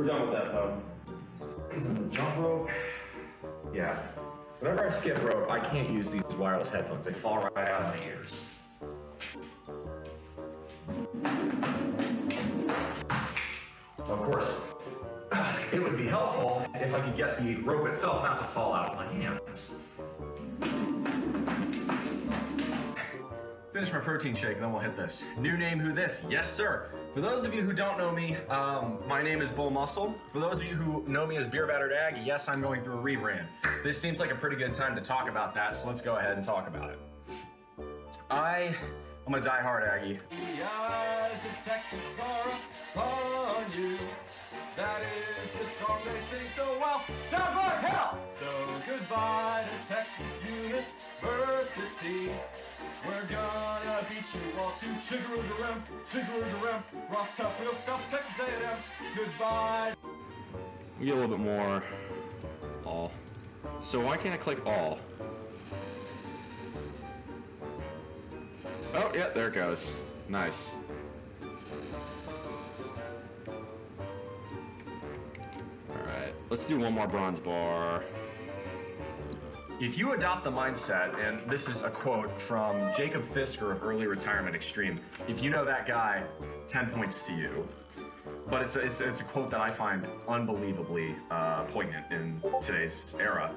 done with that though. Isn't the jump rope? Yeah. Whenever I skip rope, I can't use these wireless headphones. They fall right out of my ears. So of course, it would be helpful if I could get the rope itself not to fall out of my hands. Finish my protein shake, then we'll hit this. New name, who this? Yes, sir. For those of you who don't know me, my name is BullMuscle. For those of you who know me as Beer Battered Aggie, yes, I'm going through a rebrand. This seems like a pretty good time to talk about that, so let's go ahead and talk about it. I'm a diehard Aggie. The eyes of Texas are upon you. That is the song they sing so well. Sounds like hell! So goodbye to Texas University. We're gonna beat you all to chigga-roo-ga-rum, rock tough, real stuff, Texas A&M. Goodbye. We get a little bit more all. So why can't I click all? Oh, yeah, there it goes. Nice. Alright, let's do one more bronze bar. If you adopt the mindset, and this is a quote from Jacob Fisker of Early Retirement Extreme, if you know that guy, 10 points to you. But it's a quote that I find unbelievably poignant in today's era.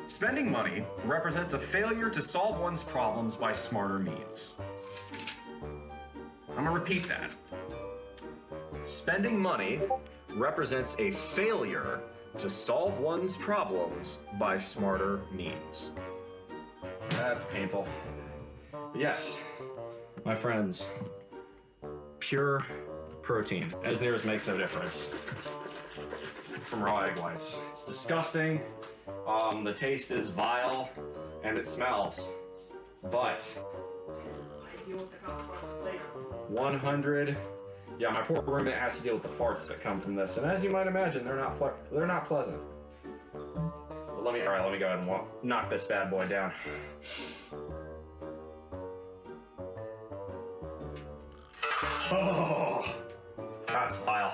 Spending money represents a failure to solve one's problems by smarter means. I'm gonna repeat that. Spending money represents a failure to solve one's problems by smarter means. That's painful. But yes, my friends, pure protein, as theirs makes no difference, from raw egg whites. It's disgusting, the taste is vile, and it smells, but 100. Yeah, my poor roommate has to deal with the farts that come from this, and as you might imagine, they're not pleasant. But let me go ahead and knock this bad boy down. Oh, that's vile.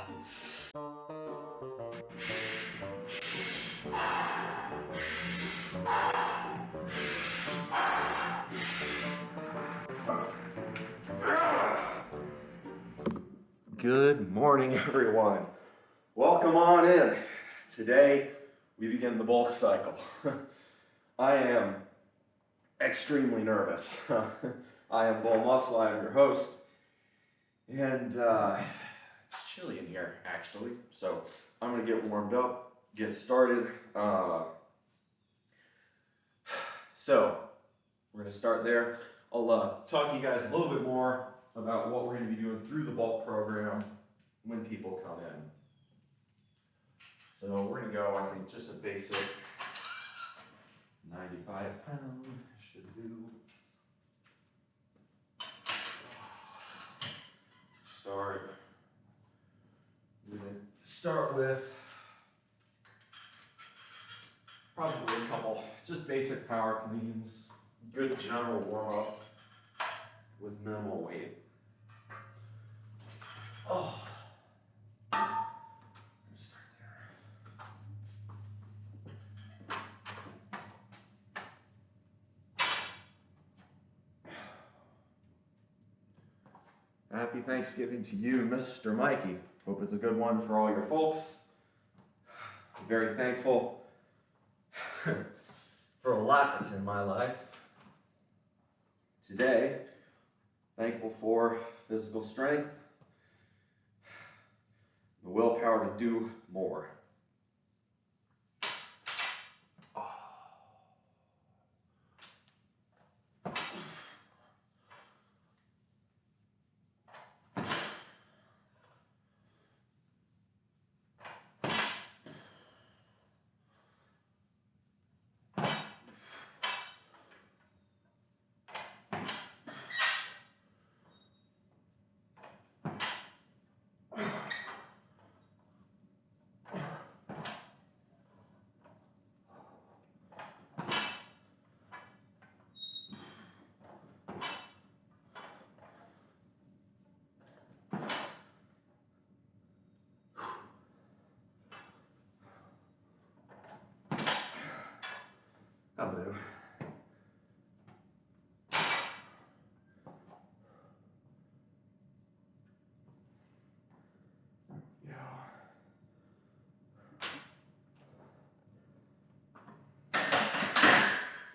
Good morning, everyone. Welcome on in. Today, we begin the bulk cycle. I am extremely nervous. I am BullMuscle, I am your host. And it's chilly in here, actually. So I'm gonna get warmed up, get started. So we're gonna start there. I'll talk to you guys a little bit more about what we're going to be doing through the bulk program when people come in. So we're going to go, I think, just a basic 95 pound should do. We're going to start with probably a couple just basic power cleans, good general warm up with minimal weight. Oh, let's start there. Happy Thanksgiving to you, Mr. Mikey. Hope it's a good one for all your folks. I'm very thankful for a lot that's in my life. Today, thankful for physical strength, the willpower to do more.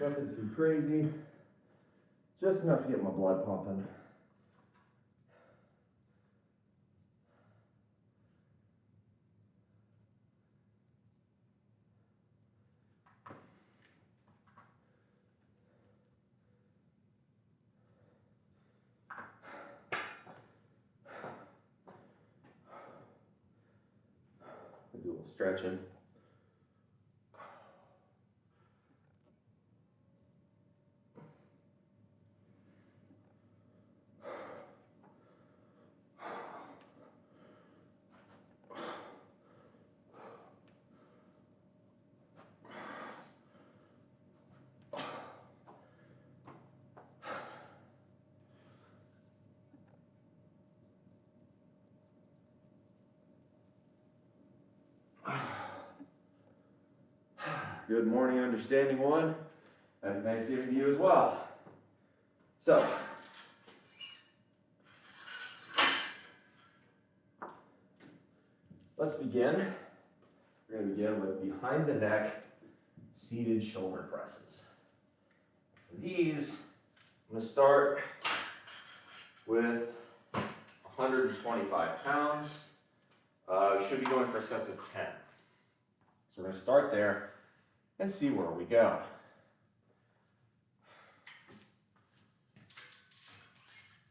Nothing too crazy. Just enough to get my blood pumping. Do a little stretching. Good morning, understanding one. Happy Thanksgiving to you as well. So, let's begin. We're going to begin with behind the neck seated shoulder presses. For these, I'm going to start with 125 pounds. Should be going for sets of 10. So we're going to start there and see where we go.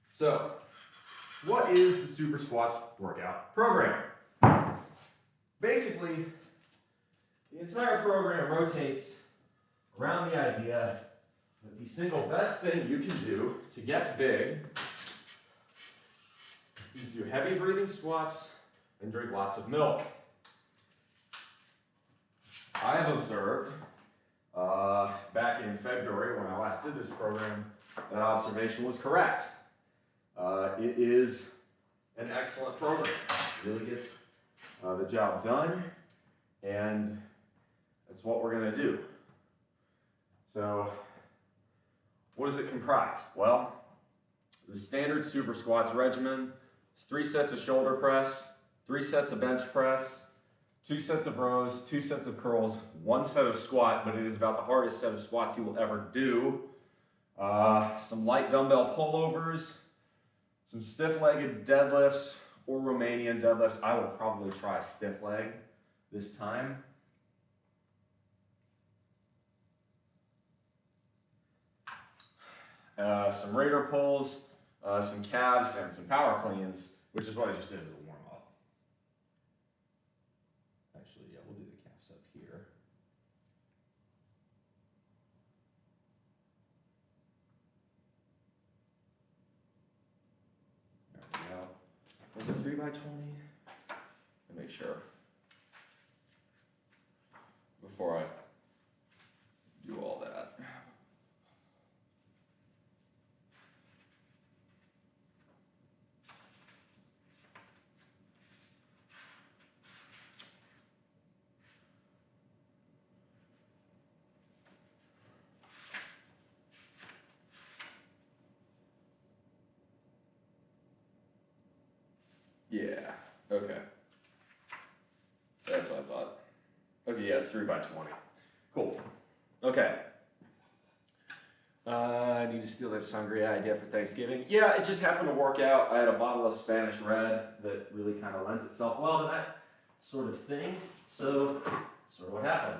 So, what is the Super Squats workout program? Basically, the entire program rotates around the idea that the single best thing you can do to get big is do heavy breathing squats and drink lots of milk. I have observed back in February when I last did this program, that observation was correct. It is an excellent program. It really gets the job done, and that's what we're going to do. So, what does it comprise? Well, the standard Super Squats regimen is 3 sets of shoulder press, 3 sets of bench press, 2 sets of rows, 2 sets of curls, 1 set of squat, but it is about the hardest set of squats you will ever do. Some light dumbbell pullovers, some stiff-legged deadlifts or Romanian deadlifts. I will probably try stiff leg this time. Some Raider pulls, some calves, and some power cleans, which is what I just did as a warm-up. Actually, yeah, we'll do the calves up here. There we go. Was it 3 by 20? Let me make sure before I do all that. Yeah, okay. That's what I thought. Okay, yeah, it's 3 by 20. Cool. Okay. I need to steal that sangria idea for Thanksgiving. Yeah, it just happened to work out. I had a bottle of Spanish Red that really kind of lends itself well to that sort of thing. So, sort of what happened.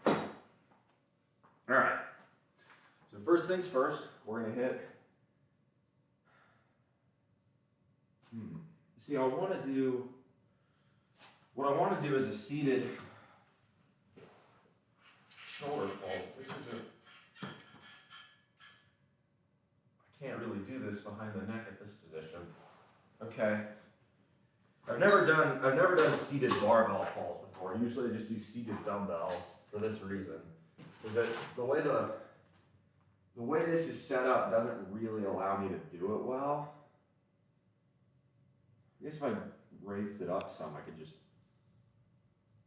All right. So first things first, we're going to hit. See, what I want to do is a seated shoulder pull. This isn't, I can't really do this behind the neck at this position. Okay. I've never done seated barbell pulls before. Usually I just do seated dumbbells for this reason. Is that the way this is set up doesn't really allow me to do it well. I guess if I raised it up some, I could just,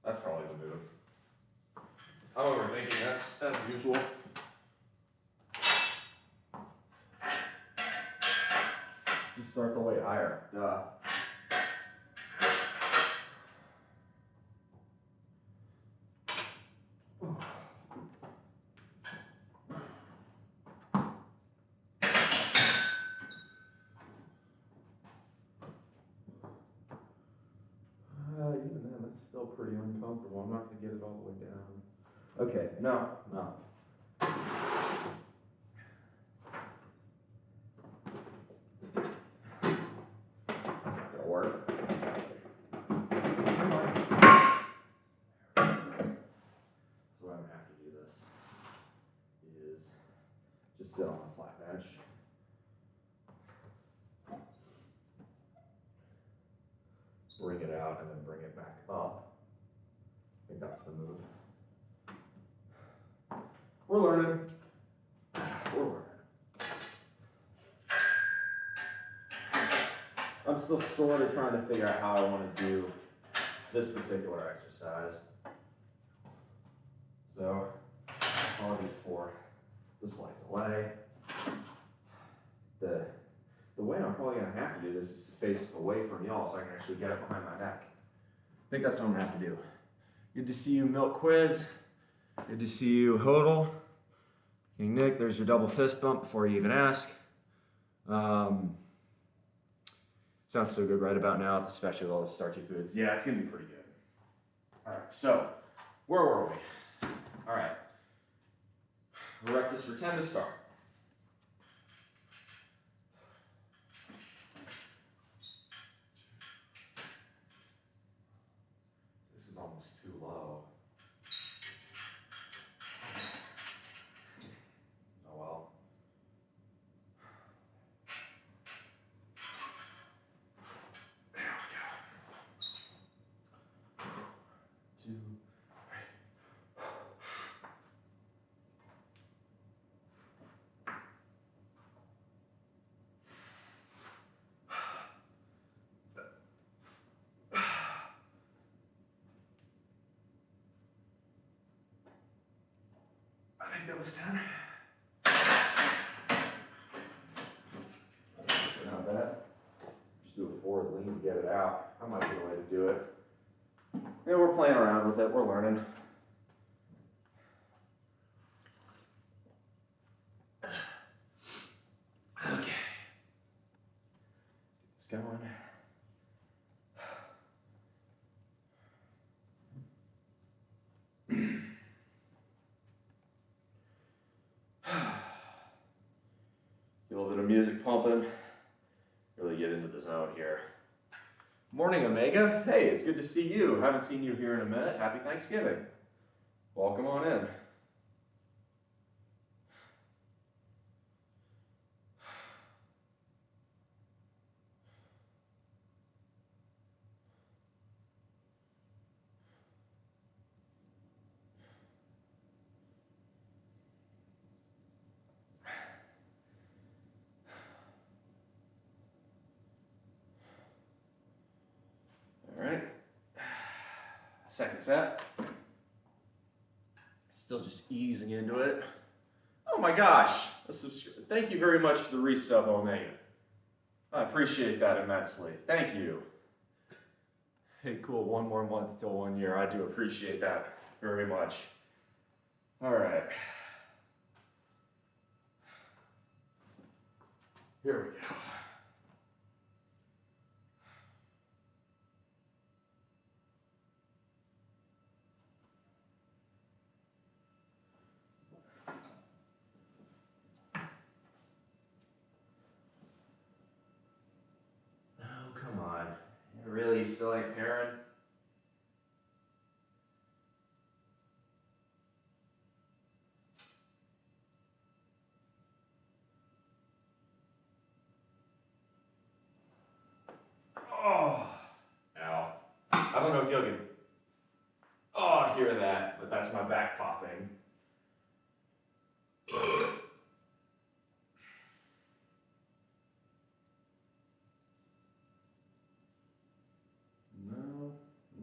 that's probably the move. I'm overthinking this, as usual. Just start the weight higher, duh. still pretty uncomfortable. I'm not going to get it all the way down. Okay, no. That'll work. So what I'm going to have to do this is just sit on a flat bench. Bring it out and then bring it back up. I think that's the move. We're learning. I'm still sort of trying to figure out how I want to do this particular exercise. So, apologies for the slight delay. The way I'm probably going to have to do this is to face away from y'all so I can actually get it behind my neck. I think that's what I'm going to have to do. Good to see you, Milk Quiz. Good to see you, Hodel. King Nick, there's your double fist bump before you even ask. Sounds so good right about now, especially with all the starchy foods. Yeah, it's going to be pretty good. All right, so where were we? All right. Erect this for 10 to start. This is almost too low. Oh well. There we go. 2, 3. I think that was 10. Not bad. Just do a forward lean to get it out. That might be the way to do it. Yeah, we're playing around with it. We're learning. Okay. Get this going. Get a little bit of music pumping. Really get into the zone here. Morning, Omega. Hey, it's good to see you. Haven't seen you here in a minute. Happy Thanksgiving. Welcome on in. All right. Second set. Still just easing into it. Oh my gosh. Thank you very much for the resub, Omega. I appreciate that immensely. Thank you. Hey, cool. 1 more month till 1 year. I do appreciate that very much. All right. Here we go. Oh, come on. Really, you still ain't pairing? Oh, ow. I don't know if y'all can hear that, but that's my back popping. No?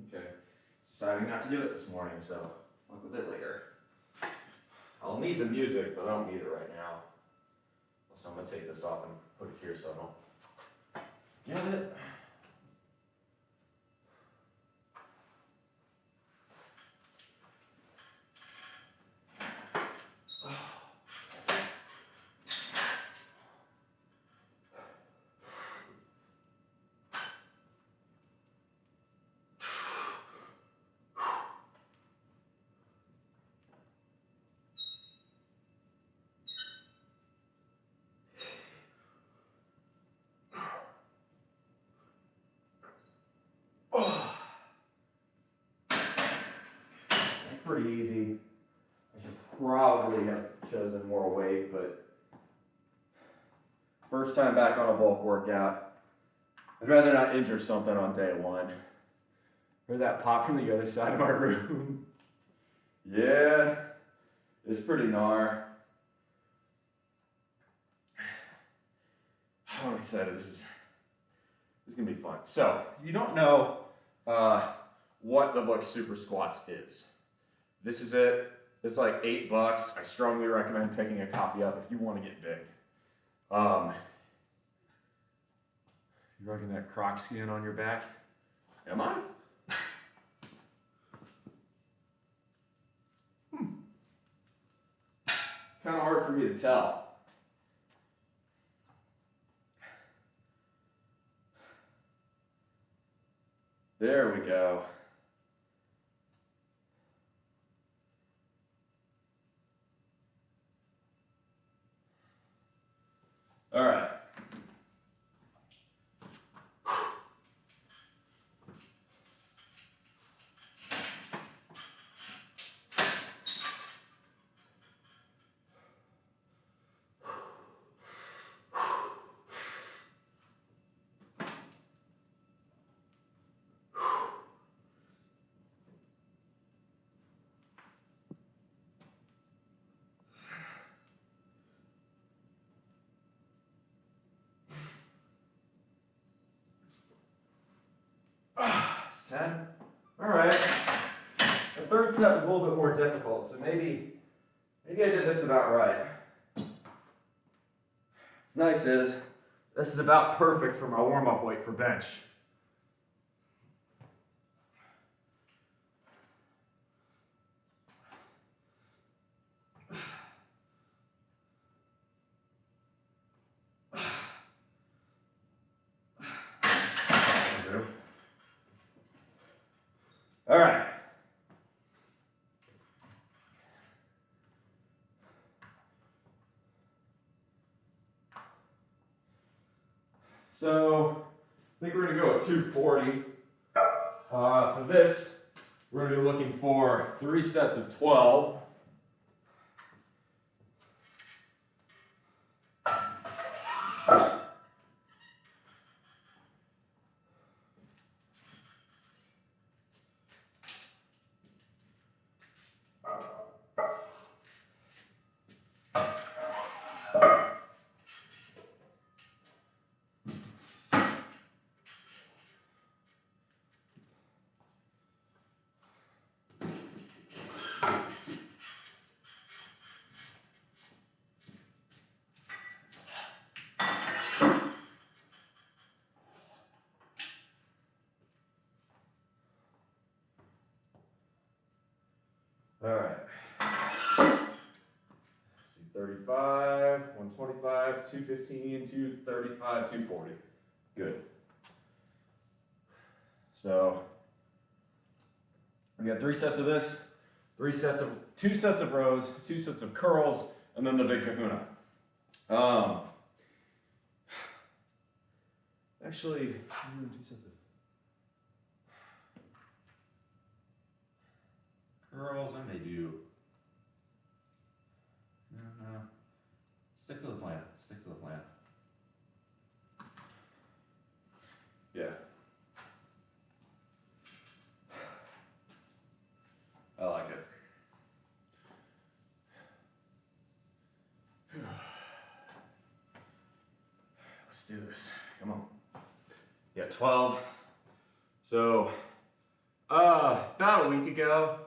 Okay. Deciding not to do it this morning, so fuck with it later. I'll need the music, but I don't need it right now. So I'm gonna take this off and put it here so I don't get it. pretty easy. I should probably have chosen more weight, but first time back on a bulk workout. I'd rather not injure something on day one. Heard that pop from the other side of my room. Yeah, it's pretty gnar. I'm excited. This is gonna be fun. So, you don't know what the book Super Squats is. This is it. It's like $8. I strongly recommend picking a copy up if you want to get big. You rocking that croc skin on your back? Am I? Kind of hard for me to tell. There we go. All right. Set. All right. The third set was a little bit more difficult, so maybe I did this about right. What's nice is this is about perfect for my warm-up weight for bench. All right. So I think we're going to go at 240. For this, we're going to be looking for 3 sets of 12. All right. Let's see, 35, 125, 215, 235, 240. Good. So we got 3 sets of this, 2 sets of rows, 2 sets of curls, and then the big kahuna. Actually, 2 sets of curls, I may do. No. Stick to the plan. Stick to the plan. Yeah. I like it. Let's do this. Come on. Yeah, 12. So, about a week ago,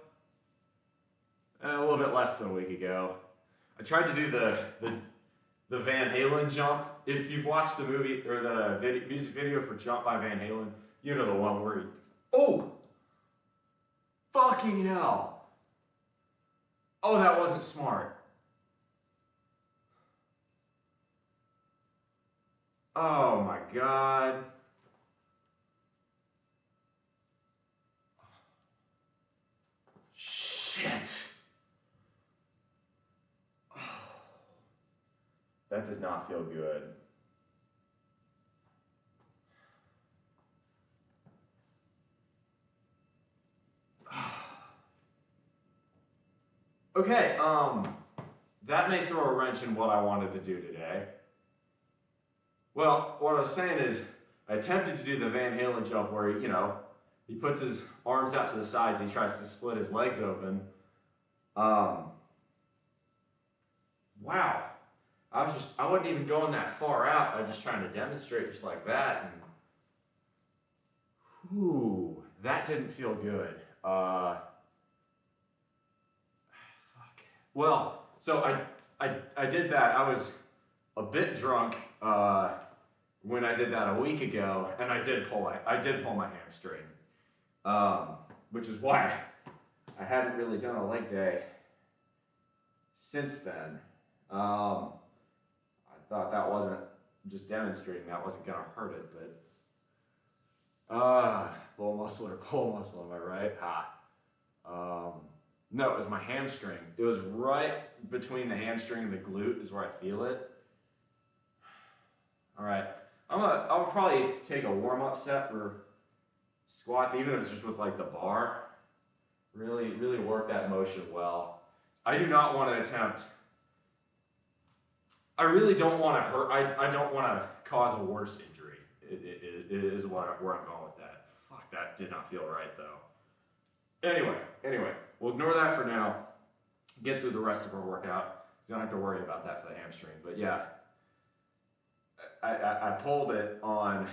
a little bit less than a week ago, I tried to do the Van Halen jump. If you've watched the movie or the music video for Jump by Van Halen, you know the one where he, oh, fucking hell. Oh, that wasn't smart. Oh my God. Shit. That does not feel good. Okay, that may throw a wrench in what I wanted to do today. Well, what I was saying is, I attempted to do the Van Halen jump where, he puts his arms out to the sides, he tries to split his legs open. Wow. I wasn't even going that far out. I was just trying to demonstrate just like that. And, whew, that didn't feel good. Fuck. Well, so I did that. I was a bit drunk when I did that a week ago, and I did pull my hamstring, which is why I haven't really done a leg day since then. I thought that wasn't just demonstrating that wasn't gonna hurt it, but bull muscle or pull muscle, am I right? No, it was my hamstring. It was right between the hamstring and the glute is where I feel it. All right, I'll probably take a warm-up set for squats, even if it's just with like the bar. Really, really work that motion well. I do not want to attempt. I really don't want to hurt. I don't want to cause a worse injury. It is where I'm going with that. Fuck, that did not feel right though. Anyway, we'll ignore that for now. Get through the rest of our workout. You don't have to worry about that for the hamstring. But yeah, I pulled it on.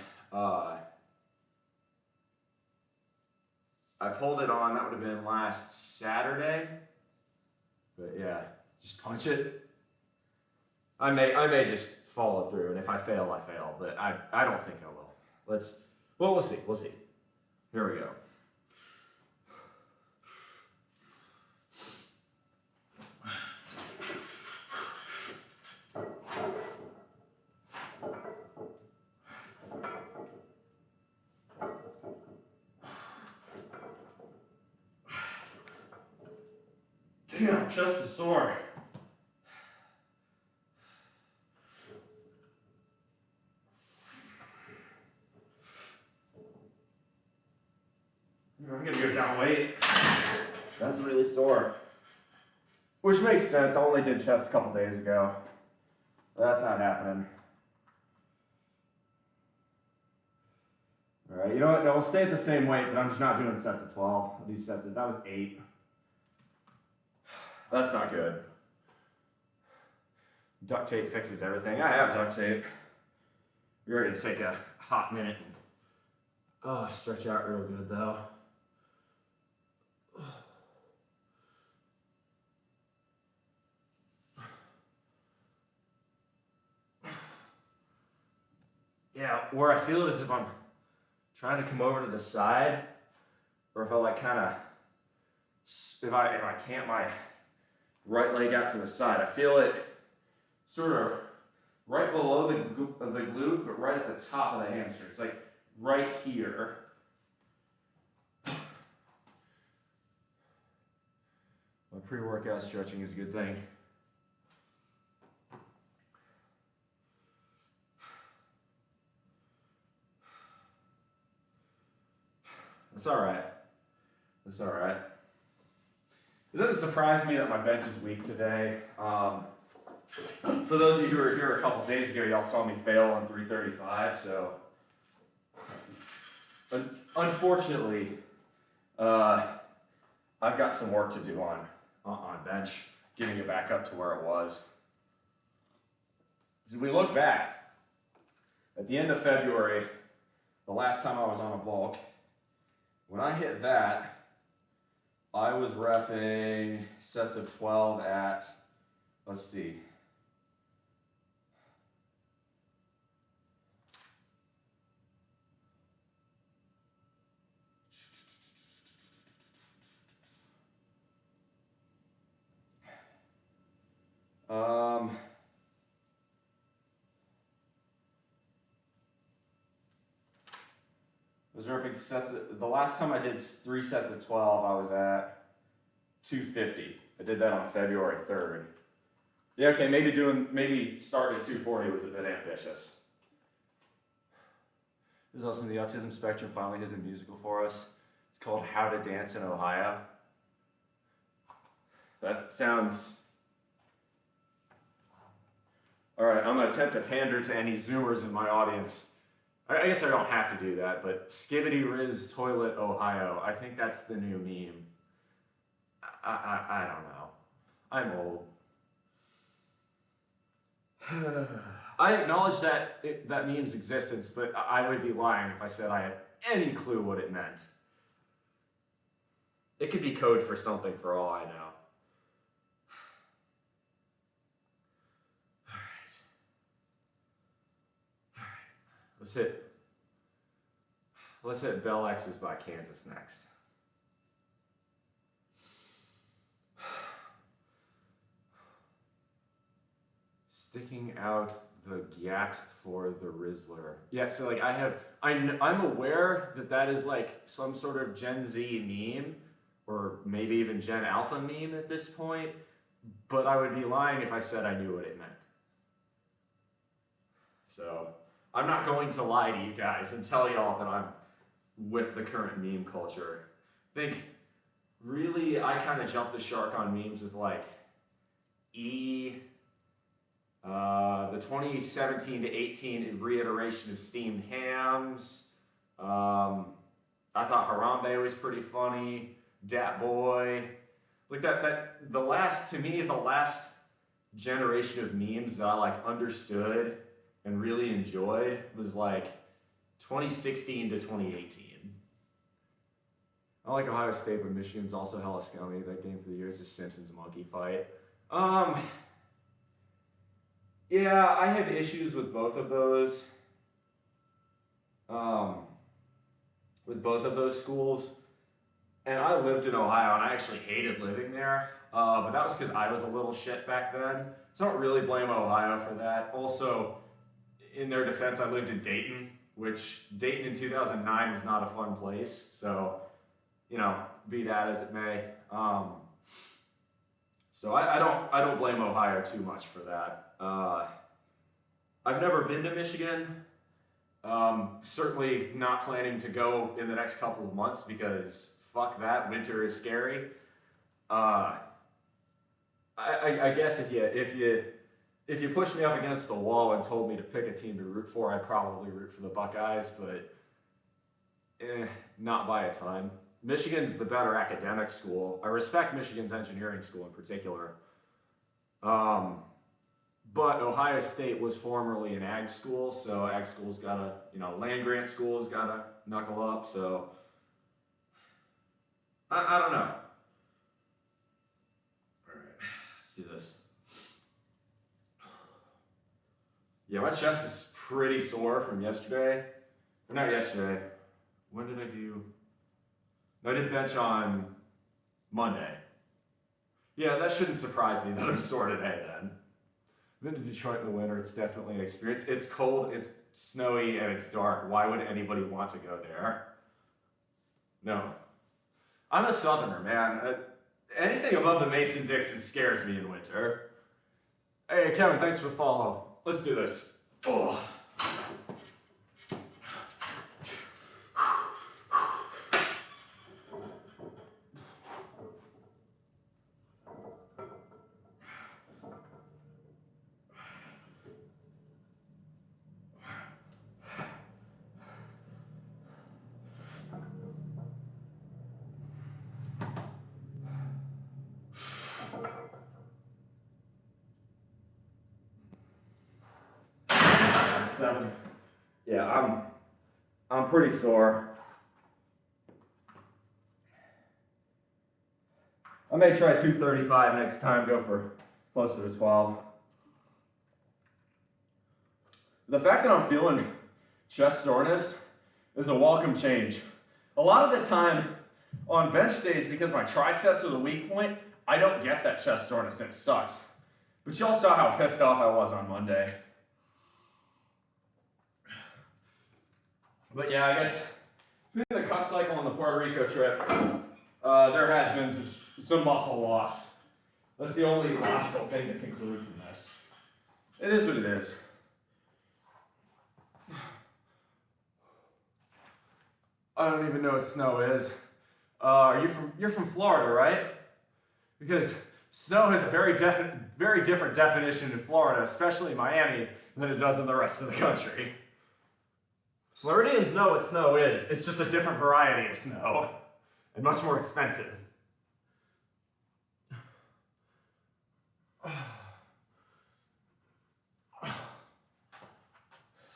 That would have been last Saturday. But yeah, just punch it. I may just follow through, and if I fail, I fail. But I don't think I will. We'll see. Here we go. Damn, chest is sore. I'm gonna go down weight. That's really sore. Which makes sense. I only did chest a couple days ago. That's not happening. Alright, you know what? No, we'll stay at the same weight, but I'm just not doing sets of 12. I'll do sets of, that was 8. That's not good. Duct tape fixes everything. I have duct tape. We're ready to take a hot minute and stretch out real good though. Yeah, where I feel it is if I'm trying to come over to the side, or if I like kind of, if I can't my right leg out to the side, I feel it sort of right below the glute, but right at the top of the hamstring. It's like right here. My pre-workout stretching is a good thing. That's all right. That's all right. It doesn't surprise me that my bench is weak today. For those of you who were here a couple days ago, y'all saw me fail on 335. So, unfortunately, I've got some work to do on bench, getting it back up to where it was. As we look back, at the end of February, the last time I was on a bulk, when I hit that, I was repping sets of 12 at, let's see. I was repping the last time I did 3 sets of 12, I was at 250. I did that on February 3rd. Yeah, okay, maybe starting at 240 was a bit ambitious. This is also the Autism Spectrum finally has a musical for us. It's called How to Dance in Ohio. that sounds... Alright, I'm going to attempt to pander to any Zoomers in my audience. I guess I don't have to do that, but Skibbity Riz Toilet Ohio. I think that's the new meme. I don't know. I'm old. I acknowledge that meme's existence, but I would be lying if I said I had any clue what it meant. It could be code for something for all I know. Let's hit Bell X's by Kansas next. Sticking out the gat for the Rizzler. Yeah, so like I'm aware that is like some sort of Gen Z meme, or maybe even Gen Alpha meme at this point, but I would be lying if I said I knew what it meant. So I'm not going to lie to you guys and tell y'all that I'm with the current meme culture. I think really I kind of jumped the shark on memes with like the 2017 to 18 reiteration of steamed hams. I thought Harambe was pretty funny. Dat Boy. Like the last generation of memes that I like understood and really enjoyed was like 2016 to 2018. I like Ohio State, but Michigan's also hella scummy. That game for the year is the Simpsons monkey fight. Yeah, I have issues with both of those. With both of those schools. And I lived in Ohio, and I actually hated living there. But that was because I was a little shit back then. So I don't really blame Ohio for that. Also, in their defense, I lived in Dayton, which Dayton in 2009 was not a fun place. So, you know, be that as it may. So I don't blame Ohio too much for that. I've never been to Michigan. Certainly not planning to go in the next couple of months because fuck that, winter is scary. I guess if you pushed me up against the wall and told me to pick a team to root for, I'd probably root for the Buckeyes, but not by a ton. Michigan's the better academic school. I respect Michigan's engineering school in particular. But Ohio State was formerly an ag school, so ag school's gotta, land-grant school's gotta knuckle up, so I don't know. All right, let's do this. Yeah, my chest is pretty sore from yesterday. Or not yesterday. When did I do? No, I did bench on Monday. Yeah, that shouldn't surprise me that I'm sore today then. I've been to Detroit in the winter. It's definitely an experience. It's cold, it's snowy, and it's dark. Why would anybody want to go there? No. I'm a southerner, man. Anything above the Mason-Dixon scares me in winter. Hey, Kevin, thanks for the follow. Let's do this. Oh. Yeah, I'm pretty sore. I may try 235 next time, go for closer to 12. The fact that I'm feeling chest soreness is a welcome change. A lot of the time on bench days, because my triceps are the weak point, I don't get that chest soreness and it sucks. But y'all saw how pissed off I was on Monday. But yeah, I guess between the cut cycle and the Puerto Rico trip, there has been some muscle loss. That's the only logical thing to conclude from this. It is what it is. I don't even know what snow is. You're from Florida, right? Because Snow has a very different definition in Florida, especially Miami, than it does in the rest of the country. Floridians know what snow is. It's just a different variety of snow, and much more expensive.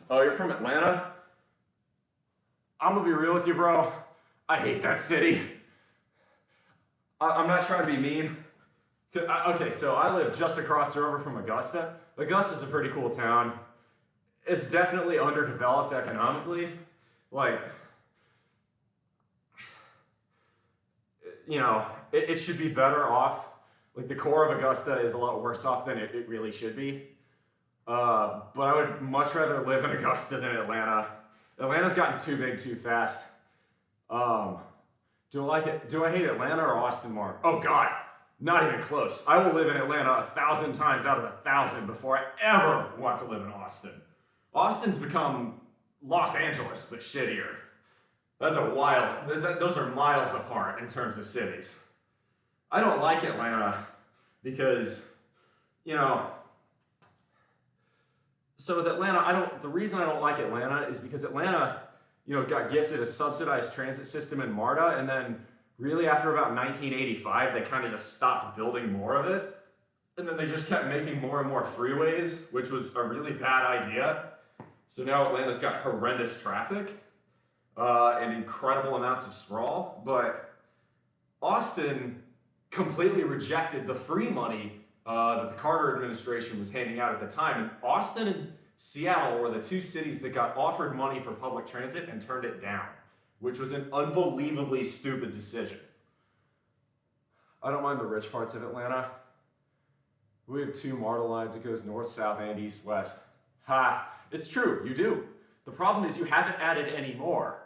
Oh, you're from Atlanta? I'm gonna be real with you, bro. I hate that city. I'm not trying to be mean. Okay, so I live just across the river from Augusta. Augusta's a pretty cool town. It's definitely underdeveloped economically. Like, you know, it should be better off. Like, the core of Augusta is a lot worse off than it really should be. But I would much rather live in Augusta than Atlanta. Atlanta's gotten too big too fast. Do I like it? Do I hate Atlanta or Austin more? Oh God, not even close. I will live in Atlanta 1,000 times out of 1,000 before I ever want to live in Austin. Austin's become Los Angeles, but shittier. Those are miles apart in terms of cities. I don't like Atlanta because, you know, so with Atlanta, the reason I don't like Atlanta is because Atlanta, you know, got gifted a subsidized transit system in MARTA, and then really after about 1985, they kind of just stopped building more of it. And then they just kept making more and more freeways, which was a really bad idea. So now Atlanta's got horrendous traffic and incredible amounts of sprawl. But Austin completely rejected the free money that the Carter administration was handing out at the time. And Austin and Seattle were the two cities that got offered money for public transit and turned it down, which was an unbelievably stupid decision. I don't mind the rich parts of Atlanta. We have 2 MARTA lines. It goes north, south, and east, west. Ha! It's true, you do. The problem is you haven't added any more.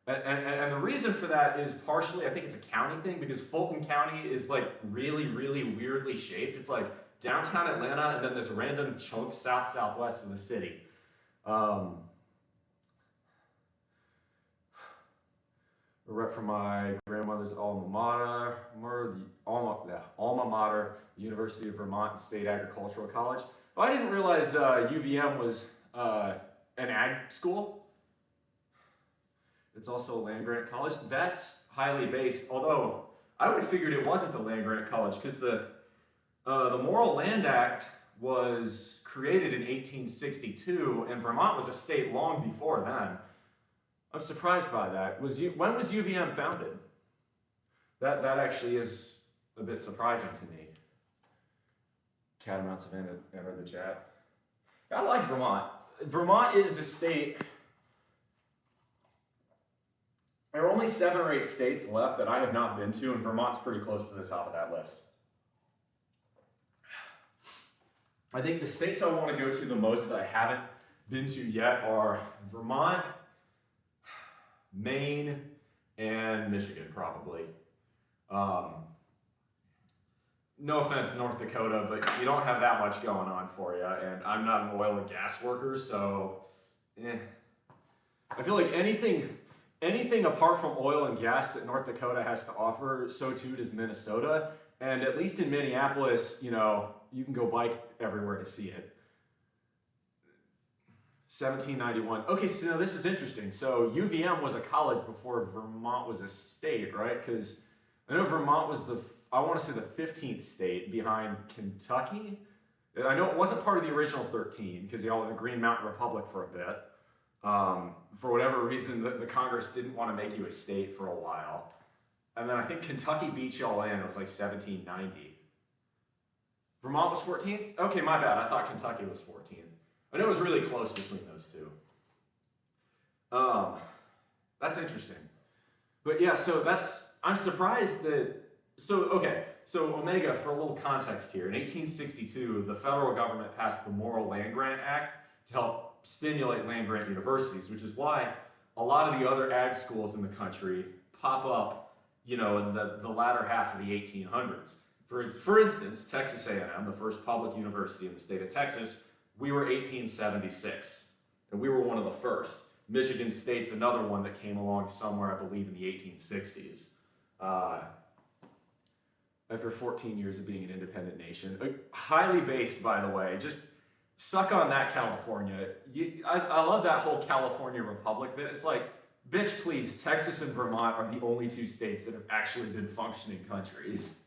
And the reason for that is partially, I think it's a county thing, because Fulton County is like really, really weirdly shaped. It's like downtown Atlanta and then this random chunk southwest of the city. A rep from my grandmother's alma mater, University of Vermont State Agricultural College. Well, I didn't realize UVM was an ag school. It's also a land-grant college. That's highly based, although I would have figured it wasn't a land-grant college because the Morrill Land Act was created in 1862, and Vermont was a state long before then. I'm surprised by that. When was UVM founded? That actually is a bit surprising to me. Catamounts have entered the chat. I like Vermont. Vermont is a state. There are only 7 or 8 states left that I have not been to, and Vermont's pretty close to the top of that list. I think the states I want to go to the most that I haven't been to yet are Vermont, Maine, and Michigan, probably. No offense, North Dakota, but you don't have that much going on for you, and I'm not an oil and gas worker, so I feel like anything apart from oil and gas that North Dakota has to offer, so too does Minnesota. And at least in Minneapolis, you know, you can go bike everywhere to see it. 1791. Okay, so now this is interesting. So UVM was a college before Vermont was a state, right? Because I know Vermont was I want to say the 15th state behind Kentucky. I know it wasn't part of the original 13 because y'all were the Green Mountain Republic for a bit. For whatever reason, the Congress didn't want to make you a state for a while. And then I think Kentucky beat y'all in. It was like 1790. Vermont was 14th? Okay, my bad. I thought Kentucky was 14th. I know it was really close between those two. That's interesting. But yeah, so I'm surprised that, so Omega, for a little context here, in 1862, the federal government passed the Morrill Land Grant Act to help stimulate land-grant universities, which is why a lot of the other ag schools in the country pop up, you know, in the latter half of the 1800s. For instance, Texas A&M, the first public university in the state of Texas, we were 1876, and we were one of the first. Michigan State's another one that came along somewhere, I believe, in the 1860s. after 14 years of being an independent nation. Highly based, by the way. Just suck on that, California. I love that whole California Republic bit. It's like, bitch, please, Texas and Vermont are the only two states that have actually been functioning countries.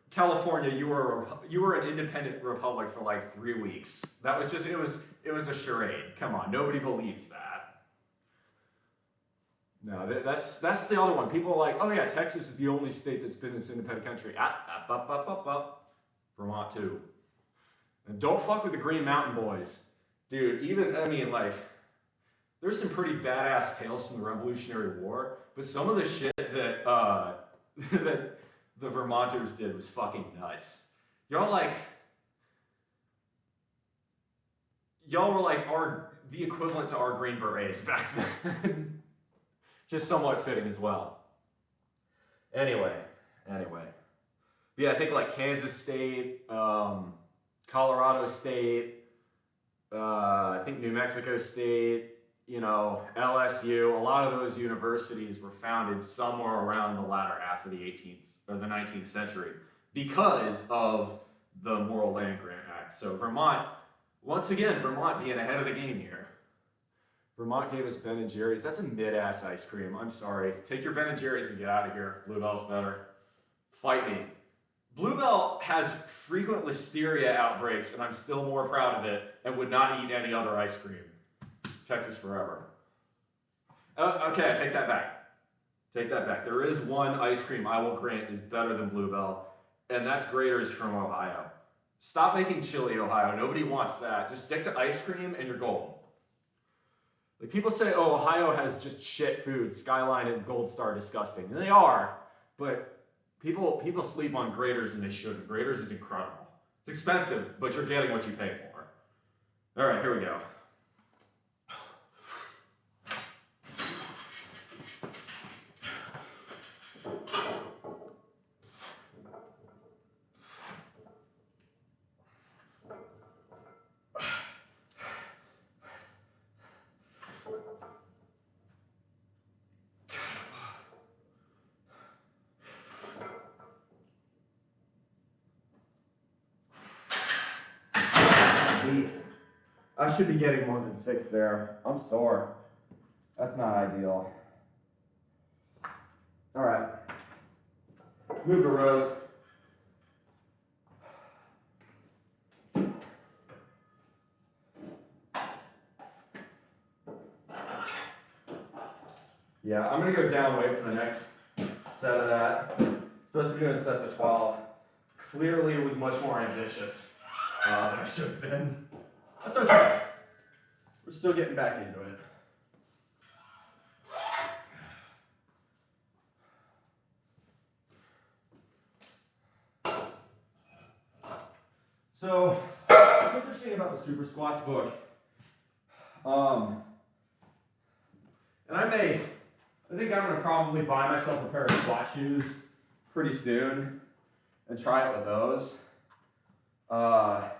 California, you were an independent republic for like 3 weeks. That was just, it was a charade. Come on, nobody believes that. No, that's the other one. People are like, oh yeah, Texas is the only state that's been its independent country. Vermont too. And don't fuck with the Green Mountain Boys. Dude, there's some pretty badass tales from the Revolutionary War, but some of the shit that that the Vermonters did was fucking nuts. Y'all were like the equivalent to our Green Berets back then. Just somewhat fitting as well. Anyway. Yeah, I think like Kansas State, Colorado State, I think New Mexico State, LSU, a lot of those universities were founded somewhere around the latter half of the 18th or the 19th century because of the Morrill Land Grant Act. So Vermont being ahead of the game here. Vermont gave us Ben & Jerry's. That's a mid-ass ice cream. I'm sorry. Take your Ben & Jerry's and get out of here. Bluebell's better. Fight me. Bluebell has frequent listeria outbreaks, and I'm still more proud of it and would not eat any other ice cream. Texas forever. Okay, I take that back. There is one ice cream I will grant is better than Bluebell, and that's Grater's from Ohio. Stop making chili, Ohio. Nobody wants that. Just stick to ice cream and you're golden. Like people say, oh, Ohio has just shit food, Skyline and Gold Star disgusting. And they are, but people sleep on Grater's and they shouldn't. Grater's is incredible. It's expensive, but you're getting what you pay for. All right, here we go. I should be getting more than 6 there. I'm sore. That's not ideal. All right. Move to rows. Yeah, I'm going to go down weight for the next set of that. Supposed to be doing sets of 12. Clearly it was much more ambitious than I should have been. That's okay. We're still getting back into it. So, what's interesting about the Super Squats book, and I think I'm going to probably buy myself a pair of squat shoes pretty soon and try it with those. Let's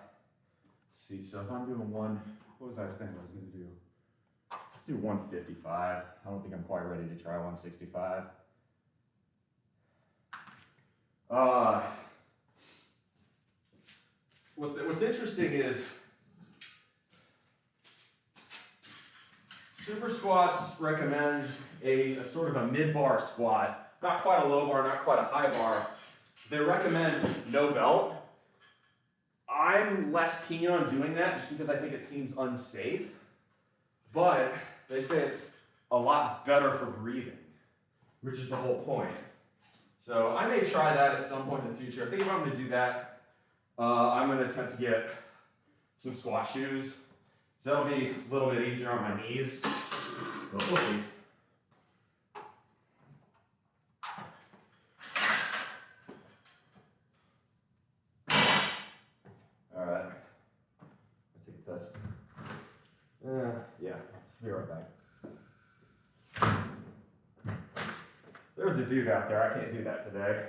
see, so if I'm doing what was I saying I was going to do? Let's do 155. I don't think I'm quite ready to try 165. What's interesting is Super Squats recommends a sort of a mid-bar squat, not quite a low bar, not quite a high bar. They recommend no belt. I'm less keen on doing that just because I think it seems unsafe, but they say it's a lot better for breathing, which is the whole point. So I may try that at some point in the future. I think if I'm going to do that, I'm going to attempt to get some squat shoes. So that'll be a little bit easier on my knees, but we'll see. Yeah, be right back. There's a dude out there. I can't do that today.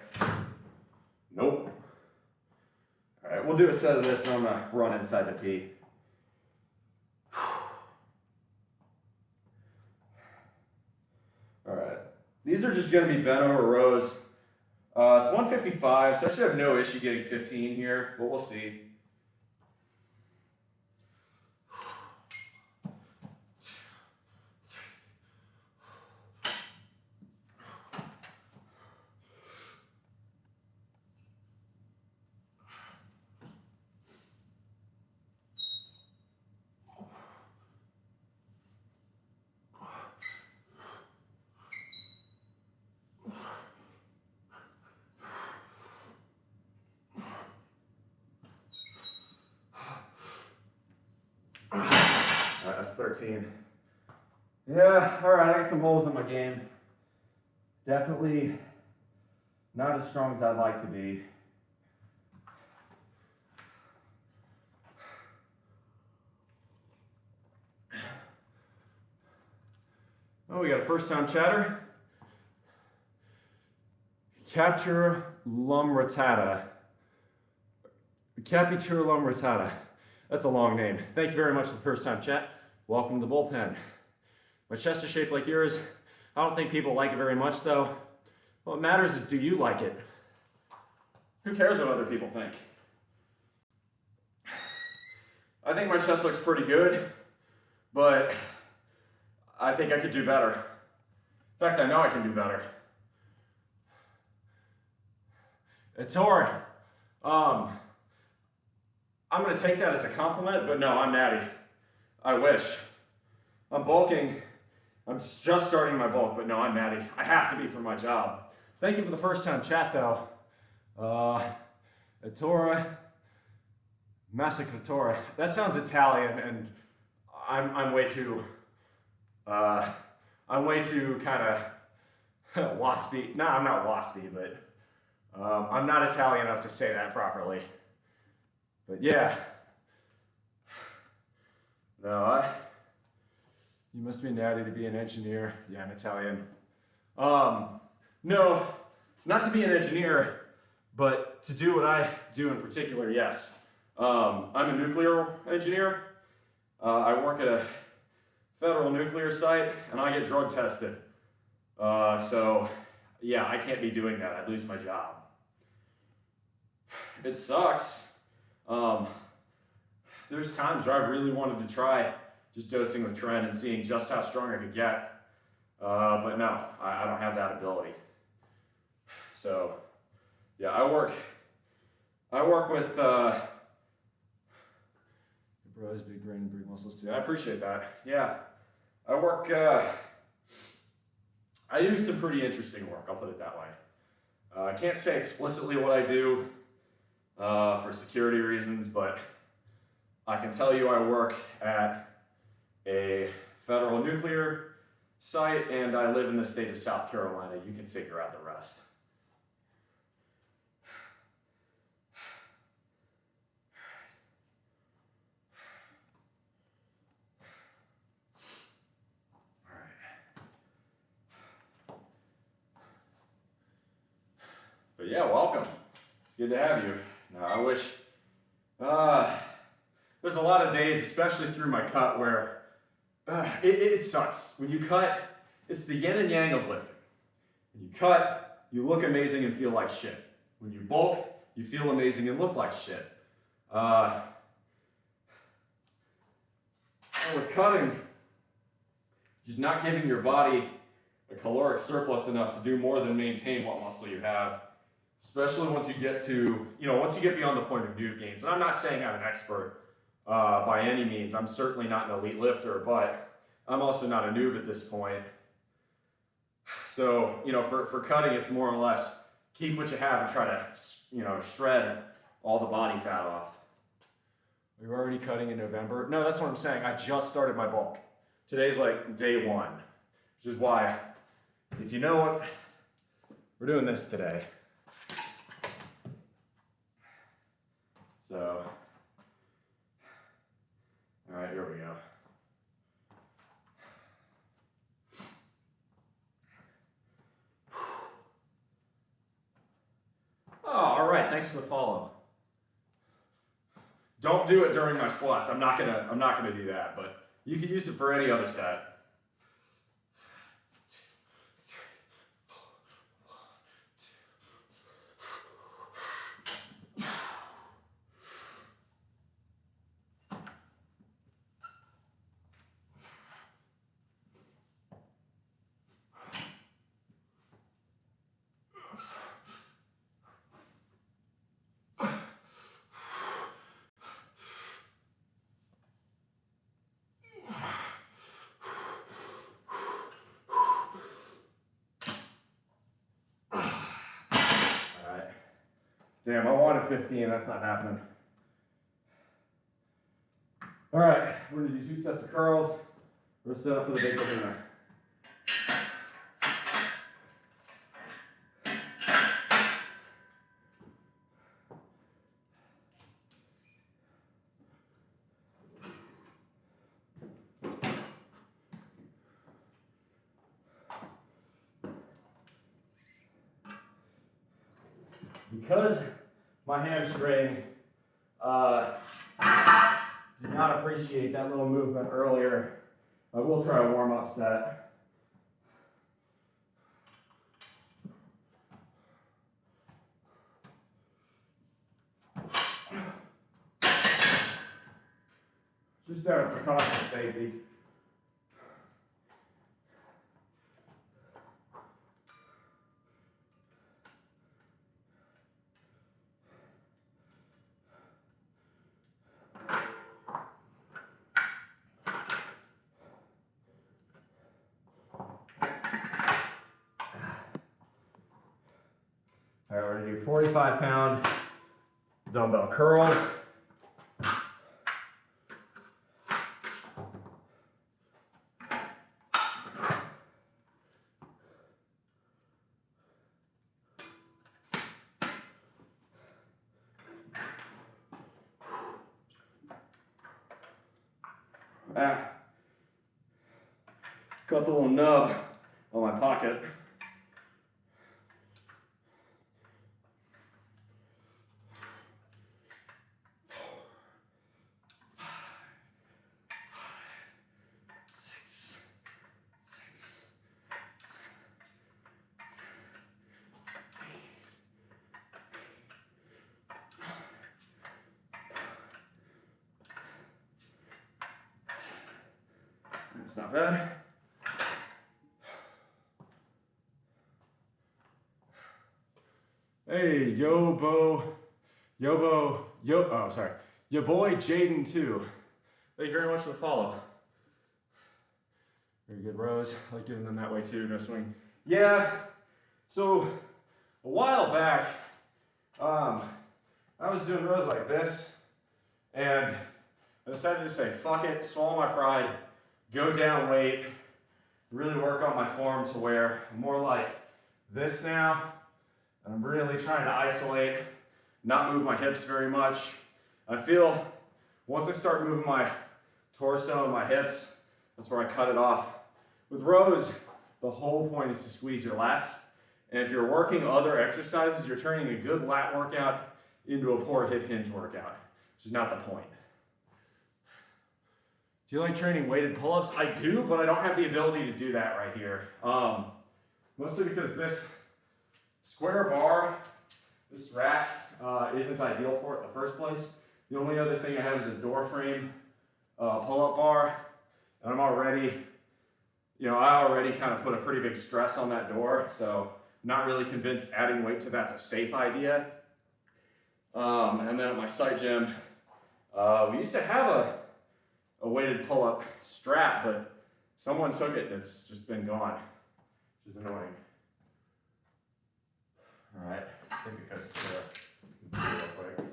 Nope. All right, we'll do a set of this and I'm gonna run inside the pee. All right, these are just gonna be bent over rows. It's 155, so I should have no issue getting 15 here, but we'll see. That's 13. Yeah, all right, I got some holes in my game. Definitely not as strong as I'd like to be. Oh, we got a first time chatter. Capture lum retata. Capitur lum retata. That's a long name. Thank you very much for the first time chat. Welcome to the bullpen. My chest is shaped like yours. I don't think people like it very much though. What matters is, do you like it? Who cares what other people think? I think my chest looks pretty good, but I think I could do better. In fact, I know I can do better. Ettore, I'm gonna take that as a compliment, but no, I'm natty. I wish. I'm bulking. I'm just starting my bulk, but no, I'm natty. I have to be for my job. Thank you for the first time chat though. Ettore Massacratore. That sounds Italian, and I'm way too kind of waspy. No, I'm not waspy, but I'm not Italian enough to say that properly. But yeah. No, you must be natty to be an engineer. Yeah, I'm Italian. No, not to be an engineer, but to do what I do in particular, yes. I'm a nuclear engineer. I work at a federal nuclear site, and I get drug tested. So, yeah, I can't be doing that. I'd lose my job. It sucks. There's times where I've really wanted to try just dosing with Tren and seeing just how strong I could get. But no, I don't have that ability. So, yeah, I work with, bros, big brain and big muscles too. I appreciate that. Yeah, I do some pretty interesting work, I'll put it that way. I can't say explicitly what I do for security reasons, but I can tell you I work at a federal nuclear site and I live in the state of South Carolina. You can figure out the rest. But yeah, welcome. It's good to have you. Now, I wish, there's a lot of days, especially through my cut, where it sucks. When you cut, it's the yin and yang of lifting. When you cut, you look amazing and feel like shit. When you bulk, you feel amazing and look like shit. And with cutting, just not giving your body a caloric surplus enough to do more than maintain what muscle you have. Especially once you get to, once you get beyond the point of noob gains. And I'm not saying I'm an expert by any means. I'm certainly not an elite lifter, but I'm also not a noob at this point. So, for cutting, it's more or less keep what you have and try to, shred all the body fat off. We're already cutting in November. No, that's what I'm saying. I just started my bulk. Today's like day one, which is why, if you know what, we're doing this today. So, all right, here we go. Oh, all right, thanks for the follow. Don't do it during my squats. I'm not gonna do that, but you can use it for any other set. 1, 2, 3, 4, 1, 2, 3, Damn, I wanted 15, that's not happening. All right, we're gonna do 2 sets of curls. We're gonna set up for the big kahuna. Because my hamstring did not appreciate that little movement earlier, I will try a warm-up set. Just out of precaution safety. All right, we're gonna do 45-pound dumbbell curls. Got the little nub on my pocket. That's not bad. Hey, yo boy Jaden too. Thank you very much for the follow. Very good rows. I like doing them that way too, no swing. Yeah, so a while back, I was doing rows like this, and I decided to say, fuck it, swallow my pride, go down weight, really work on my form to where I'm more like this now. And I'm really trying to isolate, not move my hips very much. I feel once I start moving my torso and my hips, that's where I cut it off. With rows, the whole point is to squeeze your lats. And if you're working other exercises, you're turning a good lat workout into a poor hip hinge workout, which is not the point. Do you like training weighted pull-ups? I do, but I don't have the ability to do that right here. Mostly because this square bar, this rack, isn't ideal for it in the first place. The only other thing I have is a door frame pull-up bar, and I'm already, I already kind of put a pretty big stress on that door, so I'm not really convinced adding weight to that's a safe idea. And then at my site gym, we used to have a weighted pull-up strap, but someone took it and it's just been gone, which is annoying. All right, I think because it's real quick.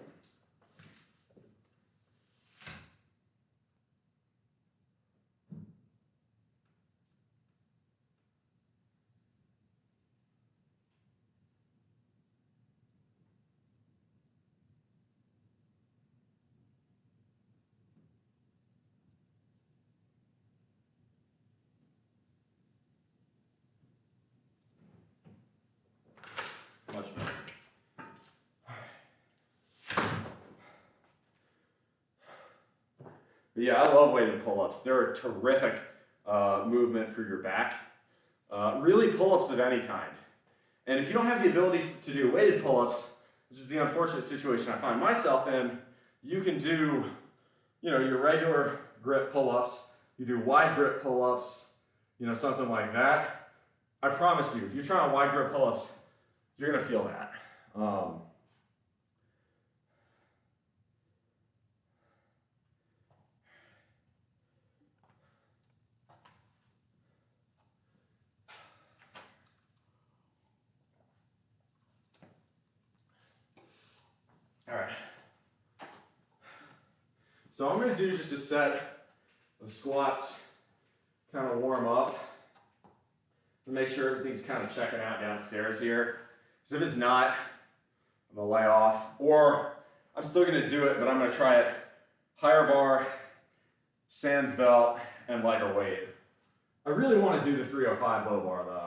Much better. But yeah, I love weighted pull-ups. They're a terrific movement for your back. Really pull-ups of any kind. And if you don't have the ability to do weighted pull-ups, which is the unfortunate situation I find myself in, you can do, your regular grip pull-ups, you do wide grip pull-ups, something like that. I promise you, if you try on wide grip pull-ups, you're gonna feel that. All right. So I'm going to do just a set of squats, kind of warm up, to make sure everything's kind of checking out downstairs here. Because if it's not, I'm going to lay off. Or I'm still going to do it, but I'm going to try it higher bar, sans belt, and lighter weight. I really want to do the 305 low bar though.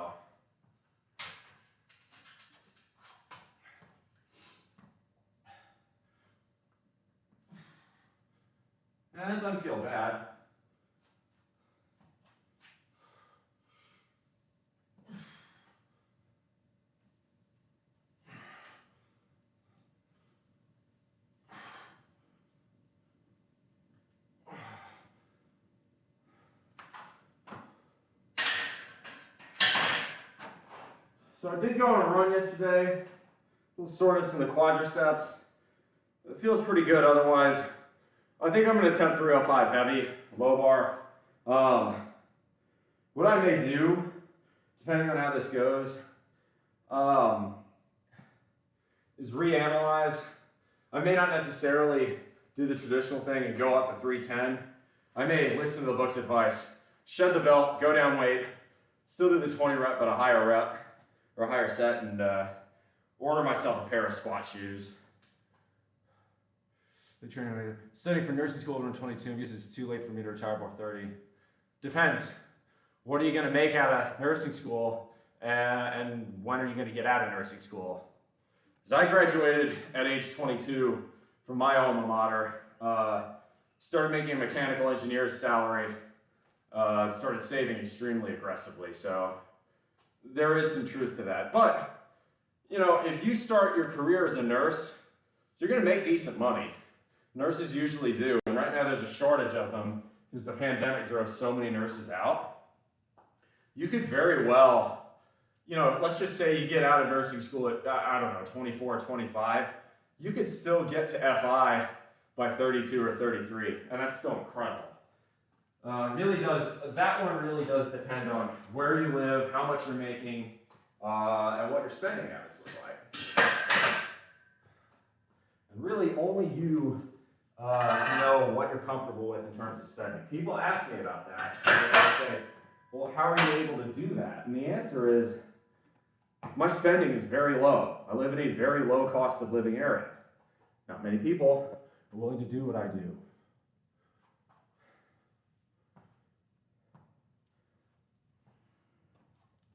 And it doesn't feel bad. So I did go on a run yesterday, a little soreness in the quadriceps. It feels pretty good otherwise. I think I'm going to attempt 305 heavy, low bar. What I may do, depending on how this goes, is reanalyze. I may not necessarily do the traditional thing and go up to 310. I may listen to the book's advice, shed the belt, go down weight, still do the 20 rep but a higher rep or a higher set, and order myself a pair of squat shoes. The trainer studying for nursing school when I'm 22 because it's too late for me to retire before 30. Depends. What are you going to make out of nursing school, and when are you going to get out of nursing school? As I graduated at age 22 from my alma mater, started making a mechanical engineer's salary, started saving extremely aggressively. So there is some truth to that. But, you know, if you start your career as a nurse, you're going to make decent money. Nurses usually do, and right now there's a shortage of them because the pandemic drove so many nurses out. You could very well, you know, let's just say you get out of nursing school at, I don't know, 24 or 25, you could still get to FI by 32 or 33, and that's still incredible. That one really does depend on where you live, how much you're making, and what your spending habits look like. And really only you know what you're comfortable with in terms of spending. People ask me about that. They say, well, how are you able to do that? And the answer is, my spending is very low. I live in a very low cost of living area. Not many people are willing to do what I do.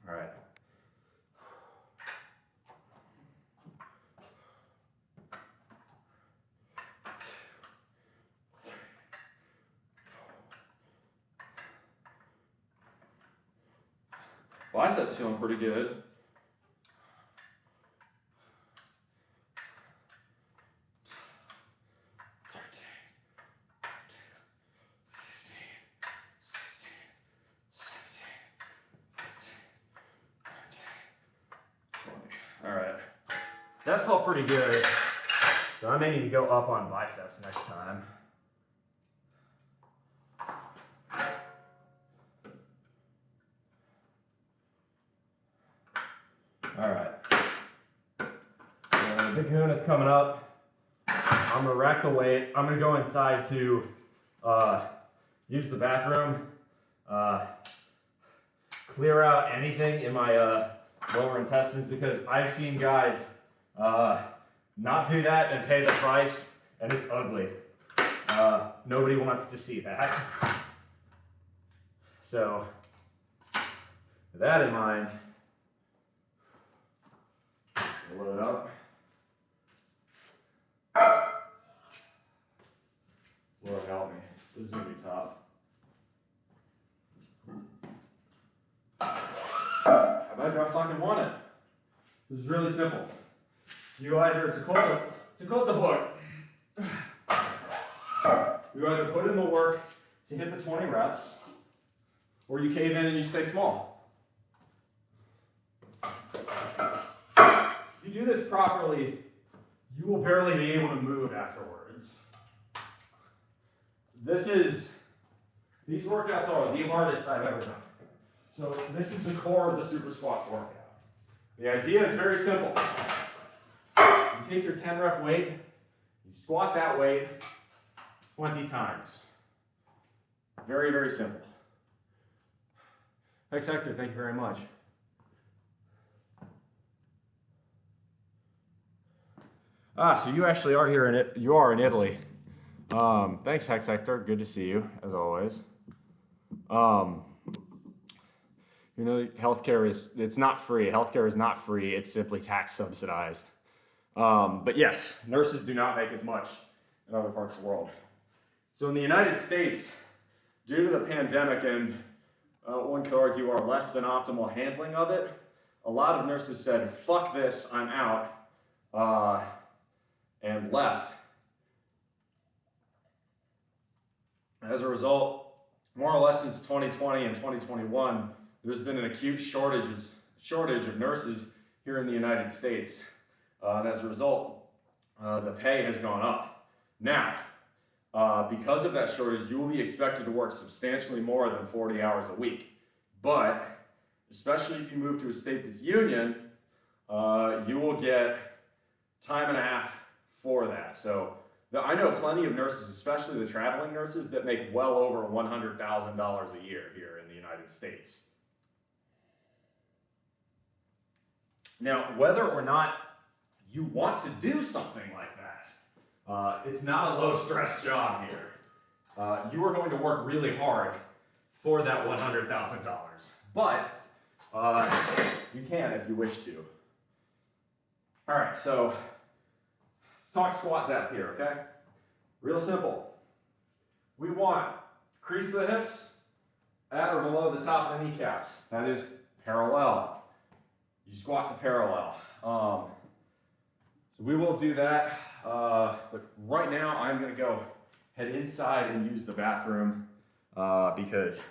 All right. Biceps feeling pretty good. All right, that felt pretty good. So I may need to go up on biceps next time. All right. The goon is coming up. I'm gonna rack the weight. I'm gonna go inside to use the bathroom, clear out anything in my lower intestines, because I've seen guys not do that and pay the price, and it's ugly. Nobody wants to see that. So, with that in mind, load up. Lord help me. This is gonna be tough. How about I fucking want it? This is really simple. You either, to quote the book, you either put in the work to hit the 20 reps, or you cave in and you stay small. If you do this properly, you will barely be able to move afterwards. These workouts are the hardest I've ever done. So this is the core of the super squats workout. The idea is very simple. You take your 10 rep weight, You squat that weight 20 times. Very, very simple. Thanks, Hector. Thank you very much. So you actually are here in it. You are in Italy. Thanks, Hex Hector. Good to see you, as always. You know, healthcare it's not free. Healthcare is not free. It's simply tax subsidized. But yes, nurses do not make as much in other parts of the world. So in the United States, due to the pandemic and one could argue our less than optimal handling of it, a lot of nurses said, fuck this, I'm out, and left. As a result, more or less since 2020 and 2021, there's been an acute shortage of nurses here in the United States. And as a result, the pay has gone up. Now, because of that shortage, you will be expected to work substantially more than 40 hours a week. But, especially if you move to a state that's union, you will get time and a half for that. So, I know plenty of nurses, especially the traveling nurses, that make well over $100,000 a year here in the United States. Now, whether or not you want to do something like that, it's not a low-stress job here. You are going to work really hard for that $100,000, but you can if you wish to. All right, so let's talk squat depth here, okay? Real simple. We want crease of the hips at or below the top of the kneecaps. That is parallel. You squat to parallel. So we will do that. But right now, I'm going to go head inside and use the bathroom because,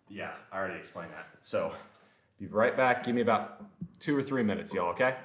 yeah, I already explained that. So be right back. Give me about 2 or 3 minutes, y'all, okay?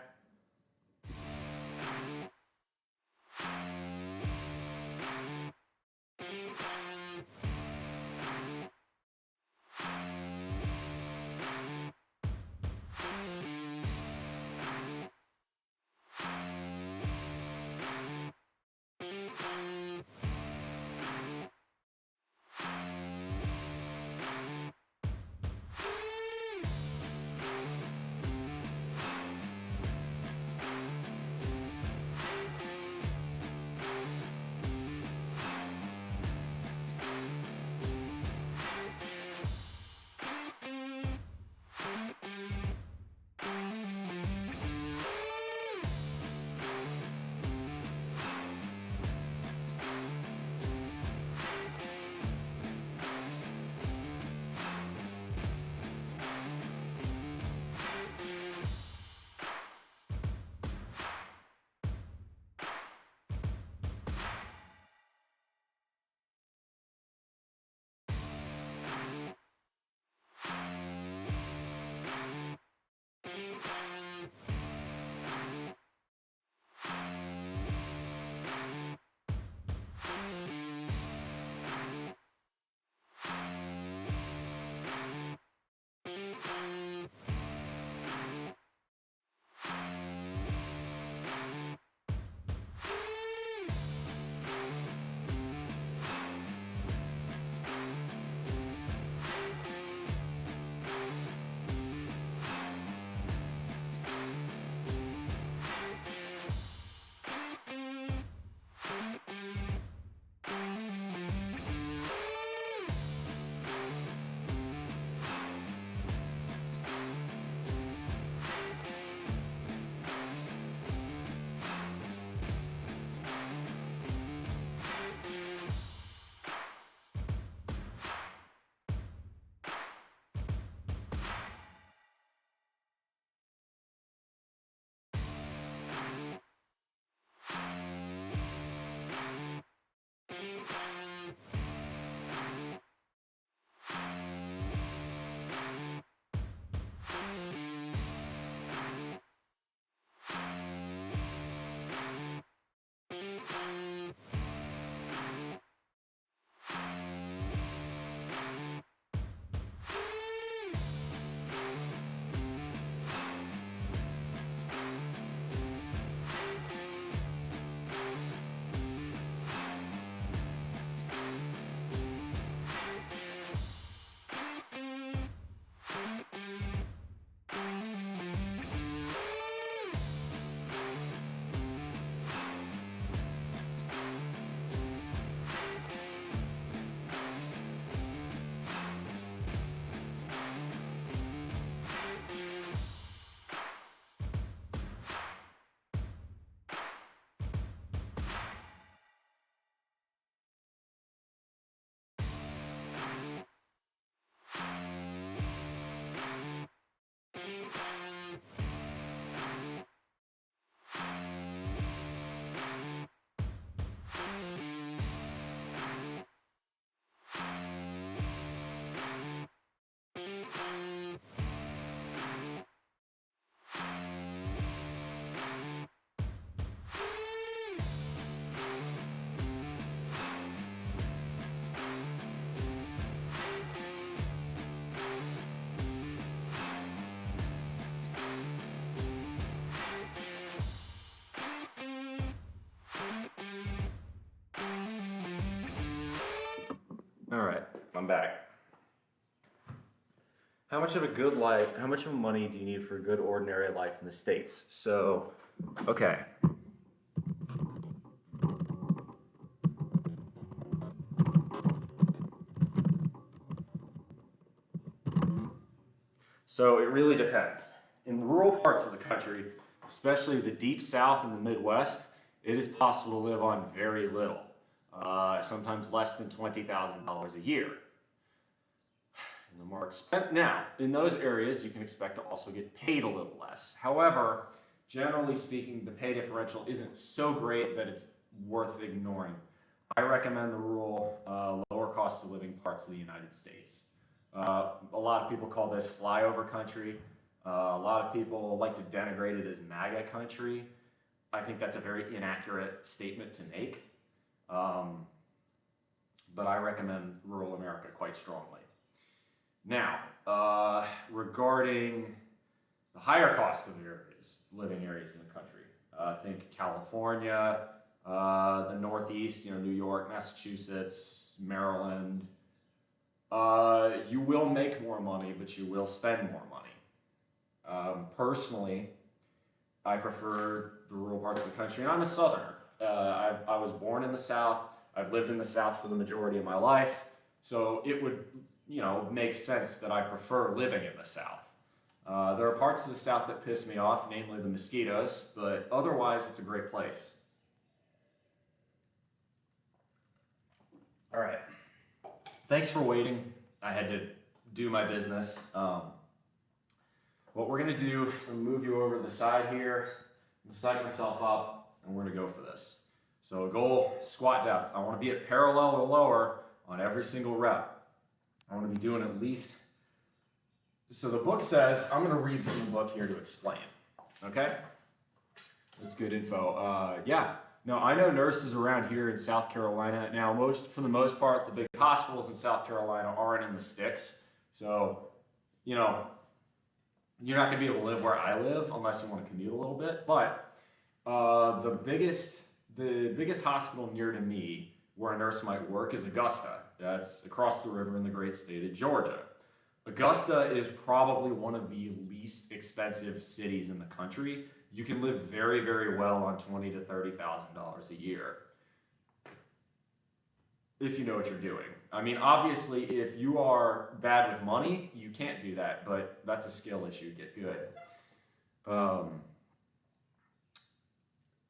All right, I'm back. How much of a good life, how much of money do you need for a good ordinary life in the States? So, okay. So it really depends. In the rural parts of the country, especially the deep south and the Midwest, it is possible to live on very little, sometimes less than $20,000 a year. And the more expensive, now, in those areas, you can expect to also get paid a little less. However, generally speaking, the pay differential isn't so great that it's worth ignoring. I recommend the rural, lower cost of living parts of the United States. A lot of people call this flyover country. A lot of people like to denigrate it as MAGA country. I think that's a very inaccurate statement to make. But I recommend rural America quite strongly. Now, regarding the higher cost of areas, living areas in the country, think California, the Northeast, New York, Massachusetts, Maryland. You will make more money, but you will spend more money. Personally, I prefer the rural parts of the country, and I'm a Southerner. I was born in the South. I've lived in the South for the majority of my life, so it would, make sense that I prefer living in the South. There are parts of the South that piss me off, namely the mosquitoes, but otherwise it's a great place. All right. Thanks for waiting. I had to do my business. What we're going to do is I'm going to move you over to the side here, I'm going to psych myself up, and we're going to go for this. So goal, squat depth. I want to be at parallel or lower on every single rep. I want to be doing at least, so the book says, I'm going to read from the book here to explain, okay? That's good info. Yeah, no, I know nurses around here in South Carolina. Now, for the most part, the big hospitals in South Carolina aren't in the sticks. So, you're not going to be able to live where I live unless you want to commute a little bit. But the biggest hospital near to me where a nurse might work is Augusta. That's across the river in the great state of Georgia. Augusta is probably one of the least expensive cities in the country. You can live very, very well on $20,000 to $30,000 a year if you know what you're doing. I mean, obviously, if you are bad with money, you can't do that, but that's a skill issue. Get good.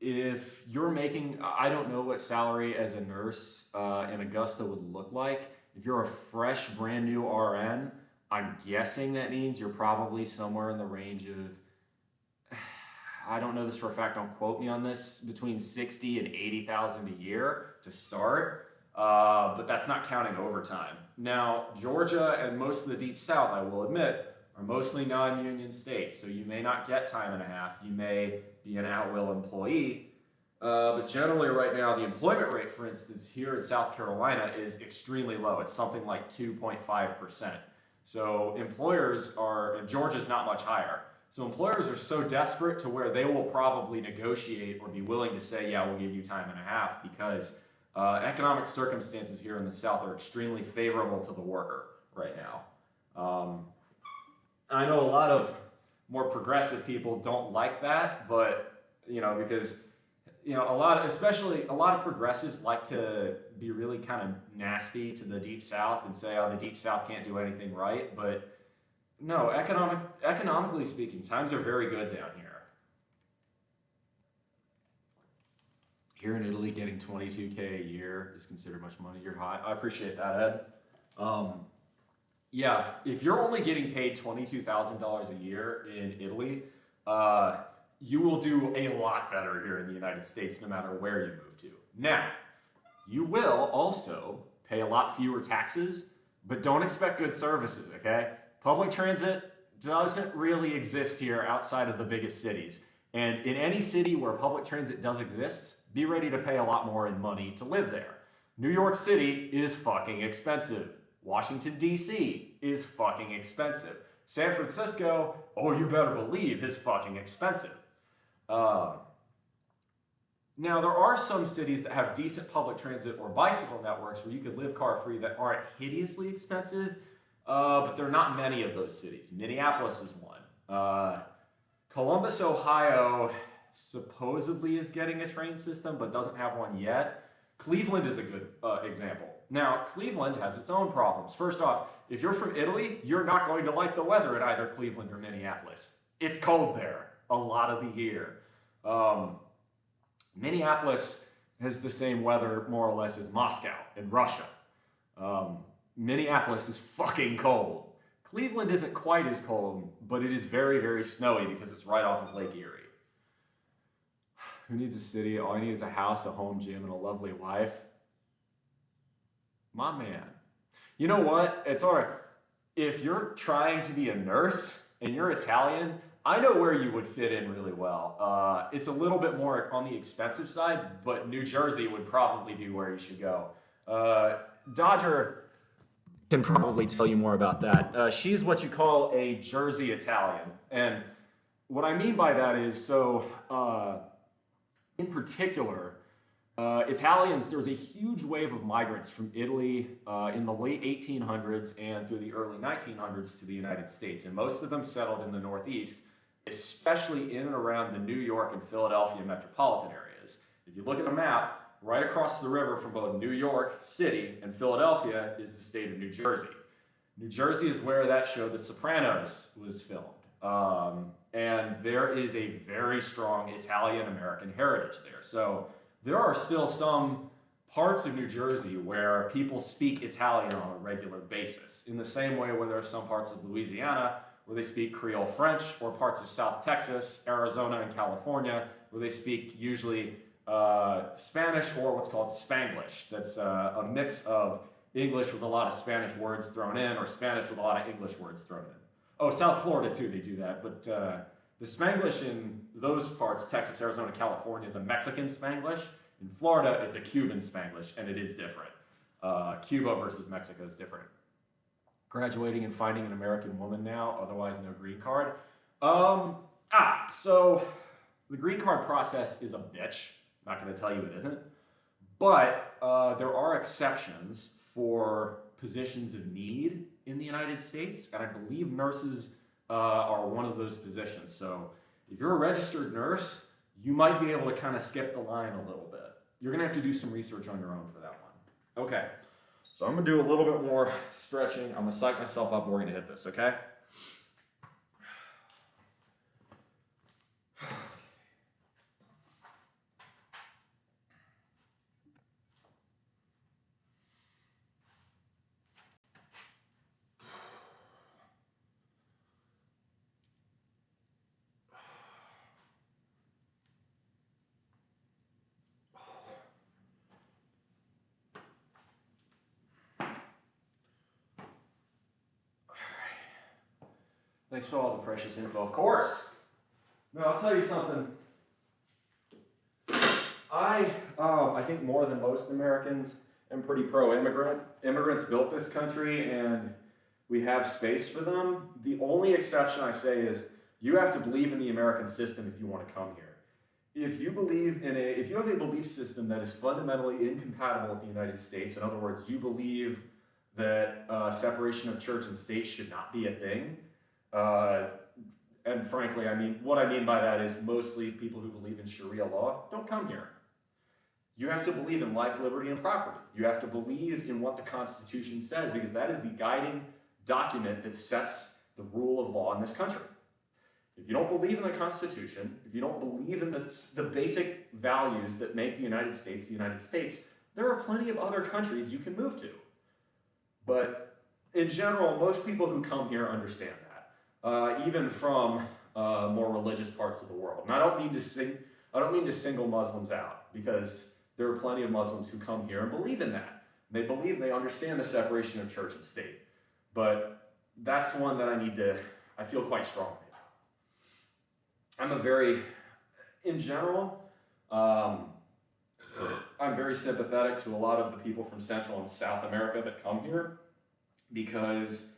If you're making, I don't know what salary as a nurse in Augusta would look like. If you're a fresh, brand new RN, I'm guessing that means you're probably somewhere in the range of, I don't know this for a fact, don't quote me on this, between 60 and 80,000 a year to start. But that's not counting overtime. Now, Georgia and most of the Deep South, I will admit, are mostly non-union states, so you may not get time and a half. You may be an at-will employee. But generally right now, the employment rate, for instance, here in South Carolina is extremely low. It's something like 2.5%. So employers are, and Georgia's not much higher. So employers are so desperate to where they will probably negotiate or be willing to say, yeah, we'll give you time and a half because economic circumstances here in the South are extremely favorable to the worker right now. I know a lot of more progressive people don't like that, but, because, a lot of progressives like to be really kind of nasty to the Deep South and say, oh, the Deep South can't do anything right. But no, economically speaking, times are very good down here. Here in Italy, getting $22K a year is considered much money. You're high. I appreciate that, Ed. Yeah, if you're only getting paid $22,000 a year in Italy, you will do a lot better here in the United States no matter where you move to. Now, you will also pay a lot fewer taxes, but don't expect good services, okay? Public transit doesn't really exist here outside of the biggest cities. And in any city where public transit does exist, be ready to pay a lot more in money to live there. New York City is fucking expensive. Washington, D.C. is fucking expensive. San Francisco, oh, you better believe, is fucking expensive. Now, there are some cities that have decent public transit or bicycle networks where you could live car-free that aren't hideously expensive, but there are not many of those cities. Minneapolis is one. Columbus, Ohio supposedly is getting a train system, but doesn't have one yet. Cleveland is a good example. Now, Cleveland has its own problems. First off, if you're from Italy, you're not going to like the weather in either Cleveland or Minneapolis. It's cold there a lot of the year. Minneapolis has the same weather, more or less, as Moscow in Russia. Minneapolis is fucking cold. Cleveland isn't quite as cold, but it is very, very snowy because it's right off of Lake Erie. Who needs a city? All I need is a house, a home gym, and a lovely wife. My man. You know what? It's all right. If you're trying to be a nurse and you're Italian, I know where you would fit in really well. It's a little bit more on the expensive side, but New Jersey would probably be where you should go. Dodger can probably tell you more about that. She's what you call a Jersey Italian. And what I mean by that is, in particular, Italians, there was a huge wave of migrants from Italy in the late 1800s and through the early 1900s to the United States. And most of them settled in the Northeast, especially in and around the New York and Philadelphia metropolitan areas. If you look at a map, right across the river from both New York City and Philadelphia is the state of New Jersey. New Jersey is where that show The Sopranos was filmed. And there is a very strong Italian-American heritage there. So there are still some parts of New Jersey where people speak Italian on a regular basis. In the same way where there are some parts of Louisiana where they speak Creole French, or parts of South Texas, Arizona, and California where they speak usually Spanish or what's called Spanglish. That's a mix of English with a lot of Spanish words thrown in, or Spanish with a lot of English words thrown in. Oh, South Florida too, they do that. But the Spanglish in those parts, Texas, Arizona, California, is a Mexican Spanglish. In Florida, it's a Cuban Spanglish, and it is different. Cuba versus Mexico is different. Graduating and finding an American woman now, otherwise no green card. So the green card process is a bitch. Not going to tell you it isn't. But there are exceptions for positions of need in the United States, and I believe nurses are one of those positions. So if you're a registered nurse, you might be able to kind of skip the line a little bit. You're going to have to do some research on your own for that one. Okay, so I'm going to do a little bit more stretching. I'm going to psych myself up and we're going to hit this, okay? Thanks for all the precious info. Of course. No, I'll tell you something. I think more than most Americans, am pretty pro-immigrant. Immigrants built this country, and we have space for them. The only exception I say is you have to believe in the American system if you want to come here. If you have a belief system that is fundamentally incompatible with the United States, in other words, you believe that separation of church and state should not be a thing. And frankly, what I mean by that is mostly people who believe in Sharia law don't come here. You have to believe in life, liberty, and property. You have to believe in what the Constitution says, because that is the guiding document that sets the rule of law in this country. If you don't believe in the Constitution, if you don't believe in the basic values that make the United States, there are plenty of other countries you can move to. But in general, most people who come here understand that. Even from more religious parts of the world. And I don't mean to single Muslims out, because there are plenty of Muslims who come here and believe in that. They they understand the separation of church and state. But that's one that I feel quite strongly about. In general, I'm very sympathetic to a lot of the people from Central and South America that come here, because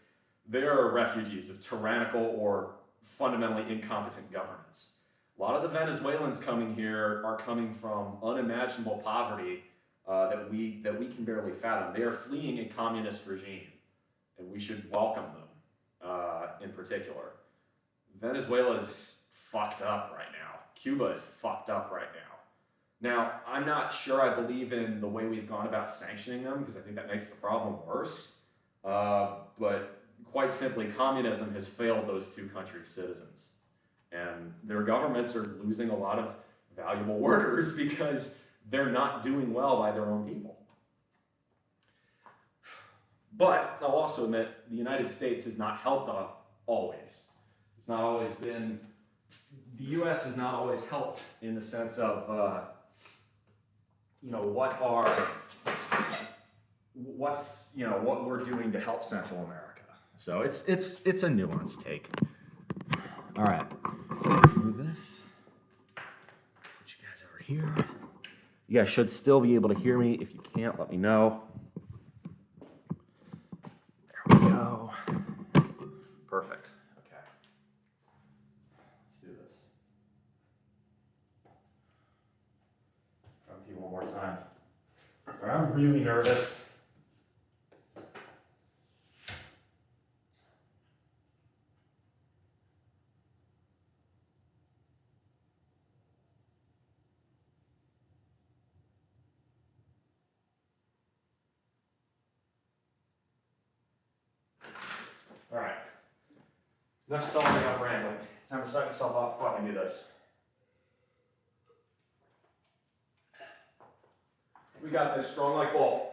they are refugees of tyrannical or fundamentally incompetent governments. A lot of the Venezuelans coming here are coming from unimaginable poverty that we can barely fathom. They are fleeing a communist regime, and we should welcome them in particular. Venezuela is fucked up right now. Cuba is fucked up right now. Now, I'm not sure I believe in the way we've gone about sanctioning them, because I think that makes the problem worse. But quite simply, communism has failed those two countries' citizens. And their governments are losing a lot of valuable workers because they're not doing well by their own people. But I'll also admit the United States has not helped always. It's not always been, the U.S. has not always helped in the sense of, what we're doing to help Central America. So it's a nuanced take. All right, move this. Put you guys over here. You guys should still be able to hear me. If you can't, let me know. There we go. Perfect. Okay. Let's do this. Try to one more time. Sorry, I'm really nervous. All right. Enough stalling, enough rambling. Time to suck yourself up. Fucking do this. We got this. Strong like bull.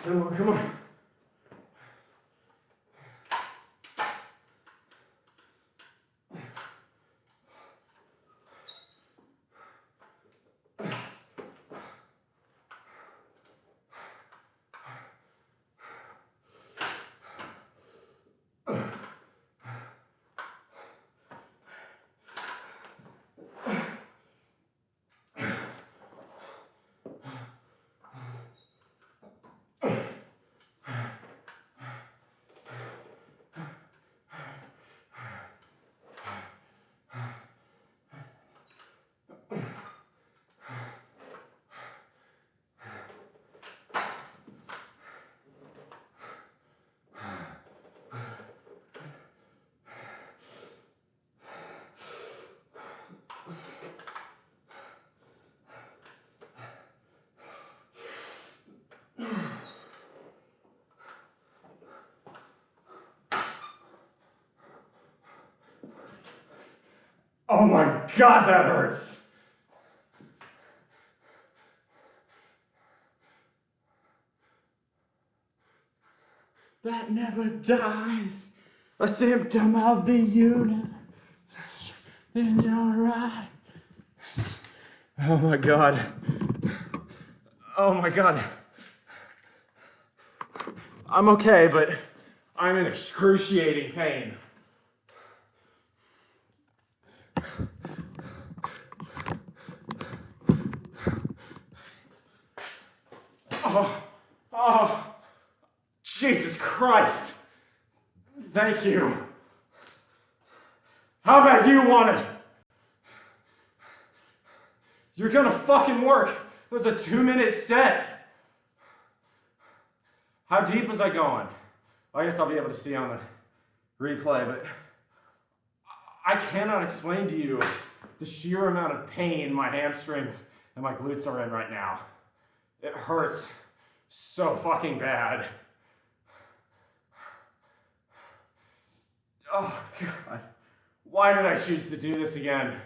Come on, come on. Oh my God, that hurts. That never dies. A symptom of the universe. In your eye. Oh my God. Oh my God. I'm okay, but I'm in excruciating pain. Oh, Jesus Christ. Thank you. How bad do you want it? You're gonna fucking work. It was a 2-minute set. How deep was I going? I guess I'll be able to see on the replay, but I cannot explain to you the sheer amount of pain my hamstrings and my glutes are in right now. It hurts so fucking bad. Oh God. Why did I choose to do this again?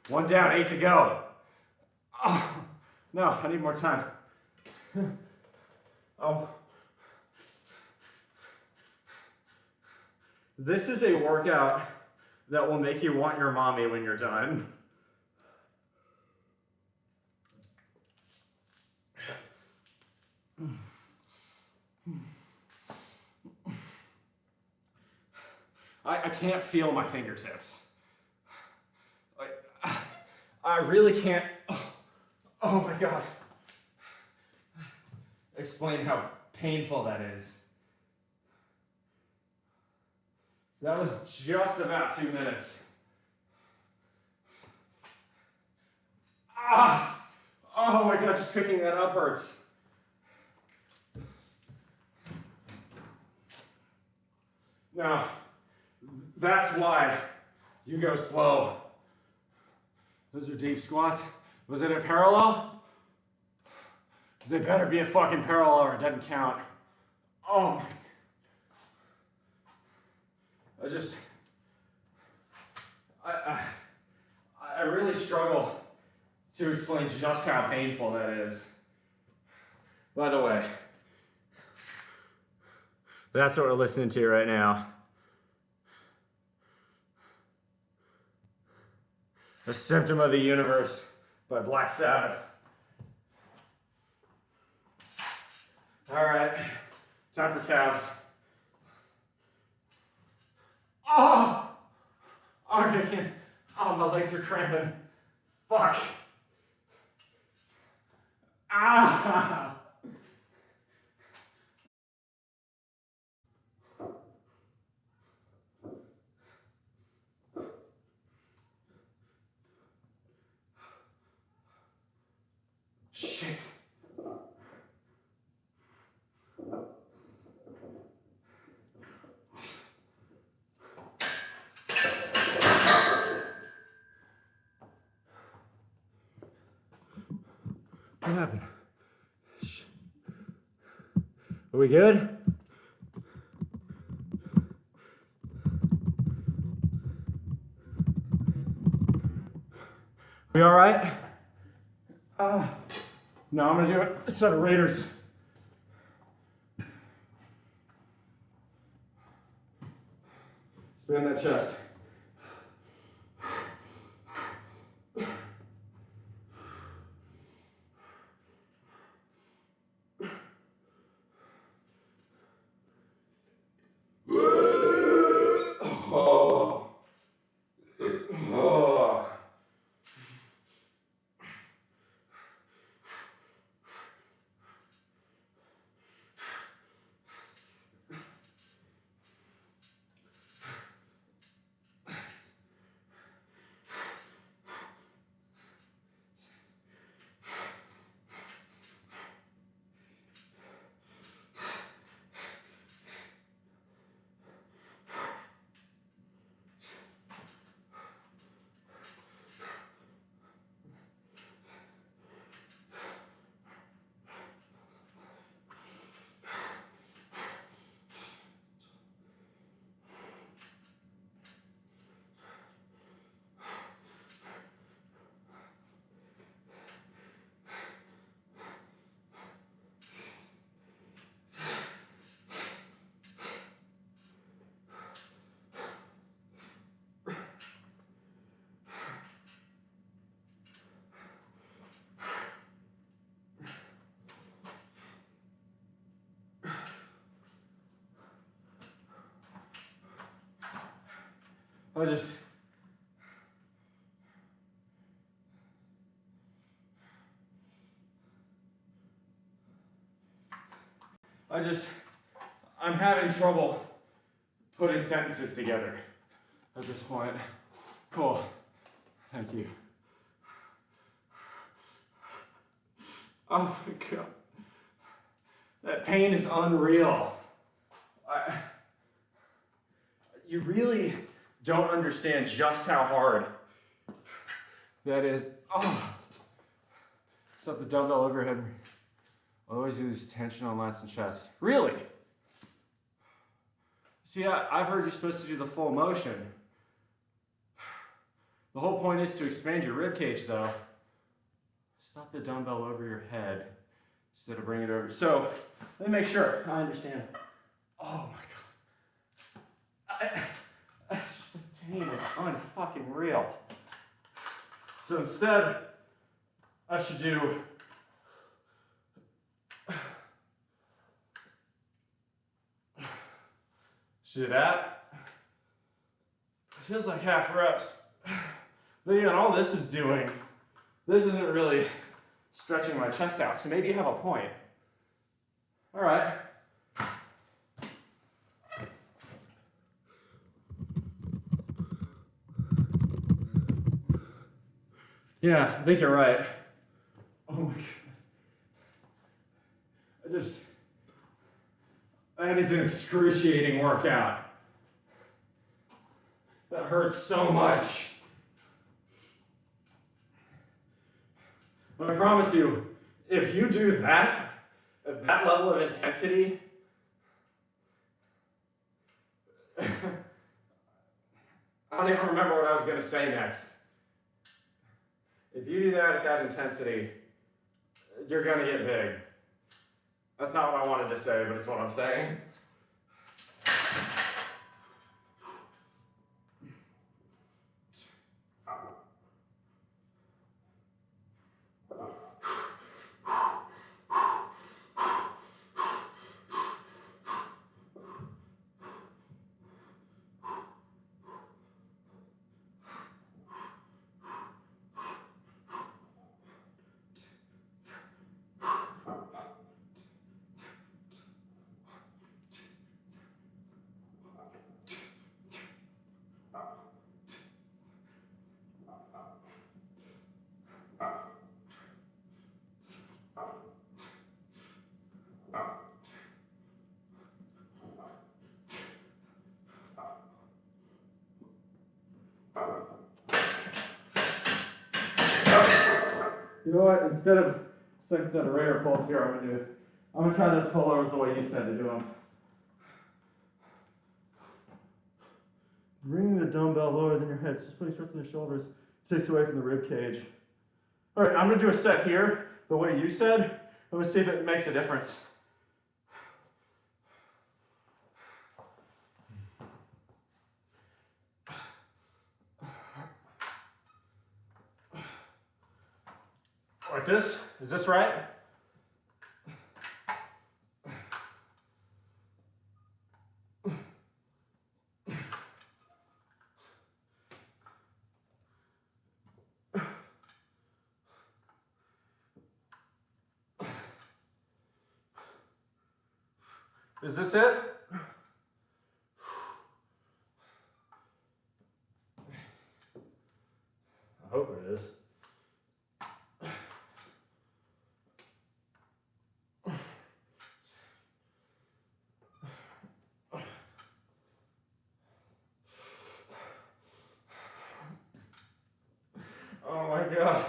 1 down, 8 to go. Oh, no, I need more time. This is a workout that will make you want your mommy when you're done. I can't feel my fingertips. I really can't. Oh my God. Explain how painful that is. That was just about 2 minutes. Ah! Oh my God, just picking that up hurts. Now, that's why you go slow. Those are deep squats. Was it a parallel? Because they better be a fucking parallel or it doesn't count. Oh my. I really struggle to explain just how painful that is. By the way, that's what we're listening to right now. A Symptom of the Universe by Black Sabbath. All right, time for calves. Oh! Okay, I can't. Oh, my legs are cramping. Fuck. Ah! Shit. What happened? Are we good? We all right? No, I'm gonna do a set of Raiders. Spin that chest. Oh. Oh. I'm having trouble putting sentences together at this point. Cool. Thank you. Oh my God. That pain is unreal. You really don't understand just how hard that is. Oh. Set the dumbbell overhead. Always use tension on lats and chest. Really? See, I've heard you're supposed to do the full motion. The whole point is to expand your rib cage, though. Stop the dumbbell over your head instead of bringing it over. So, let me make sure I understand. Oh my God. Just the pain is unfucking real. So instead, I should do that. It feels like half reps. But again, all this is doing, this isn't really stretching my chest out, so maybe you have a point. All right. Yeah, I think you're right. Oh my God. That is an excruciating workout. That hurts so much. But I promise you, if you do that, at that level of intensity, I don't even remember what I was going to say next. If you do that at that intensity, you're going to get big. That's not what I wanted to say, but it's what I'm saying. You know what? Instead of second set of radar pulls here I'm gonna do. I'm gonna try those pullovers the way you said to do them. Bringing the dumbbell lower than your head, so just putting stress on the shoulders takes away from the rib cage. All right, I'm gonna do a set here the way you said. Let's see if it makes a difference. Like this? Is this right? Is this it? I hope it is. Oh my God.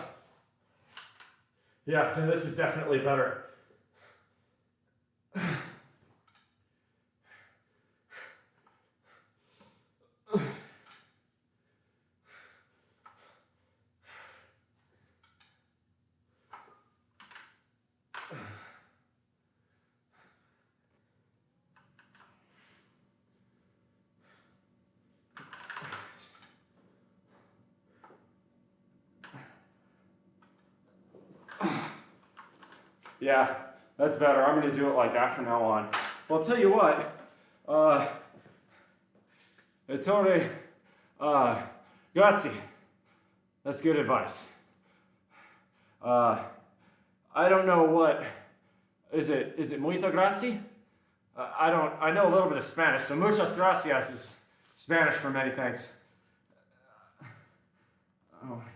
Yeah, this is definitely better. Yeah, that's better. I'm going to do it like that from now on. Well, I'll tell you what. Ettore, grazie. That's good advice. I don't know what, is it muito grazie? I know a little bit of Spanish, so muchas gracias is Spanish for many thanks. Oh my God.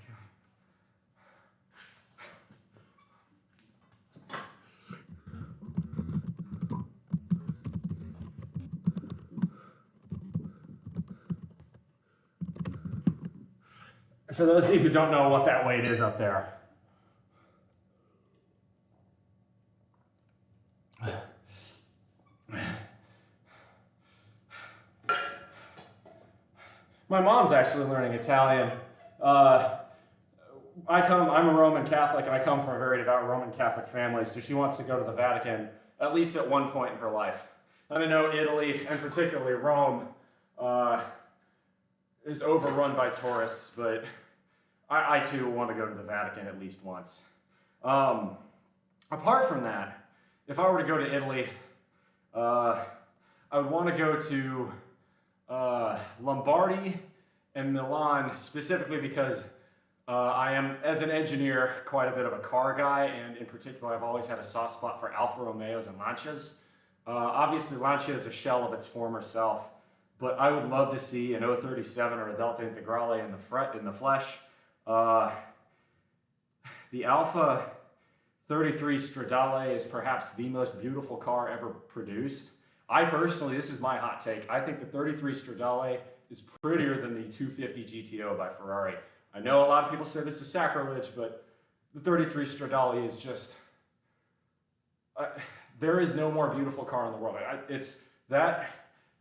For those of you who don't know what that weight is up there. My mom's actually learning Italian. I'm a Roman Catholic, and I come from a very devout Roman Catholic family, so she wants to go to the Vatican at least at one point in her life. And I know Italy, and particularly Rome, is overrun by tourists, but I too want to go to the Vatican at least once. Apart from that, if I were to go to Italy, I would want to go to Lombardy and Milan, specifically because I am, as an engineer, quite a bit of a car guy, and in particular, I've always had a soft spot for Alfa Romeos and Lancias. Obviously, Lancia is a shell of its former self, but I would love to see an 037 or a Delta Integrale in the flesh. The Alfa 33 Stradale is perhaps the most beautiful car ever produced. I personally, this is my hot take, I think the 33 Stradale is prettier than the 250 GTO by Ferrari. I know a lot of people say this is sacrilege, but the 33 Stradale is just, there is no more beautiful car in the world. It's that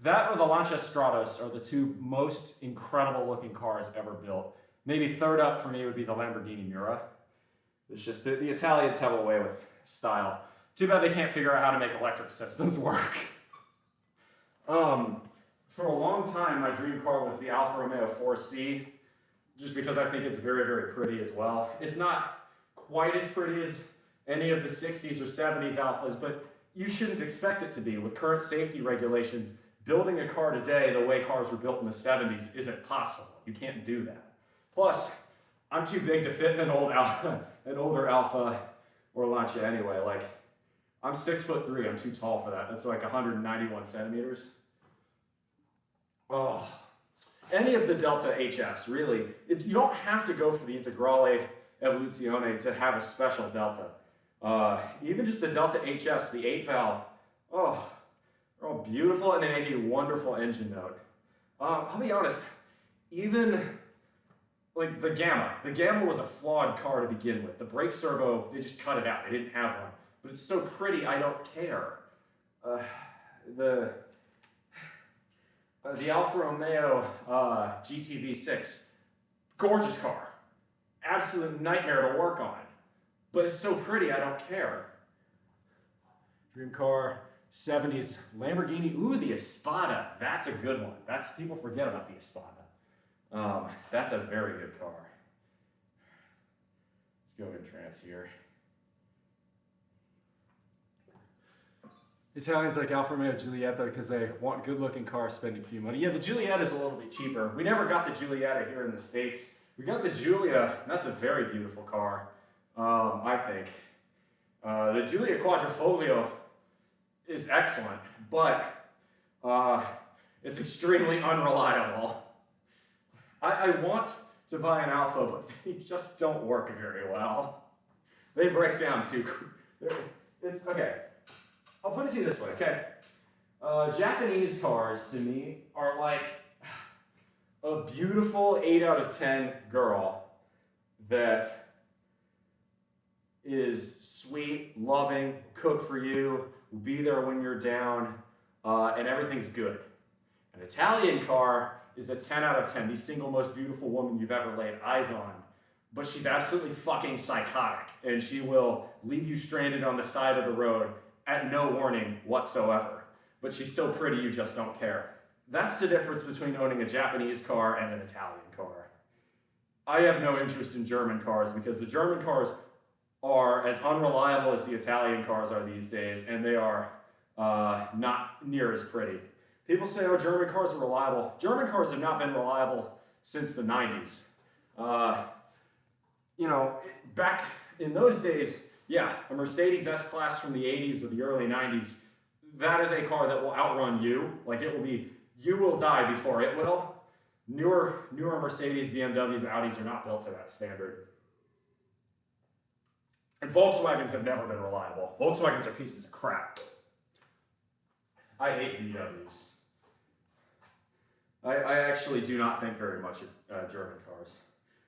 or the Lancia Stratos are the two most incredible looking cars ever built. Maybe third up for me would be the Lamborghini Miura. It's just the Italians have a way with style. Too bad they can't figure out how to make electric systems work. For a long time, my dream car was the Alfa Romeo 4C, just because I think it's very, very pretty as well. It's not quite as pretty as any of the 60s or 70s Alphas, but you shouldn't expect it to be. With current safety regulations, building a car today the way cars were built in the 70s isn't possible. You can't do that. Plus, I'm too big to fit in an older Alfa or Lancia anyway. Like, I'm 6'3", I'm too tall for that. That's like 191 centimeters. Oh, any of the Delta HFs, really. You don't have to go for the Integrale Evoluzione to have a special Delta. Even just the Delta HS, the 8-valve, oh, they're all beautiful, and they make a wonderful engine note. I'll be honest, even like the Gamma. The Gamma was a flawed car to begin with. The brake servo, they just cut it out. They didn't have one. But it's so pretty, I don't care. The Alfa Romeo GTV6, gorgeous car. Absolute nightmare to work on. But it's so pretty, I don't care. Dream car, 70s Lamborghini. Ooh, the Espada. That's a good one. People forget about the Espada. That's a very good car. Let's go in trance here. Italians like Alfa Romeo Giulietta because they want good-looking cars spending few money. Yeah, the Giulietta is a little bit cheaper. We never got the Giulietta here in the States. We got the Giulia, and that's a very beautiful car, I think. The Giulia Quadrifoglio is excellent, but it's extremely unreliable. I want to buy an Alfa, but they just don't work very well. They break down too. It's okay. I'll put it to you this way, okay? Japanese cars, to me, are like a beautiful 8 out of 10 girl that is sweet, loving, cook for you, will be there when you're down, and everything's good. An Italian car is a 10 out of 10, the single most beautiful woman you've ever laid eyes on. But she's absolutely fucking psychotic, and she will leave you stranded on the side of the road at no warning whatsoever. But she's so pretty you just don't care. That's the difference between owning a Japanese car and an Italian car. I have no interest in German cars because the German cars are as unreliable as the Italian cars are these days, and they are not near as pretty. People say, oh, German cars are reliable. German cars have not been reliable since the 90s. You know, back in those days, yeah, a Mercedes S-Class from the 80s or the early 90s, that is a car that will outrun you. Like, it will be, you will die before it will. Newer Mercedes, BMWs, Audis are not built to that standard. And Volkswagens have never been reliable. Volkswagens are pieces of crap. I hate VWs. I actually do not think very much of German cars.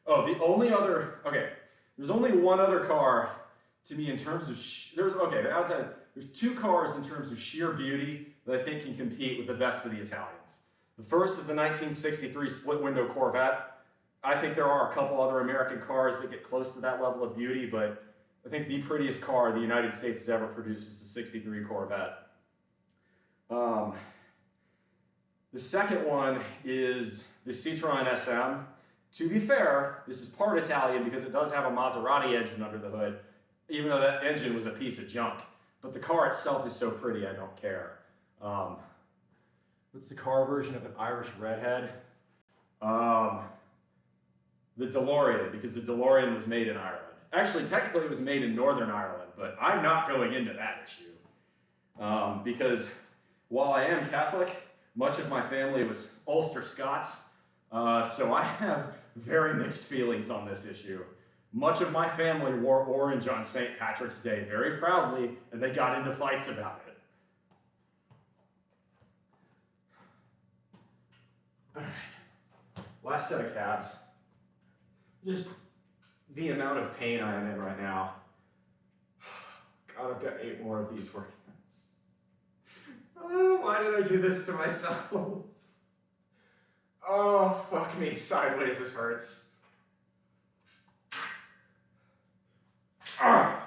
Oh, the only other, okay, there's only one other car to me in terms of, there's two cars in terms of sheer beauty that I think can compete with the best of the Italians. The first is the 1963 split window Corvette. I think there are a couple other American cars that get close to that level of beauty, but I think the prettiest car the United States has ever produced is the 63 Corvette. The second one is the Citroen SM. To be fair, this is part Italian because it does have a Maserati engine under the hood, even though that engine was a piece of junk. But the car itself is so pretty, I don't care. What's the car version of an Irish redhead? The DeLorean, because the DeLorean was made in Ireland. Actually, technically it was made in Northern Ireland, but I'm not going into that issue. Because while I am Catholic, much of my family was Ulster Scots, so I have very mixed feelings on this issue. Much of my family wore orange on St. Patrick's Day very proudly, and they got into fights about it. All right, last set of cabs. Just the amount of pain I am in right now. God, I've got 8 more of these working. Oh, why did I do this to myself? Oh, fuck me sideways, this hurts. Ah!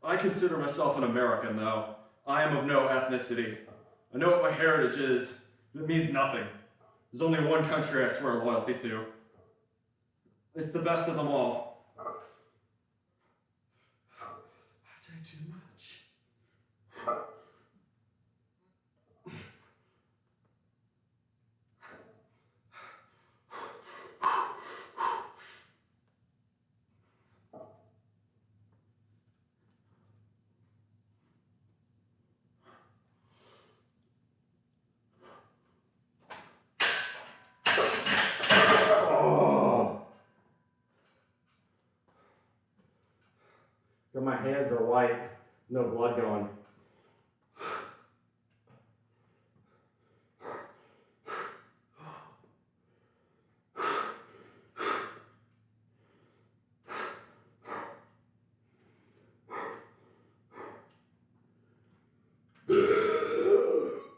I consider myself an American, though. I am of no ethnicity. I know what my heritage is, but it means nothing. There's only one country I swear loyalty to. It's the best of them all. I did too much. But my hands are white. There's no blood going.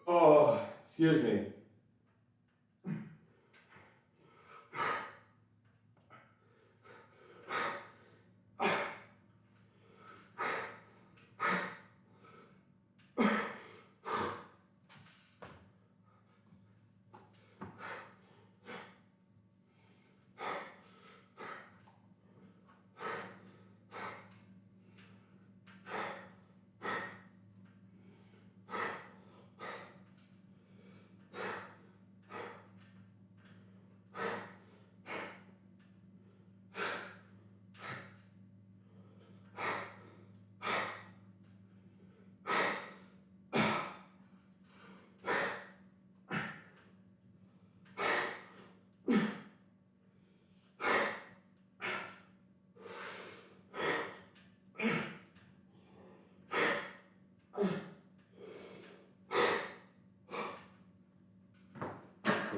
Oh, excuse me.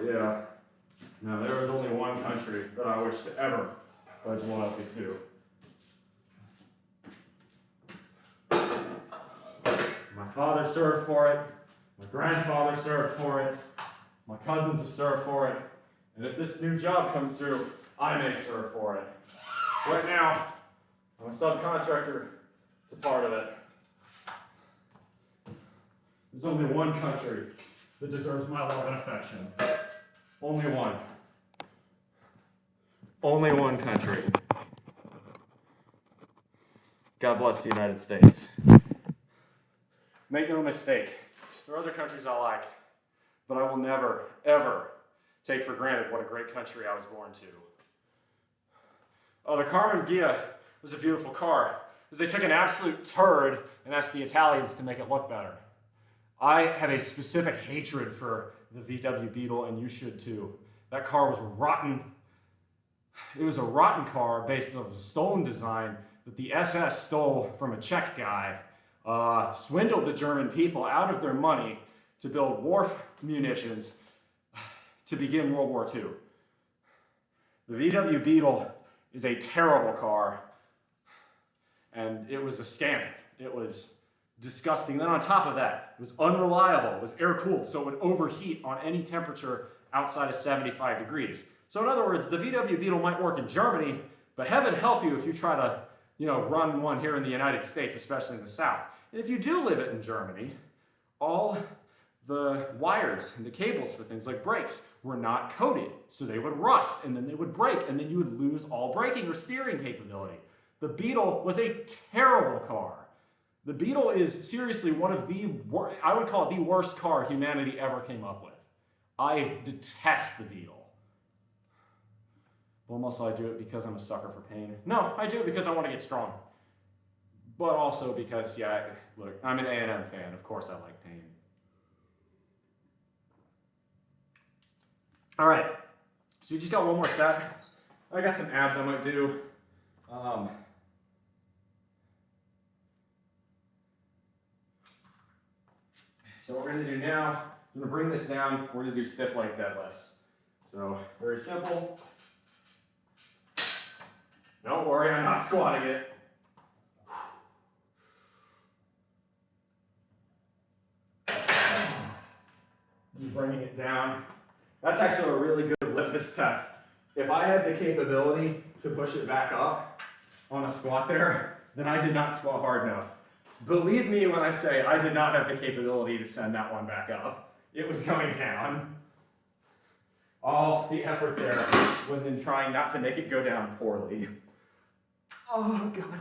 Yeah. Now, there was only one country that I wish to ever pledge loyalty to. My father served for it. My grandfather served for it. My cousins have served for it. And if this new job comes through, I may serve for it. Right now, I'm a subcontractor to part of it. There's only one country that deserves my love and affection. Only one. Only one country. God bless the United States. Make no mistake, there are other countries I like, but I will never, ever take for granted what a great country I was born to. Oh, the Carmen Ghia was a beautiful car, because they took an absolute turd and asked the Italians to make it look better. I have a specific hatred for the VW Beetle, and you should too. That car was rotten. It was a rotten car based on a stolen design that the SS stole from a Czech guy, swindled the German people out of their money to build war munitions to begin World War II. The VW Beetle is a terrible car, and it was a scandal. It was disgusting. Then on top of that, it was unreliable. It was air-cooled, so it would overheat on any temperature outside of 75 degrees. So in other words, the VW Beetle might work in Germany, but heaven help you if you try to, run one here in the United States, especially in the South. And if you do live it in Germany, all the wires and the cables for things like brakes were not coated, so they would rust, and then they would break, and then you would lose all braking or steering capability. The Beetle was a terrible car. The Beetle is seriously one of the, I would call it the worst car humanity ever came up with. I detest the Beetle. BullMuscle, I do it because I'm a sucker for pain. No, I do it because I want to get strong. But also because, look, I'm an A&M fan. Of course I like pain. All right, so we just got one more set. I got some abs I might do. So what we're going to do now, I'm going to bring this down. We're going to do stiff leg deadlifts. So very simple. Don't worry, I'm not squatting it. Just bringing it down. That's actually a really good litmus test. If I had the capability to push it back up on a squat there, then I did not squat hard enough. Believe me when I say I did not have the capability to send that one back up. It was going down. All the effort there was in trying not to make it go down poorly. Oh, God.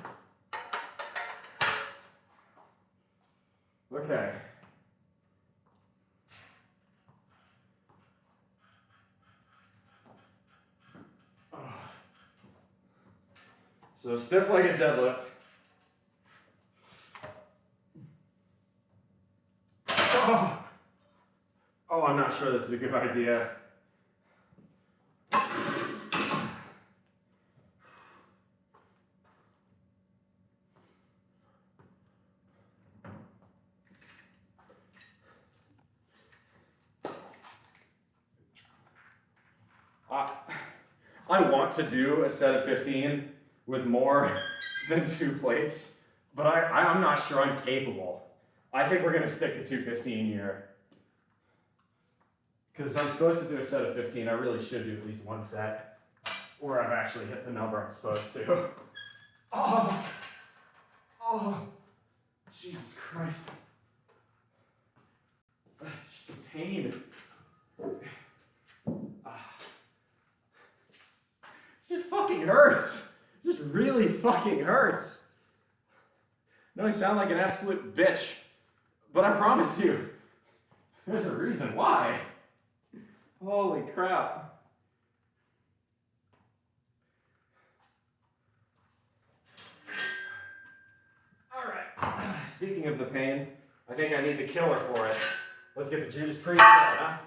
Okay. So stiff-legged deadlift. Oh, I'm not sure this is a good idea. I want to do a set of 15 with more than 2 plates, but I'm not sure I'm capable. I think we're going to stick to 215 here. Because I'm supposed to do a set of 15, I really should do at least 1 set where I've actually hit the number I'm supposed to. Oh, Jesus Christ. Just the pain. It just fucking hurts. It just really fucking hurts. I know I sound like an absolute bitch, but I promise you, there's a reason why. Holy crap. Alright, speaking of the pain, I think I need the killer for it. Let's get the Judas Priest out, huh?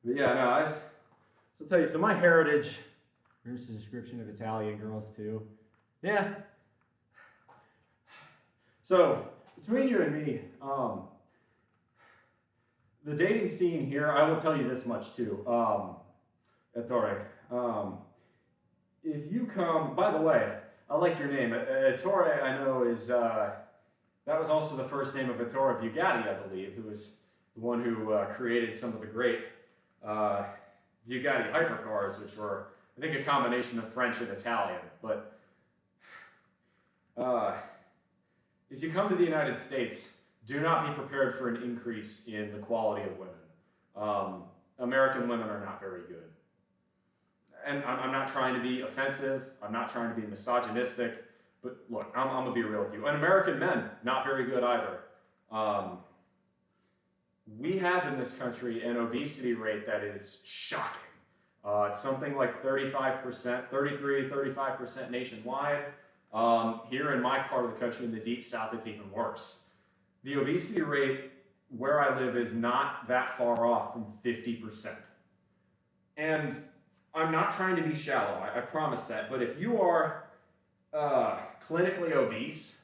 But yeah, no, I'll tell you, so my heritage, here's a description of Italian girls too. Yeah. So, between you and me, the dating scene here, I will tell you this much too, Ettore. If you come, by the way, I like your name. Ettore, I know, is, that was also the first name of Ettore Bugatti, I believe, who was the one who created some of the great Bugatti hypercars, which were, I think, a combination of French and Italian. But if you come to the United States, do not be prepared for an increase in the quality of women. American women are not very good. And I'm not trying to be offensive. I'm not trying to be misogynistic. But look, I'm going to be real with you. And American men, not very good either. We have in this country an obesity rate that is shocking. It's something like 35%, 33, 35% nationwide. Here in my part of the country, in the deep south, it's even worse. The obesity rate where I live is not that far off from 50%. And I'm not trying to be shallow, I promise that, but if you are clinically obese,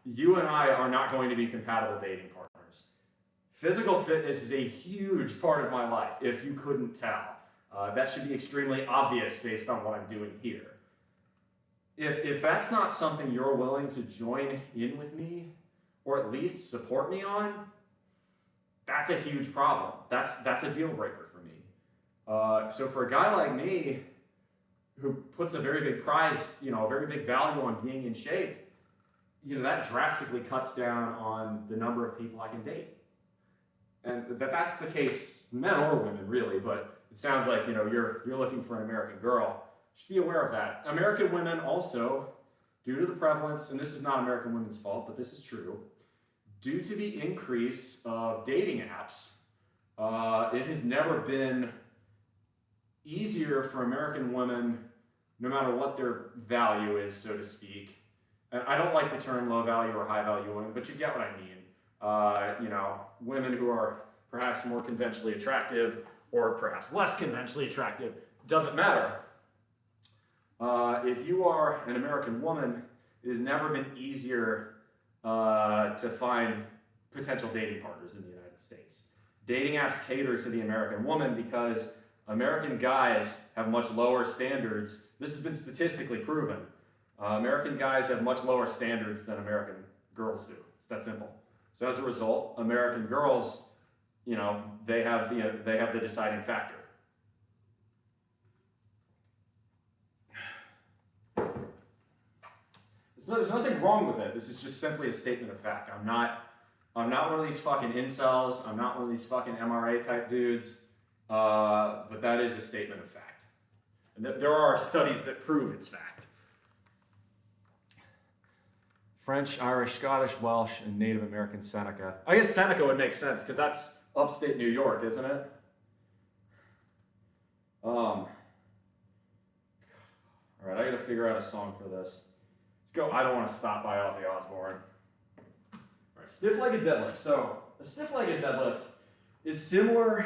you and I are not going to be compatible dating partners. Physical fitness is a huge part of my life, if you couldn't tell. That should be extremely obvious based on what I'm doing here. If that's not something you're willing to join in with me, or at least support me on, that's a huge problem. That's a deal breaker for me. So for a guy like me, who puts a very big prize, a very big value on being in shape, that drastically cuts down on the number of people I can date. And that's the case, men or women, really, but it sounds like, you're looking for an American girl. Just be aware of that. American women also, due to the prevalence, and this is not American women's fault, but this is true, due to the increase of dating apps, it has never been easier for American women, no matter what their value is, so to speak. And I don't like the term low value or high value women, but you get what I mean. Women who are perhaps more conventionally attractive or perhaps less conventionally attractive, doesn't matter. If you are an American woman, it has never been easier to find potential dating partners in the United States. Dating apps cater to the American woman because American guys have much lower standards. This has been statistically proven. American guys have much lower standards than American girls do. It's that simple. So as a result, American girls, they have the deciding factor. So there's nothing wrong with it. This is just simply a statement of fact. I'm not one of these fucking incels. I'm not one of these fucking MRA type dudes. But that is a statement of fact. And there are studies that prove it's fact. French, Irish, Scottish, Welsh, and Native American Seneca. I guess Seneca would make sense because that's upstate New York, isn't it? All right, I gotta figure out a song for this. Let's go I Don't Want to Stop by Ozzy Osbourne. All right, stiff-legged deadlift. So a stiff-legged deadlift is similar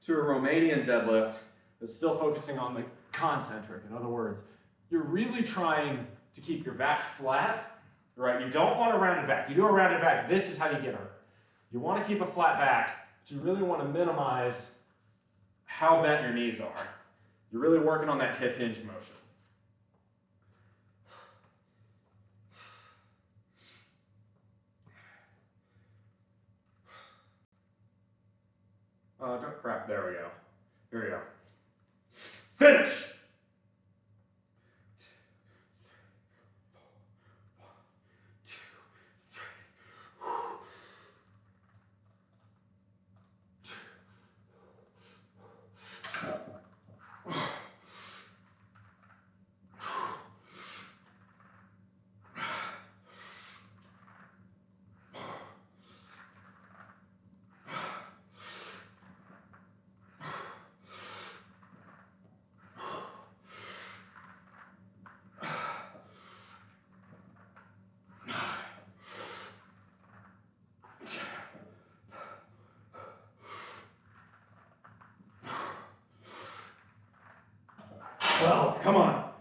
to a Romanian deadlift that's still focusing on the concentric. In other words, you're really trying to keep your back flat, right? You don't want a rounded back. You do a rounded back, this is how you get hurt. You want to keep a flat back, but you really want to minimize how bent your knees are. You're really working on that hip hinge motion. Don't crap. There we go. Here we go. Finish. Come on.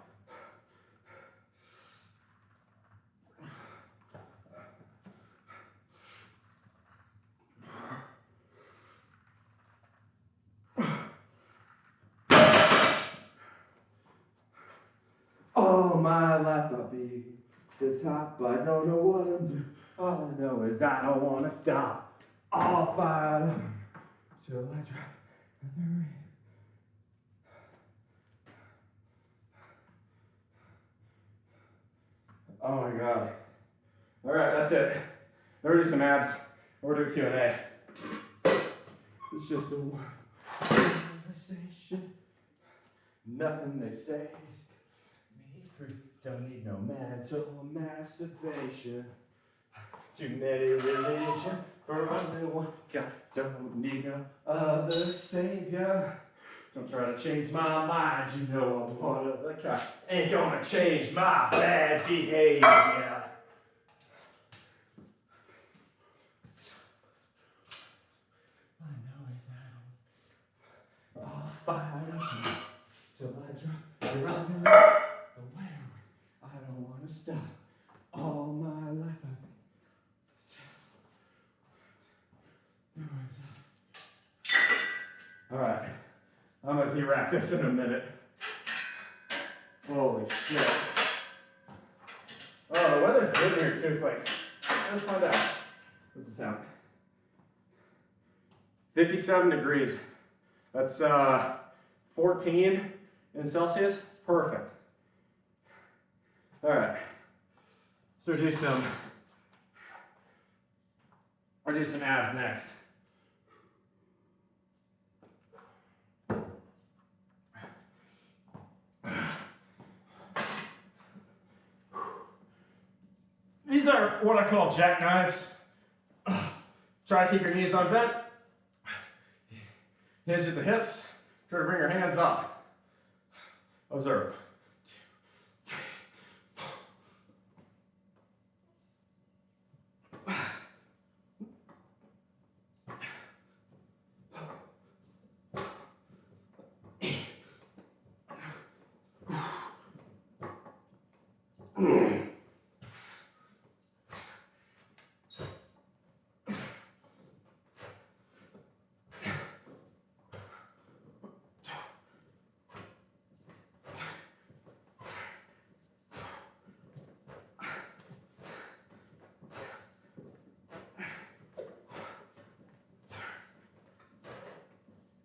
All my life I'll be the top. I don't know what I'm doing. All I know is I don't want to stop. I'll fight till I drop in the rain. Oh my God. All right, that's it. We're do some abs. We're doing Q&A. It's just a conversation. Nothing they say is me free. Don't need no mental masturbation. Too many religion for only one God. Don't need no other savior. Don't try to change my mind, you know I'm one of the kind. Ain't gonna change my bad behavior. I know it's out. I'll fight till I drop. You're running away. I don't wanna stop. All my life I've been. All right. I'm gonna de-wrap this in a minute. Holy shit. Oh, the weather's good here too. It's like, let's find out. What's the temp? 57 degrees. That's 14 in Celsius. It's perfect. All right. So we'll do some abs next. These are what I call jackknives. Try to keep your knees unbent. Hinge at the hips. Try to bring your hands up. Observe.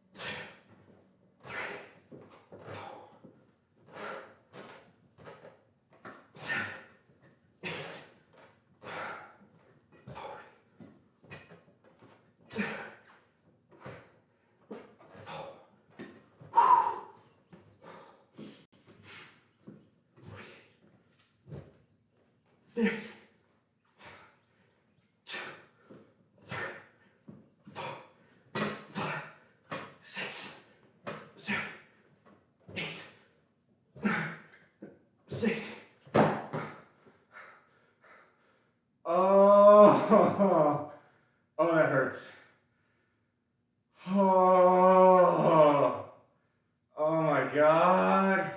2, 3, 4. Lift. 2, 3, 4, 5, 6, 7, 8, 9, 6. Oh, oh, that hurts. Oh, oh my God.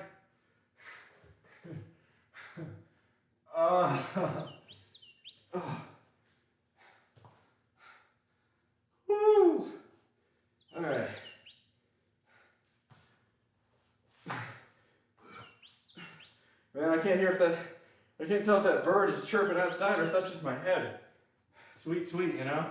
Woo. All right. Man, I can't hear if that, I can't tell if that bird is chirping outside or if that's just my head. Tweet, tweet, you know?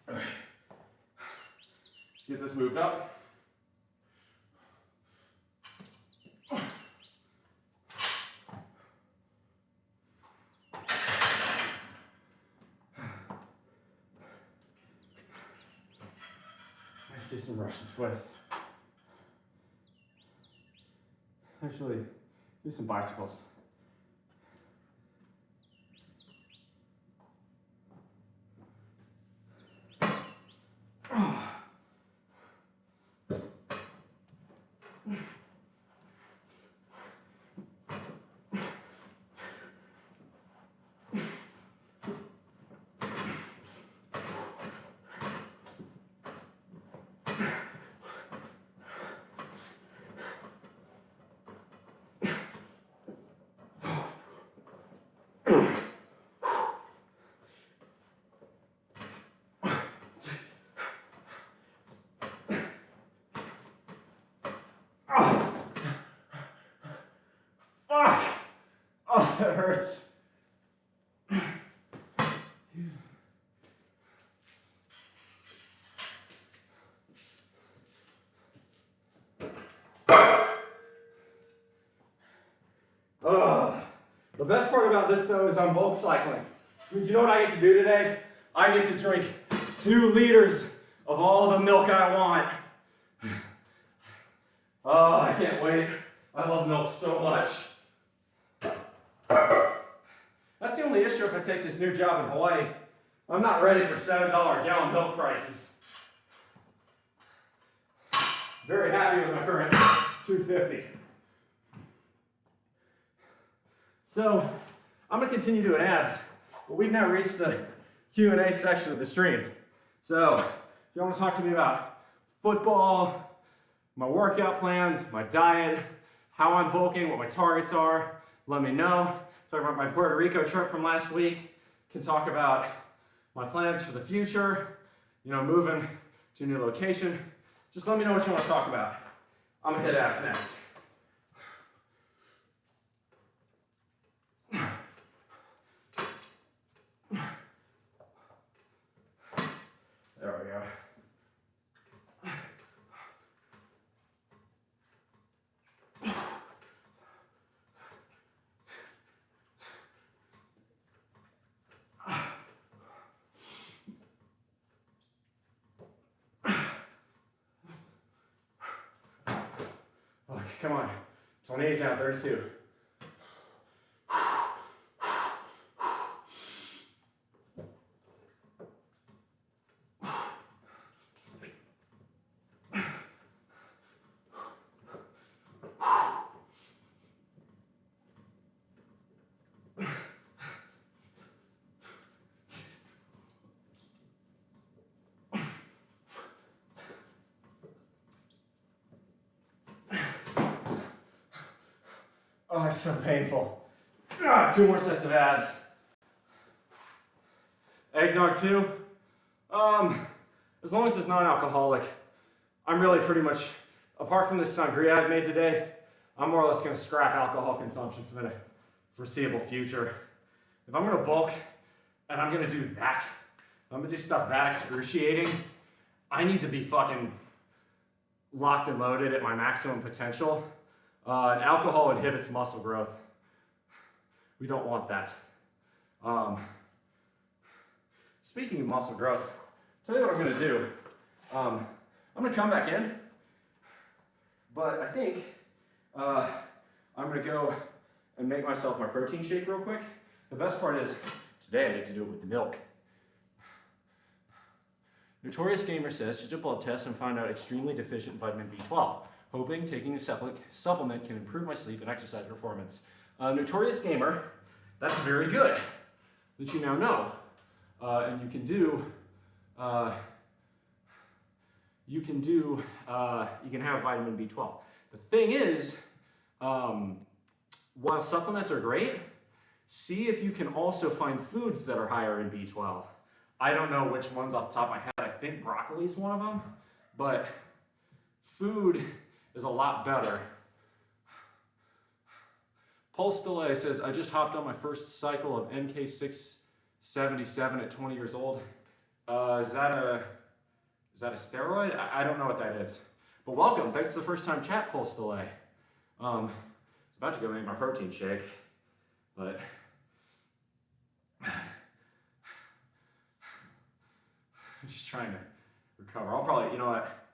Let's get this moved up. Let's do some Russian twists. Actually, do some bicycles. Fuck! Oh, that hurts. The best part about this though is I'm bulk cycling. Do you know what I get to do today? I get to drink 2 liters of all the milk I want. Oh, I can't wait. I love milk so much. That's the only issue if I take this new job in Hawaii. I'm not ready for $7 gallon milk prices. Very happy with my current $2.50. So, I'm going to continue doing abs, but we've now reached the Q&A section of the stream. So, if you want to talk to me about football, my workout plans, my diet, how I'm bulking, what my targets are, let me know. Talk about my Puerto Rico trip from last week. Can talk about my plans for the future, you know, moving to a new location. Just let me know what you want to talk about. I'm going to hit abs next. There we go. Okay, come on. 28 down, 32. Oh, it's so painful. 2 more sets of abs. Eggnog 2. As long as it's non-alcoholic, I'm really pretty much, apart from this sangria I've made today, I'm more or less going to scrap alcohol consumption for the foreseeable future. If I'm going to bulk and I'm going to do that, I'm going to do stuff that excruciating, I need to be fucking locked and loaded at my maximum potential. And alcohol inhibits muscle growth. We don't want that. Speaking of muscle growth, tell you what I'm going to do. I'm going to come back in, but I think I'm going to go and make myself my protein shake real quick. The best part is today I get to do it with milk. Notorious Gamer says, did a blood test and found out extremely deficient vitamin B12. Hoping taking the supplement can improve my sleep and exercise performance. Notorious Gamer, that's very good that you now know. And you can have vitamin B12. The thing is, while supplements are great, see if you can also find foods that are higher in B12. I don't know which ones off the top of my head. I think broccoli is one of them, but food is a lot better. Pulse Delay says, I just hopped on my first cycle of MK677 at 20 years old. Is that a steroid? I don't know what that is. But welcome, thanks for the first time chat, Pulse Delay. I was about to go make my protein shake, but I'm just trying to recover. I'll probably, you know what?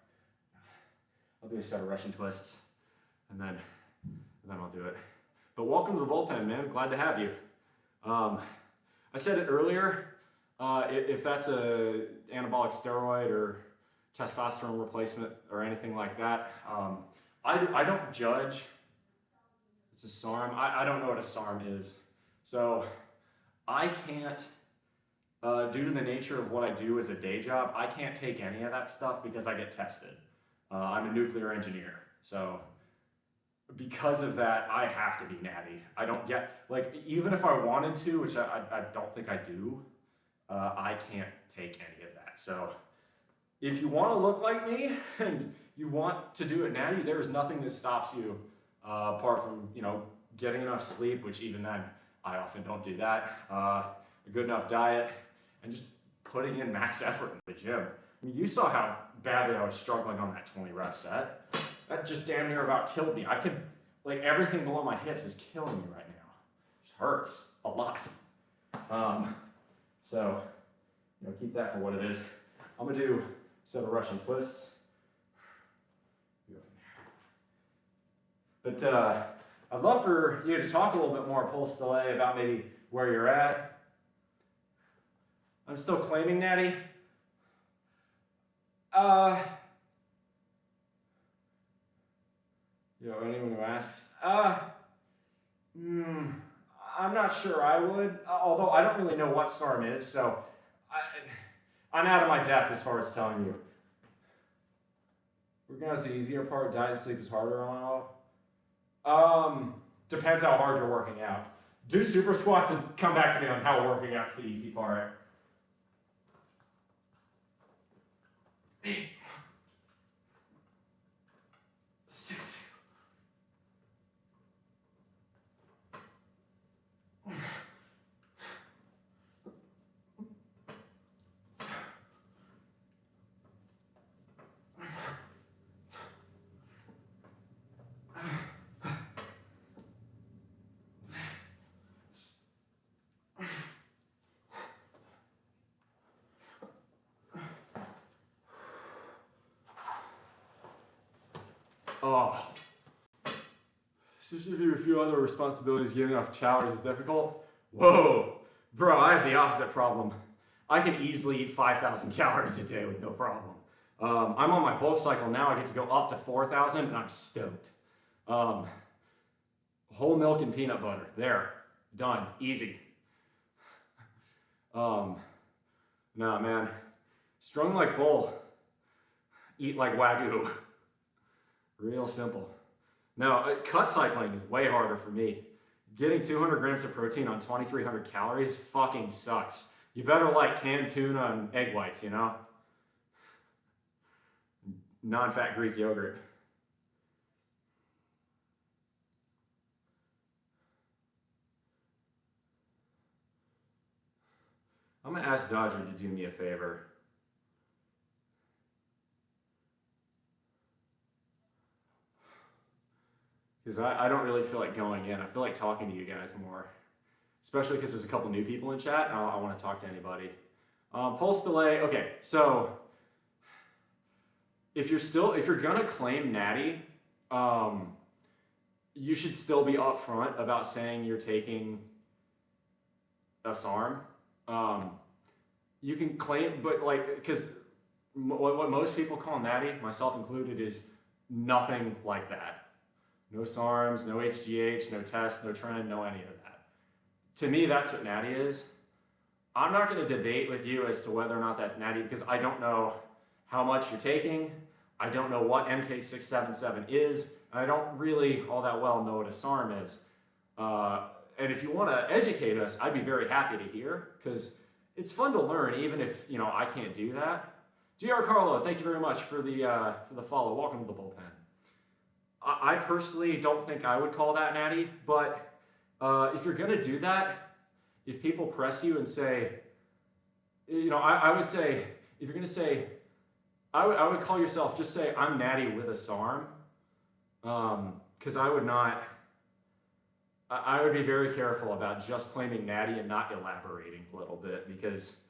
I'll do a set of Russian twists, and then I'll do it. But welcome to the bullpen, man. Glad to have you. I said it earlier. If that's a anabolic steroid or testosterone replacement or anything like that, I don't judge. It's a SARM. I don't know what a SARM is. So I can't, due to the nature of what I do as a day job, I can't take any of that stuff because I get tested. I'm a nuclear engineer. So because of that, I have to be natty. I don't get, like, even if I wanted to, which I don't think I do, I can't take any of that. So if you want to look like me and you want to do it natty, there is nothing that stops you apart from, you know, getting enough sleep, which even then, I often don't do that, a good enough diet, and just putting in max effort in the gym. I mean, you saw how badly I was struggling on that 20 rep set. That just damn near about killed me. I could, like, everything below my hips is killing me right now. It just hurts a lot. So, you know, keep that for what it is. I'm gonna do a set of Russian twists. Go from there. But I'd love for you to talk a little bit more, Pulse Delay, about maybe where you're at. I'm still claiming natty. You know, anyone who asks, I'm not sure I would, although I don't really know what SARM is, so I'm out of my depth as far as telling you. Working out's the easier part, diet and sleep is harder on all. Depends how hard you're working out. Do super squats and come back to me on how working out's the easy part. Oh, especially if you have a few other responsibilities, getting enough calories is difficult. Whoa, bro, I have the opposite problem. I can easily eat 5,000 calories a day with no problem. I'm on my bulk cycle now. I get to go up to 4,000 and I'm stoked. Whole milk and peanut butter, there, done, easy. Nah, man, strung like bull, eat like Wagyu. Real simple. Now, cut cycling is way harder for me. Getting 200 grams of protein on 2,300 calories fucking sucks. You better like canned tuna and egg whites, you know? Non-fat Greek yogurt. I'm gonna ask Dodger to do me a favor. Because I don't really feel like going in. I feel like talking to you guys more. Especially because there's a couple new people in chat and I want to talk to anybody. Pulse Delay, okay, so if you're gonna claim natty, you should still be upfront about saying you're taking a SARM. You can claim, but like, because what most people call natty, myself included, is nothing like that. No SARMs, no HGH, no test, no trend, no any of that. To me, that's what natty is. I'm not going to debate with you as to whether or not that's natty because I don't know how much you're taking. I don't know what MK677 is. And I don't really all that well know what a SARM is. And if you want to educate us, I'd be very happy to hear, because it's fun to learn, even if I can't do that. GR Carlo, thank you very much for the follow. Welcome to the bullpen. I personally don't think I would call that natty, but if you're gonna do that, if people press you and say, I would say, if you're gonna say, I would call yourself, just say, I'm natty with a SARM, because I would be very careful about just claiming natty and not elaborating a little bit, because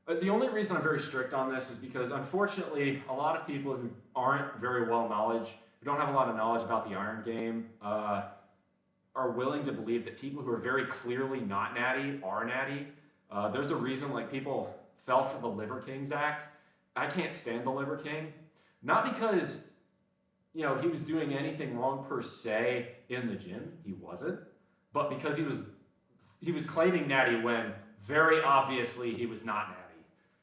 the only reason I'm very strict on this is because, unfortunately, a lot of people who aren't very well knowledge, who don't have a lot of knowledge about the iron game, are willing to believe that people who are very clearly not natty are natty. There's a reason, like, people fell for the Liver Kings Act. I can't stand the Liver King. Not because, he was doing anything wrong per se in the gym. He wasn't. But because he was claiming natty when very obviously he was not natty.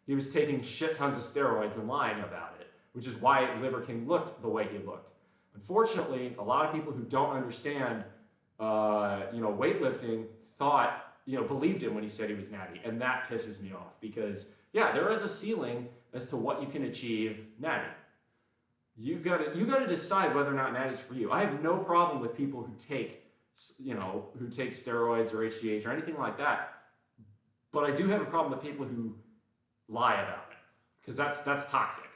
He was taking shit tons of steroids and lying about it, which is why Liver King looked the way he looked. Unfortunately, a lot of people who don't understand, weightlifting believed him when he said he was natty, and that pisses me off because, yeah, there is a ceiling as to what you can achieve natty. You gotta decide whether or not natty's for you. I have no problem with people who take steroids or HGH or anything like that, but I do have a problem with people who lie about it, because that's toxic.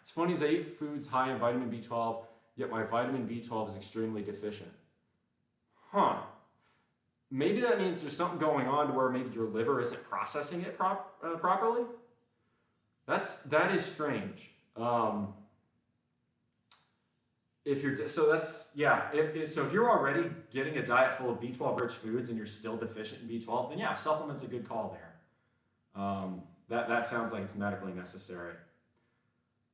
It's funny as I eat foods high in vitamin B12, yet my vitamin B12 is extremely deficient. Huh. Maybe that means there's something going on to where maybe your liver isn't processing it properly. That is strange. If you're already getting a diet full of B12 rich foods and you're still deficient in B12, then yeah, supplement's a good call there. That sounds like it's medically necessary.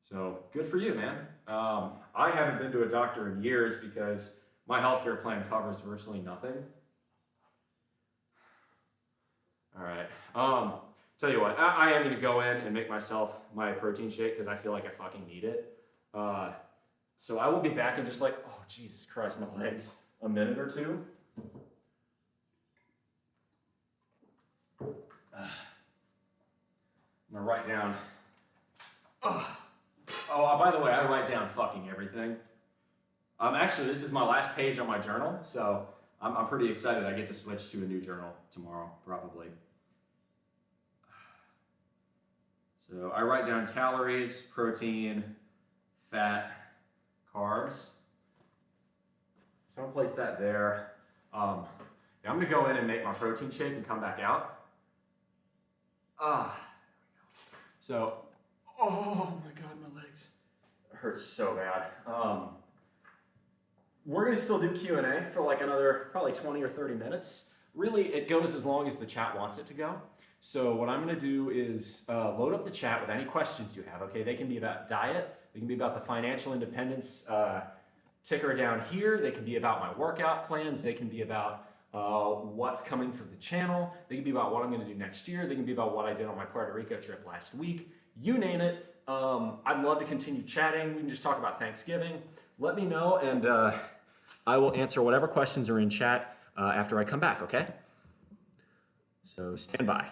So good for you, man. I haven't been to a doctor in years because my healthcare plan covers virtually nothing. All right. Tell you what, I am going to go in and make myself my protein shake because I feel like I fucking need it. So I will be back in just oh, Jesus Christ, my legs, a minute or two. I'm going to write down. Oh, by the way, I write down fucking everything. Actually, this is my last page on my journal, so I'm pretty excited. I get to switch to a new journal tomorrow, probably. So I write down calories, protein, fat, carbs. So I'll place that there. I'm going to go in and make my protein shake and come back out. So, oh my God, my legs. It hurts so bad. We're going to still do Q&A for like another probably 20 or 30 minutes. Really, it goes as long as the chat wants it to go. So what I'm going to do is load up the chat with any questions you have, okay? They can be about diet. They can be about the financial independence ticker down here. They can be about my workout plans. They can be about what's coming for the channel. They can be about what I'm going to do next year. They can be about what I did on my Puerto Rico trip last week. You name it. I'd love to continue chatting. We can just talk about Thanksgiving. Let me know, and I will answer whatever questions are in chat after I come back, okay? So stand by.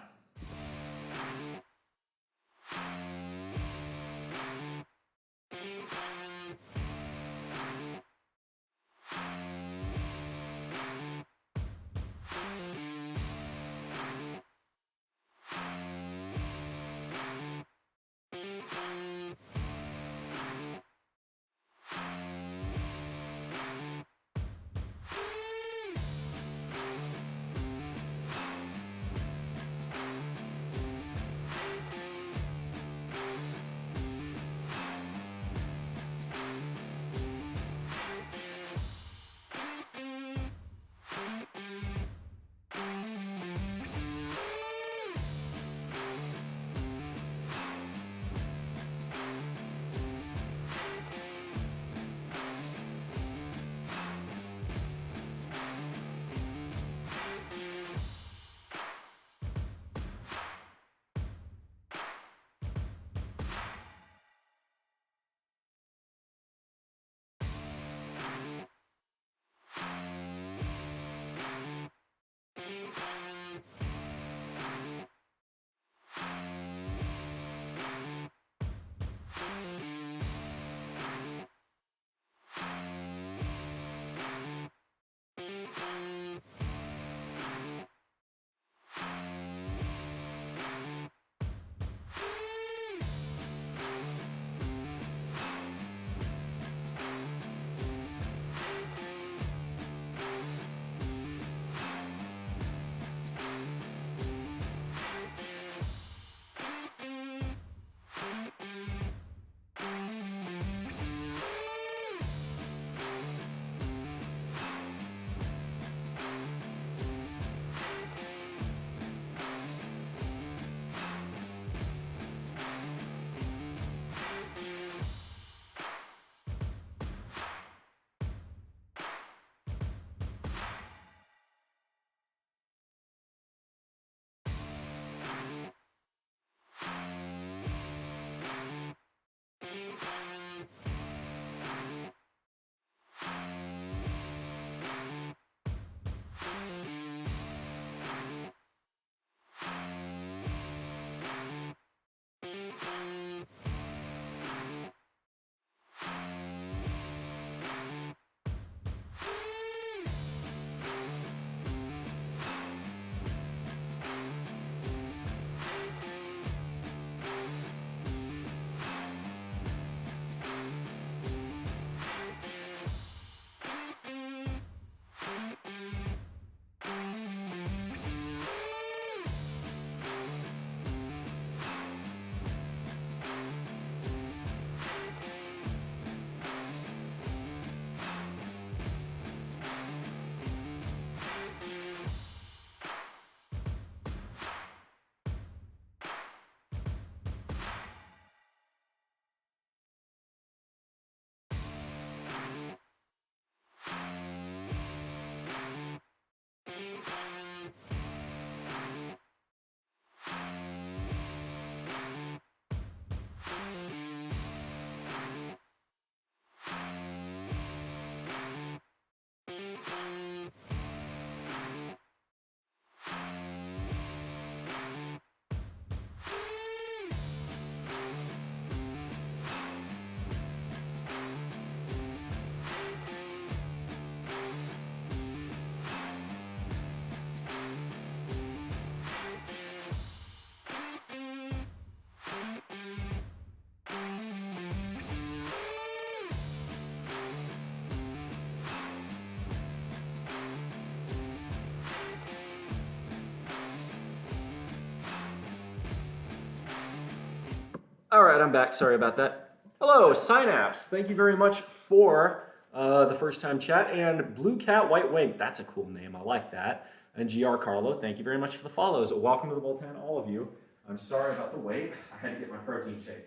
All right, I'm back. Sorry about that. Hello, Synapse. Thank you very much for the first time chat. And Blue Cat White Wing. That's a cool name. I like that. And GR Carlo, thank you very much for the follows. Welcome to the bullpen, all of you. I'm sorry about the wait. I had to get my protein shake.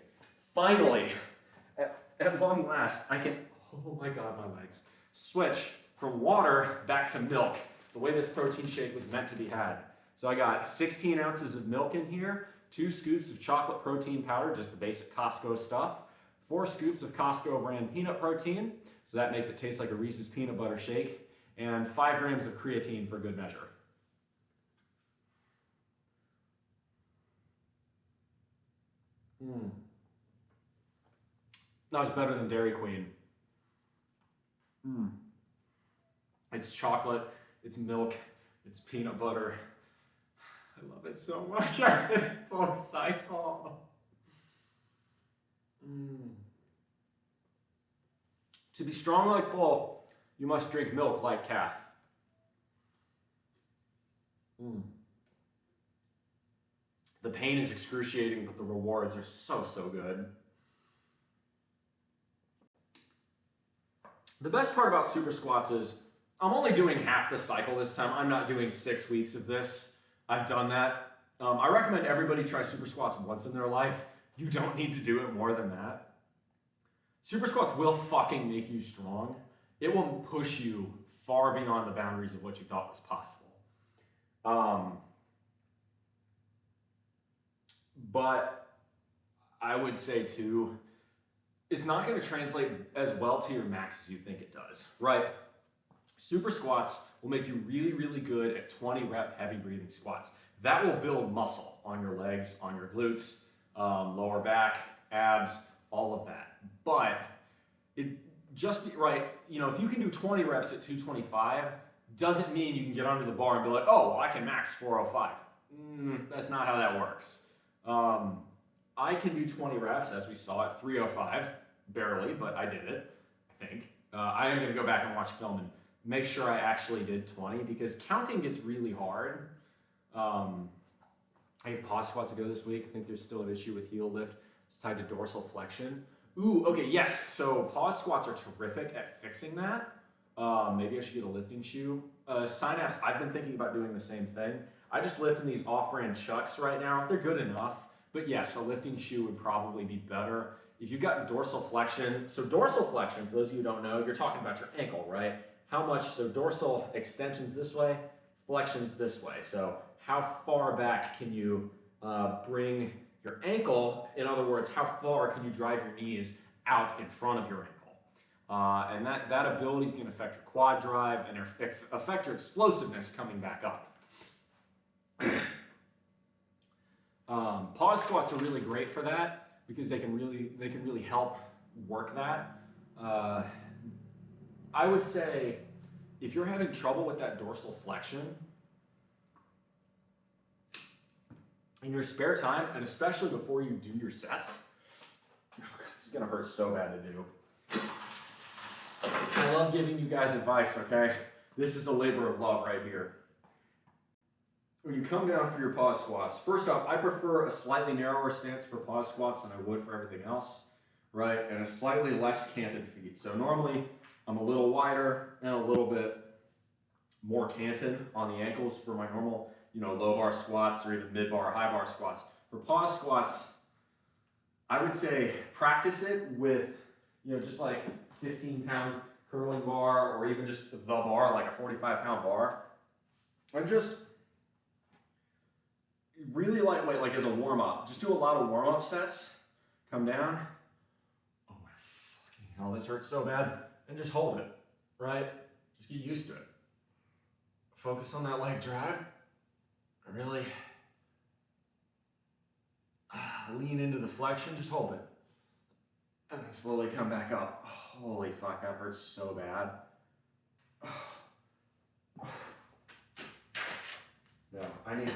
Finally, at long last, I can, oh my God, my legs, switch from water back to milk, the way this protein shake was meant to be had. So I got 16 ounces of milk in here, 2 scoops of chocolate protein powder, just the basic Costco stuff, 4 scoops of Costco brand peanut protein, so that makes it taste like a Reese's peanut butter shake, and 5 grams of creatine for good measure. That was better than Dairy Queen. It's chocolate, it's milk, it's peanut butter. I love it so much. This full cycle. To be strong like bull, you must drink milk like calf. The pain is excruciating, but the rewards are so, so good. The best part about super squats is I'm only doing half the cycle this time. I'm not doing 6 weeks of this. I've done that. I recommend everybody try super squats once in their life. You don't need to do it more than that. Super squats will fucking make you strong. It will push you far beyond the boundaries of what you thought was possible. But I would say too, it's not going to translate as well to your max as you think it does, right? Super squats will make you really, really good at 20 rep heavy breathing squats. That will build muscle on your legs, on your glutes, lower back, abs, all of that. But it just be right, you know, if you can do 20 reps at 225, doesn't mean you can get under the bar and be like, oh, well, I can max 405. That's not how that works. I can do 20 reps, as we saw at 305, barely, but I did it, I think. I am gonna go back and watch film and make sure I actually did 20 because counting gets really hard. I have pause squats to go this week. I think there's still an issue with heel lift. It's tied to dorsal flexion. Ooh, okay, yes. So pause squats are terrific at fixing that. Maybe I should get a lifting shoe. Synapse, I've been thinking about doing the same thing. I just lift in these off-brand Chucks right now. They're good enough, but yes, a lifting shoe would probably be better. If you've got dorsal flexion, so dorsal flexion, for those of you who don't know, you're talking about your ankle, right? How much, so dorsal extensions this way, flexions this way. So how far back can you bring your ankle? In other words, how far can you drive your knees out in front of your ankle? And that ability is going to affect your quad drive and affect your explosiveness coming back up. Pause squats are really great for that because they can really help work that. I would say if you're having trouble with that dorsal flexion in your spare time, and especially before you do your sets, oh God, this is gonna hurt so bad to do. I love giving you guys advice, okay? This is a labor of love right here. When you come down for your pause squats, first off, I prefer a slightly narrower stance for pause squats than I would for everything else, right? And a slightly less canted feet. So normally I'm a little wider and a little bit more canted on the ankles for my normal, low bar squats or even mid bar, high bar squats. For pause squats, I would say practice it with, just like 15-pound curling bar or even just the bar, like a 45-pound bar. And just really lightweight, like as a warm-up. Just do a lot of warm-up sets. Come down. Oh my fucking hell, this hurts so bad. And just hold it, right? Just get used to it. Focus on that leg drive. Really lean into the flexion, just hold it. And then slowly come back up. Holy fuck, that hurts so bad. No, I need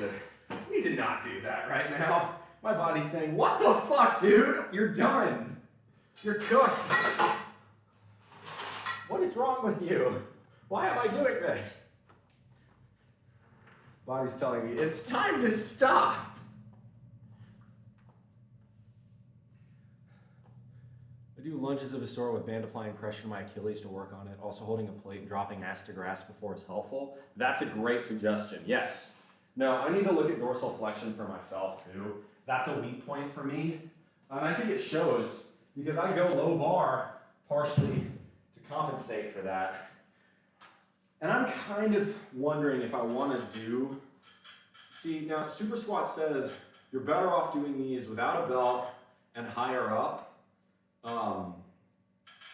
to not do that right now. My body's saying, what the fuck, dude? You're done. You're cooked. What is wrong with you? Why am I doing this? Body's telling me, it's time to stop. do lunges of a sort with band applying pressure to my Achilles to work on it. Also holding a plate and dropping ass to grass before is helpful. That's a great suggestion, yes. No, I need to look at dorsal flexion for myself too. That's a weak point for me. And I think it shows because I go low bar partially to compensate for that. And I'm kind of wondering if I want to do, see now Super Squat says you're better off doing these without a belt and higher up,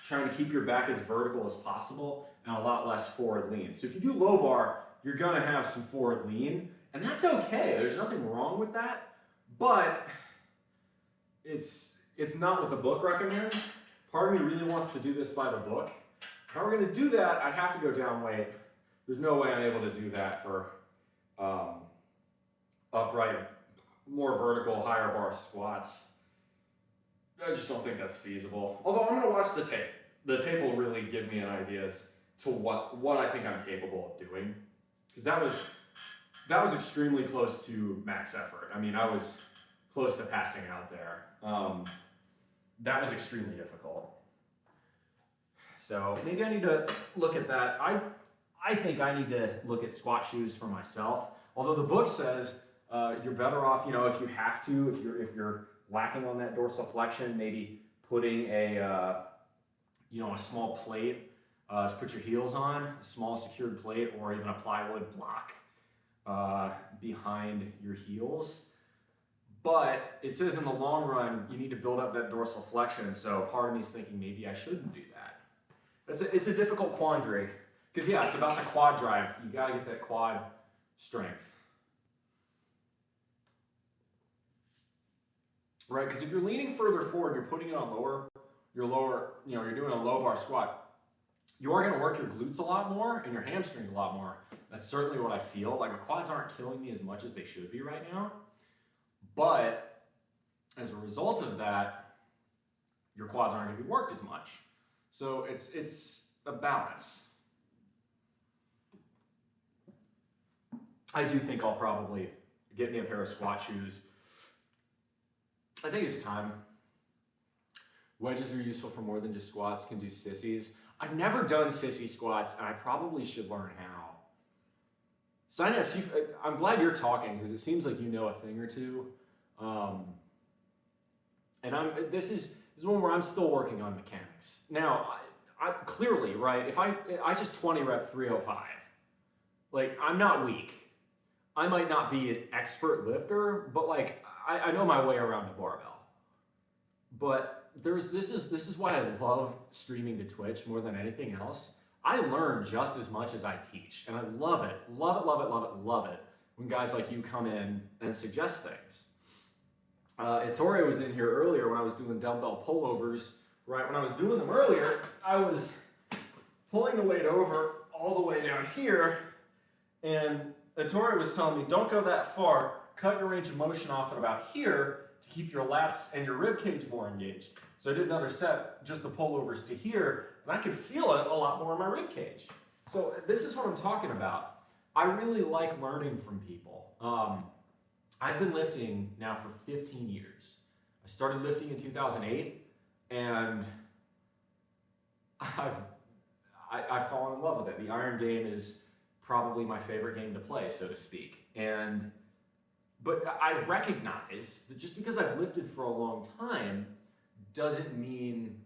trying to keep your back as vertical as possible and a lot less forward lean. So if you do low bar, you're gonna have some forward lean, and that's okay. There's nothing wrong with that, but it's not what the book recommends. Part of me really wants to do this by the book. If I were gonna do that, I'd have to go down weight. There's no way I'm able to do that for upright, more vertical, higher bar squats. I just don't think that's feasible. Although I'm gonna watch the tape. The tape will really give me an idea as to what I think I'm capable of doing. Because that was extremely close to max effort. I mean, I was close to passing out there. That was extremely difficult. So maybe I need to look at that. I think I need to look at squat shoes for myself. Although the book says you're better off, you know, if you have to, if you're lacking on that dorsal flexion, maybe putting a small plate to put your heels on, a small secured plate, or even a plywood block behind your heels. But it says in the long run, you need to build up that dorsal flexion. So part of me is thinking maybe I shouldn't do that. It's a difficult quandary. Because yeah, it's about the quad drive. You gotta get that quad strength. Right, because if you're leaning further forward, you're putting it on you're doing a low bar squat, you are gonna work your glutes a lot more and your hamstrings a lot more. That's certainly what I feel. Like my quads aren't killing me as much as they should be right now. But as a result of that, your quads aren't gonna be worked as much. So it's a balance. I do think I'll probably get me a pair of squat shoes. I think it's time. Wedges are useful for more than just squats, can do sissies. I've never done sissy squats, and I probably should learn how. Synapse, I'm glad you're talking, because it seems like you know a thing or two. And this is one where I'm still working on mechanics. Now, I clearly, right, if I just 20 rep 305, like, I'm not weak. I might not be an expert lifter, but like I know my way around a barbell. But this is why I love streaming to Twitch more than anything else. I learn just as much as I teach, and I love it, love it when guys like you come in and suggest things. Ettore was in here earlier when I was doing dumbbell pullovers. Right, when I was doing them earlier, I was pulling the weight over all the way down here, and Ettore was telling me, don't go that far, cut your range of motion off at about here to keep your lats and your rib cage more engaged. So I did another set, just the pullovers to here, and I could feel it a lot more in my rib cage. So this is what I'm talking about. I really like learning from people. I've been lifting now for 15 years. I started lifting in 2008, and I've fallen in love with it. The iron game is probably my favorite game to play, so to speak. But I recognize that just because I've lifted for a long time doesn't mean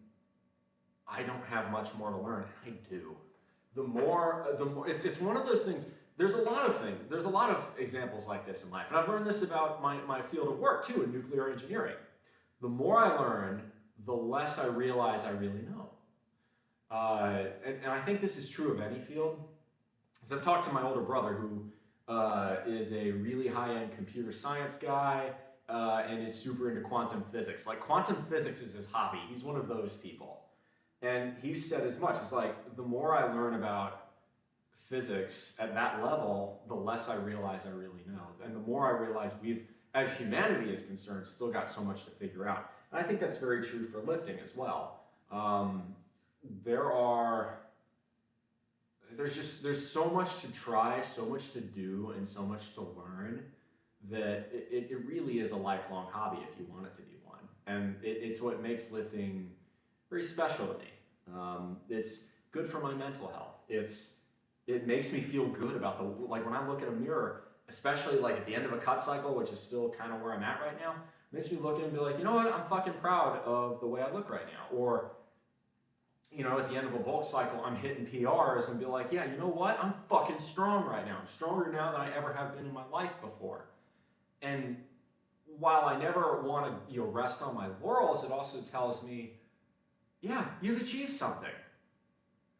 I don't have much more to learn. I do. The more, it's one of those things. There's a lot of things. There's a lot of examples like this in life. And I've learned this about my field of work too, in nuclear engineering. The more I learn, the less I realize I really know. And I think this is true of any field. So I've talked to my older brother who is a really high-end computer science guy and is super into quantum physics. Like quantum physics is his hobby. He's one of those people. And he said as much. It's like the more I learn about physics at that level, the less I realize I really know. And the more I realize we've, as humanity is concerned, still got so much to figure out. And I think that's very true for lifting as well. There's so much to try, so much to do, and so much to learn that it really is a lifelong hobby if you want it to be one. And it's what makes lifting very special to me. It's good for my mental health. It makes me feel good about like when I look at a mirror, especially like at the end of a cut cycle, which is still kind of where I'm at right now, it makes me look and be like, you know what, I'm fucking proud of the way I look right now. Or, you know, at the end of a bulk cycle, I'm hitting PRs and be like, yeah, you know what, I'm fucking strong right now. I'm stronger now than I ever have been in my life before. And while I never want to, rest on my laurels, it also tells me, yeah, you've achieved something.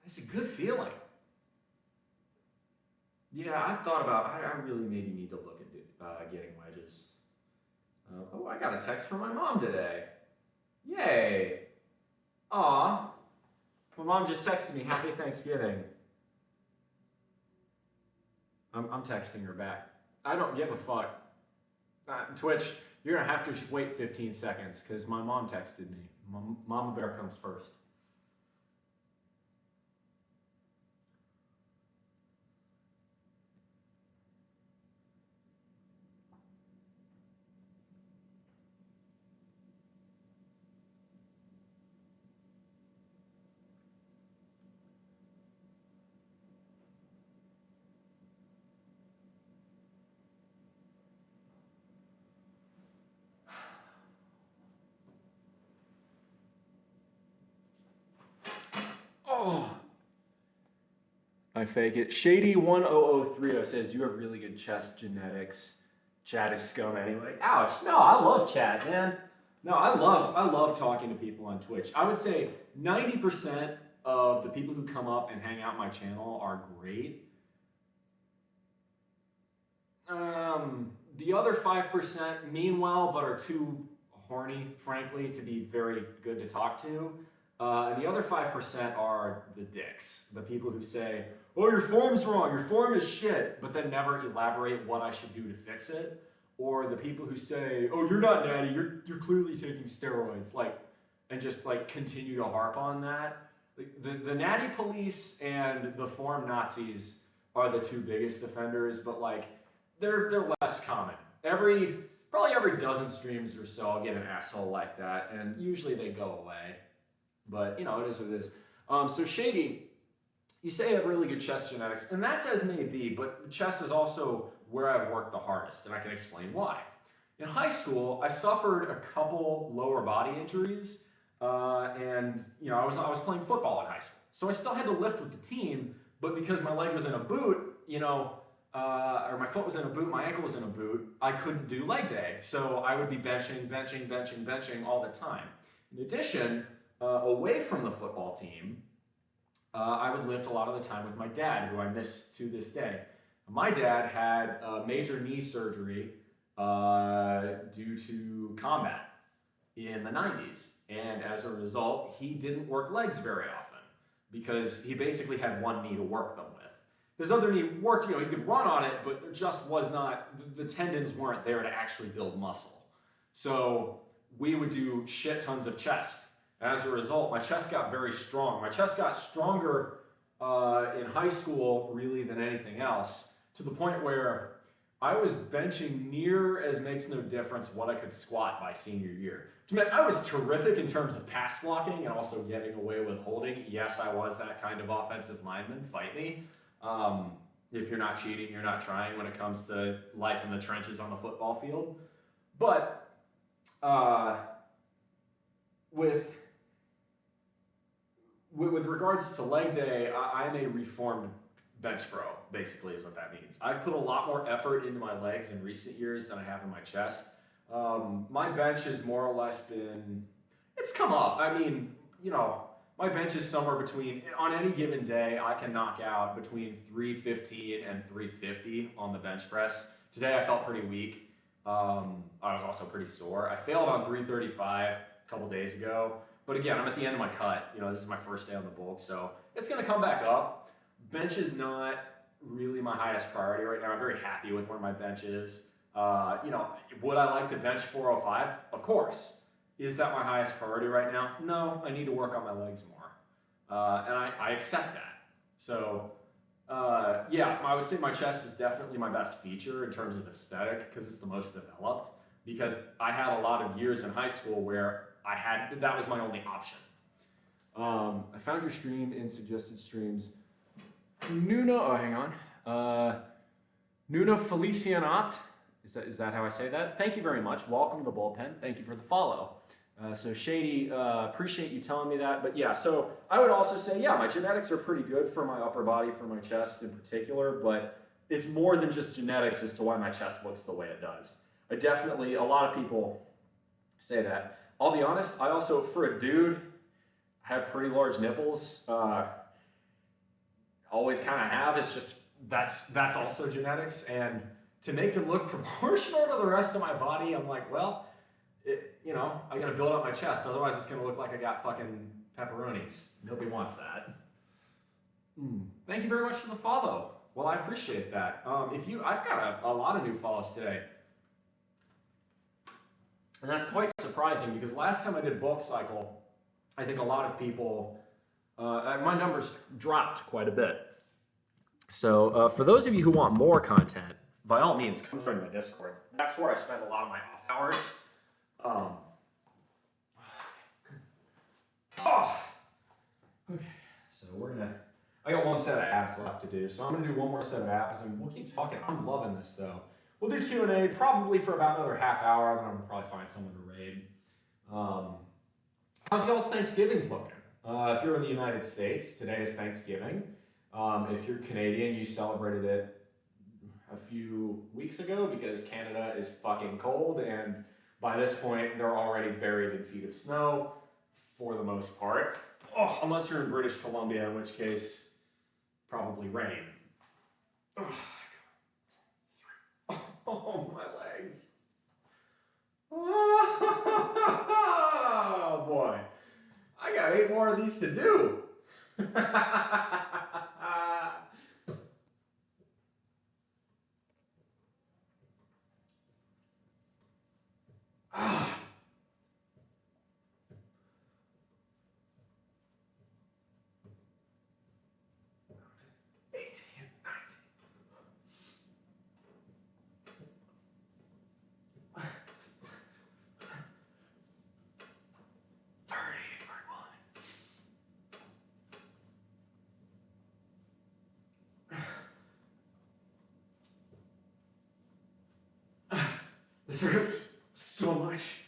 It's a good feeling. Yeah, I've thought about, I really maybe need to look at getting wedges. Oh, I got a text from my mom today. Yay. Aw. My mom just texted me, Happy Thanksgiving. I'm texting her back. I don't give a fuck. Twitch, you're gonna have to wait 15 seconds because my mom texted me. Mama Bear comes first. Oh, I fake it. Shady10030 says you have really good chest genetics. Chad is scum anyway. Ouch. No, I love Chad, man. No, I love talking to people on Twitch. I would say 90% of the people who come up and hang out my channel are great. The other 5% mean well, but are too horny, frankly, to be very good to talk to. And the other 5% are the dicks. The people who say, oh, your form's wrong, your form is shit, but then never elaborate what I should do to fix it. Or the people who say, oh, you're not natty, you're clearly taking steroids, and just continue to harp on that. The natty police and the form Nazis are the two biggest offenders, but they're less common. Probably every dozen streams or so, I'll get an asshole like that, and usually they go away. But, it is what it is. So Shady, you say you have really good chest genetics, and that's as may be, but chest is also where I've worked the hardest, and I can explain why. In high school, I suffered a couple lower body injuries, and I was playing football in high school. So I still had to lift with the team, but because my leg was in a boot, or my foot was in a boot, my ankle was in a boot, I couldn't do leg day. So I would be benching all the time. In addition, away from the football team, I would lift a lot of the time with my dad, who I miss to this day. My dad had major knee surgery due to combat in the 90s. And as a result, he didn't work legs very often because he basically had one knee to work them with. His other knee worked, he could run on it, but there just was not, the tendons weren't there to actually build muscle. So we would do shit tons of chest. As a result, my chest got very strong. My chest got stronger in high school, really, than anything else, to the point where I was benching near as makes no difference what I could squat by senior year. I was terrific in terms of pass blocking and also getting away with holding. Yes, I was that kind of offensive lineman. Fight me. If you're not cheating, you're not trying when it comes to life in the trenches on the football field. But with regards to leg day, I'm a reformed bench pro, basically is what that means. I've put a lot more effort into my legs in recent years than I have in my chest. My bench has more or less been, it's come up. My bench is somewhere between, on any given day, I can knock out between 315 and 350 on the bench press. Today I felt pretty weak. I was also pretty sore. I failed on 335 a couple days ago. But again, I'm at the end of my cut. This is my first day on the bulk, so it's going to come back up. Bench is not really my highest priority right now. I'm very happy with where my bench is. Would I like to bench 405? Of course. Is that my highest priority right now? No, I need to work on my legs more. And I accept that. So, I would say my chest is definitely my best feature in terms of aesthetic because it's the most developed. Because I had a lot of years in high school where that was my only option. I found your stream in suggested streams. Nuna Felician Opt. Is that how I say that? Thank you very much. Welcome to the bullpen. Thank you for the follow. So Shady, appreciate you telling me that. But yeah, so I would also say, yeah, my genetics are pretty good for my upper body, for my chest in particular, but it's more than just genetics as to why my chest looks the way it does. A lot of people say that. I'll be honest, I also, for a dude, have pretty large nipples. Always kind of have. It's just, that's also genetics. And to make them look proportional to the rest of my body, I'm like, well, I gotta build up my chest. Otherwise, it's gonna look like I got fucking pepperonis. Nobody wants that. Thank you very much for the follow. Well, I appreciate that. I've got a lot of new follows today. And that's quite surprising because last time I did bulk cycle, I think a lot of people, my numbers dropped quite a bit. So for those of you who want more content, by all means, come join my Discord. That's where I spend a lot of my off hours. Okay, so I got one set of abs left to do, so I'm gonna do one more set of abs and we'll keep talking. I'm loving this though. We'll do Q&A probably for about another half hour, then I'm gonna probably find someone to raid. How's y'all's Thanksgivings looking? If you're in the United States, today is Thanksgiving. If you're Canadian, you celebrated it a few weeks ago because Canada is fucking cold, and by this point, they're already buried in feet of snow for the most part. Oh, unless you're in British Columbia, in which case, probably rain. Oh, my legs. Oh, boy. I got 8 more of these to do. Ah. 18, 19. This hurts so much.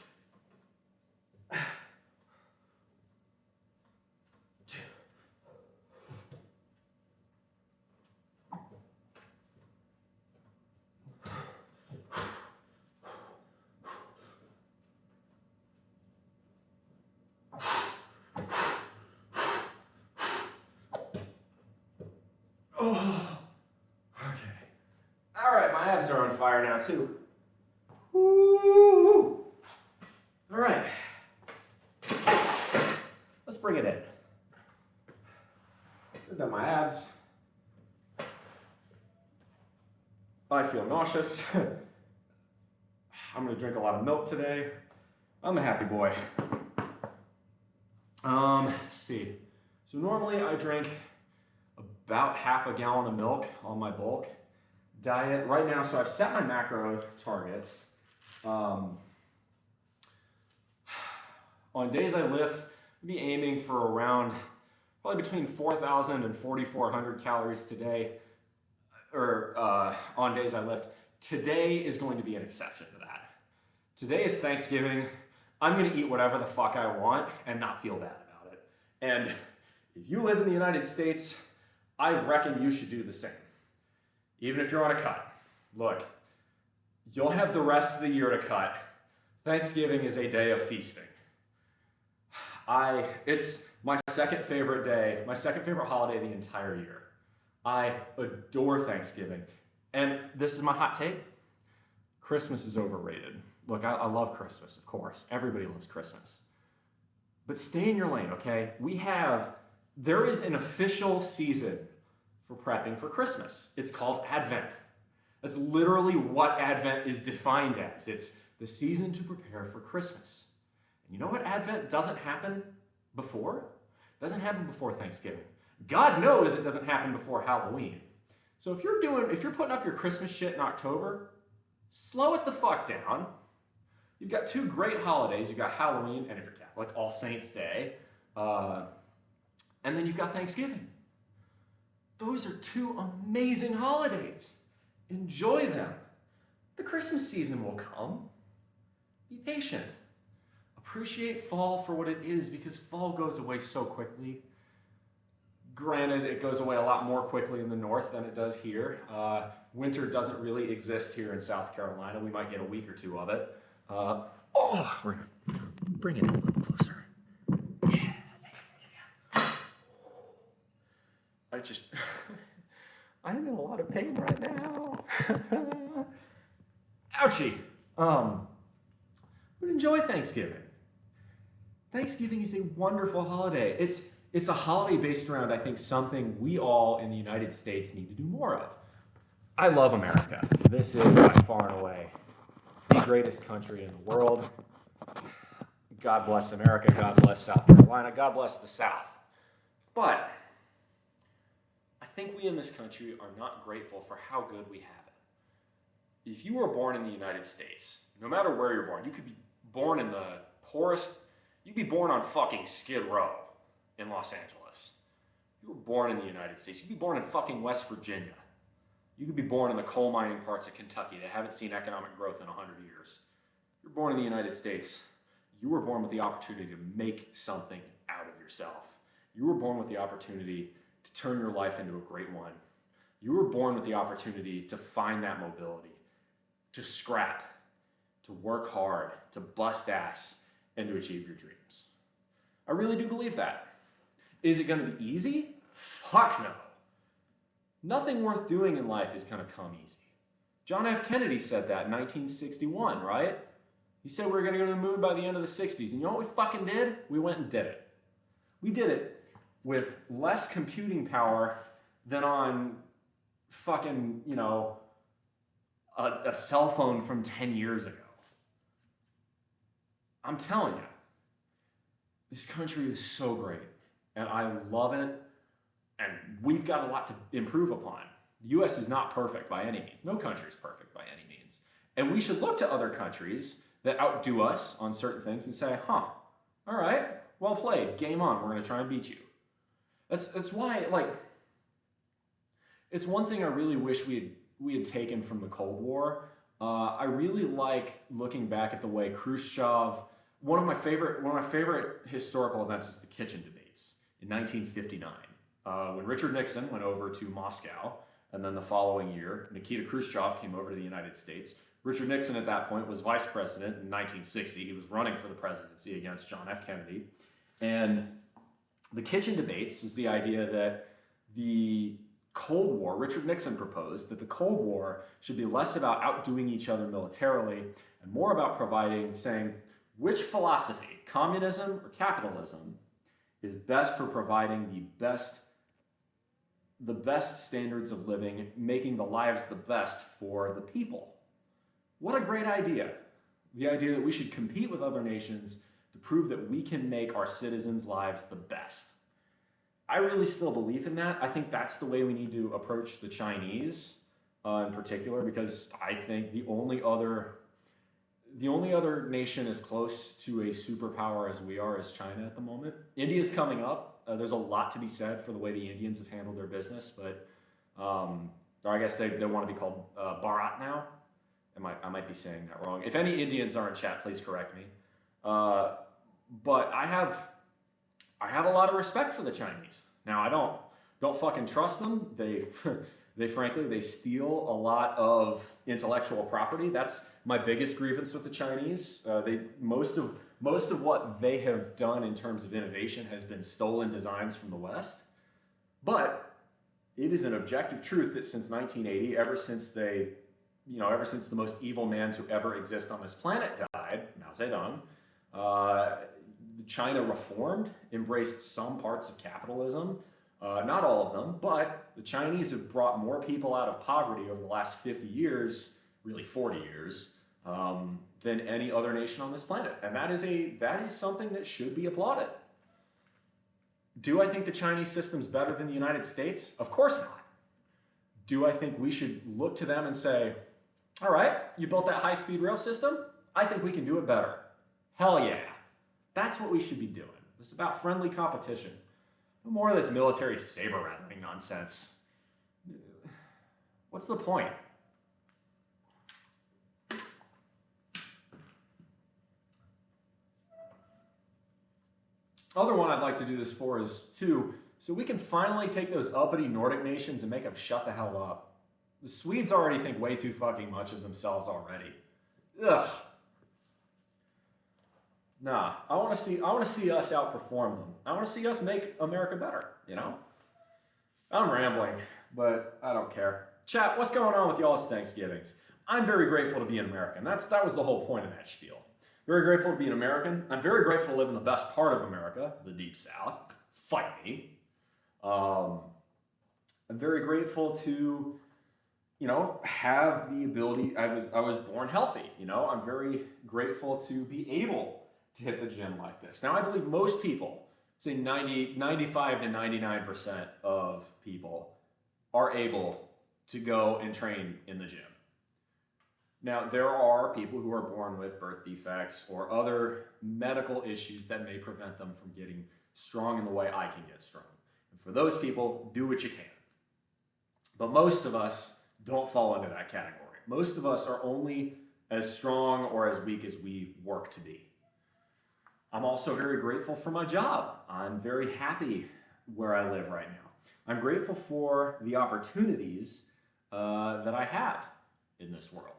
Oh, okay. All right, my abs are on fire now too. Woo! All right, let's bring it in. I've done my abs. I feel nauseous. I'm gonna drink a lot of milk today. I'm a happy boy. Let's see. So normally I drink about half a gallon of milk on my bulk diet right now. So I've set my macro targets. On days I lift, I'll be aiming for around probably between 4,000 and 4,400 calories today, or on days I lift. Today is going to be an exception to that. Today is Thanksgiving. I'm gonna eat whatever the fuck I want and not feel bad about it. And if you live in the United States, I reckon you should do the same. Even if you're on a cut. Look, you'll have the rest of the year to cut. Thanksgiving is a day of feasting. It's my second favorite day, my second favorite holiday the entire year. I adore Thanksgiving. And this is my hot take. Christmas is overrated. Look, I love Christmas, of course. Everybody loves Christmas. But stay in your lane, okay? There is an official season for prepping for Christmas. It's called Advent. That's literally what Advent is defined as. It's the season to prepare for Christmas. And you know what Advent doesn't happen before? It doesn't happen before Thanksgiving. God knows it doesn't happen before Halloween. So if you're putting up your Christmas shit in October, slow it the fuck down. You've got 2 great holidays. You've got Halloween, and if you're Catholic, All Saints Day. And then you've got Thanksgiving. Those are two amazing holidays. Enjoy them. The Christmas season will come. Be patient. Appreciate fall for what it is, because fall goes away so quickly. Granted, it goes away a lot more quickly in the north than it does here. Winter doesn't really exist here in South Carolina. We might get a week or two of it. We're gonna bring it in a little closer. Yeah, I'm in a lot of pain right now. Ouchie. But enjoy Thanksgiving. Thanksgiving is a wonderful holiday. It's a holiday based around, I think, something we all in the United States need to do more of. I love America. This is by far and away the greatest country in the world. God bless America. God bless South Carolina. God bless the South. But I think we in this country are not grateful for how good we have it. If you were born in the United States, no matter where you're born, you could be born in the poorest, you'd be born on fucking Skid Row in Los Angeles. You were born in the United States. You'd be born in fucking West Virginia. You could be born in the coal mining parts of Kentucky that haven't seen economic growth in 100 years. You're born in the United States. You were born with the opportunity to make something out of yourself. You were born with the opportunity to turn your life into a great one. You were born with the opportunity to find that mobility, to scrap, to work hard, to bust ass, and to achieve your dreams. I really do believe that. Is it going to be easy? Fuck no. Nothing worth doing in life is going to come easy. John F. Kennedy said that in 1961, right? He said we were going to go to the moon by the end of the 60s. And you know what we fucking did? We went and did it. We did it with less computing power than on fucking, a cell phone from 10 years ago. I'm telling you, this country is so great, and I love it, and we've got a lot to improve upon. The U.S. is not perfect by any means. No country is perfect by any means. And we should look to other countries that outdo us on certain things and say, all right, well played, game on, we're going to try and beat you. That's why, it's one thing I really wish we had taken from the Cold War. I really like looking back at the way Khrushchev, one of my favorite historical events was the kitchen debates in 1959, when Richard Nixon went over to Moscow, and then the following year, Nikita Khrushchev came over to the United States. Richard Nixon at that point was vice president in 1960. He was running for the presidency against John F. Kennedy. And the kitchen debates is the idea that the Cold War, Richard Nixon proposed that the Cold War should be less about outdoing each other militarily and more about saying, which philosophy, communism or capitalism, is best for providing the best standards of living, making the lives the best for the people. What a great idea. The idea that we should compete with other nations to prove that we can make our citizens' lives the best. I really still believe in that. I think that's the way we need to approach the Chinese in particular, because I think the only other nation as close to a superpower as we are is China at the moment. India's coming up. There's a lot to be said for the way the Indians have handled their business, but or I guess they want to be called Bharat now. I might be saying that wrong. If any Indians are in chat, please correct me. But I have a lot of respect for the Chinese. Now, I don't fucking trust them. They frankly steal a lot of intellectual property. That's my biggest grievance with the Chinese. Most of what they have done in terms of innovation has been stolen designs from the West. But it is an objective truth that since 1980, ever since the most evil man to ever exist on this planet died, Mao Zedong, China reformed, embraced some parts of capitalism, not all of them, but the Chinese have brought more people out of poverty over the last 50 years, really 40 years, than any other nation on this planet. And that is something that should be applauded. Do I think the Chinese system's better than the United States? Of course not. Do I think we should look to them and say, all right, you built that high-speed rail system? I think we can do it better. Hell yeah. That's what we should be doing. It's about friendly competition. No more of this military saber rattling nonsense. What's the point? Other one I'd like to do this for is, too, so we can finally take those uppity Nordic nations and make them shut the hell up. The Swedes already think way too fucking much of themselves already. Ugh. Nah, I want to see us outperform them. I want to see us make America better, you know? I'm rambling, but I don't care. Chat, what's going on with y'all's Thanksgivings? I'm very grateful to be an American. That was the whole point of that spiel. Very grateful to be an American. I'm very grateful to live in the best part of America, the Deep South. Fight me. I'm very grateful to, have the ability. I was born healthy. I'm very grateful to be able to hit the gym like this. Now, I believe most people, say 95 to 99% of people, are able to go and train in the gym. Now, there are people who are born with birth defects or other medical issues that may prevent them from getting strong in the way I can get strong. And for those people, do what you can. But most of us don't fall into that category. Most of us are only as strong or as weak as we work to be. I'm also very grateful for my job. I'm very happy where I live right now. I'm grateful for the opportunities that I have in this world.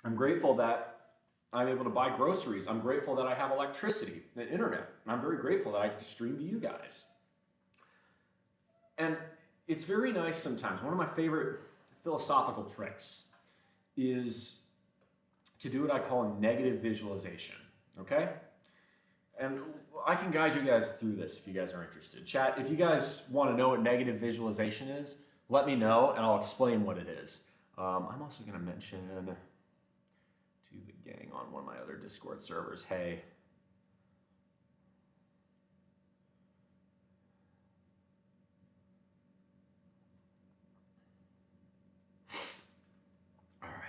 I'm grateful that I'm able to buy groceries. I'm grateful that I have electricity and internet. I'm very grateful that I get to stream to you guys. And it's very nice sometimes. One of my favorite philosophical tricks is to do what I call negative visualization, okay? And I can guide you guys through this if you guys are interested. Chat, if you guys want to know what negative visualization is, let me know and I'll explain what it is. I'm also going to mention to the gang on one of my other Discord servers, hey, all right.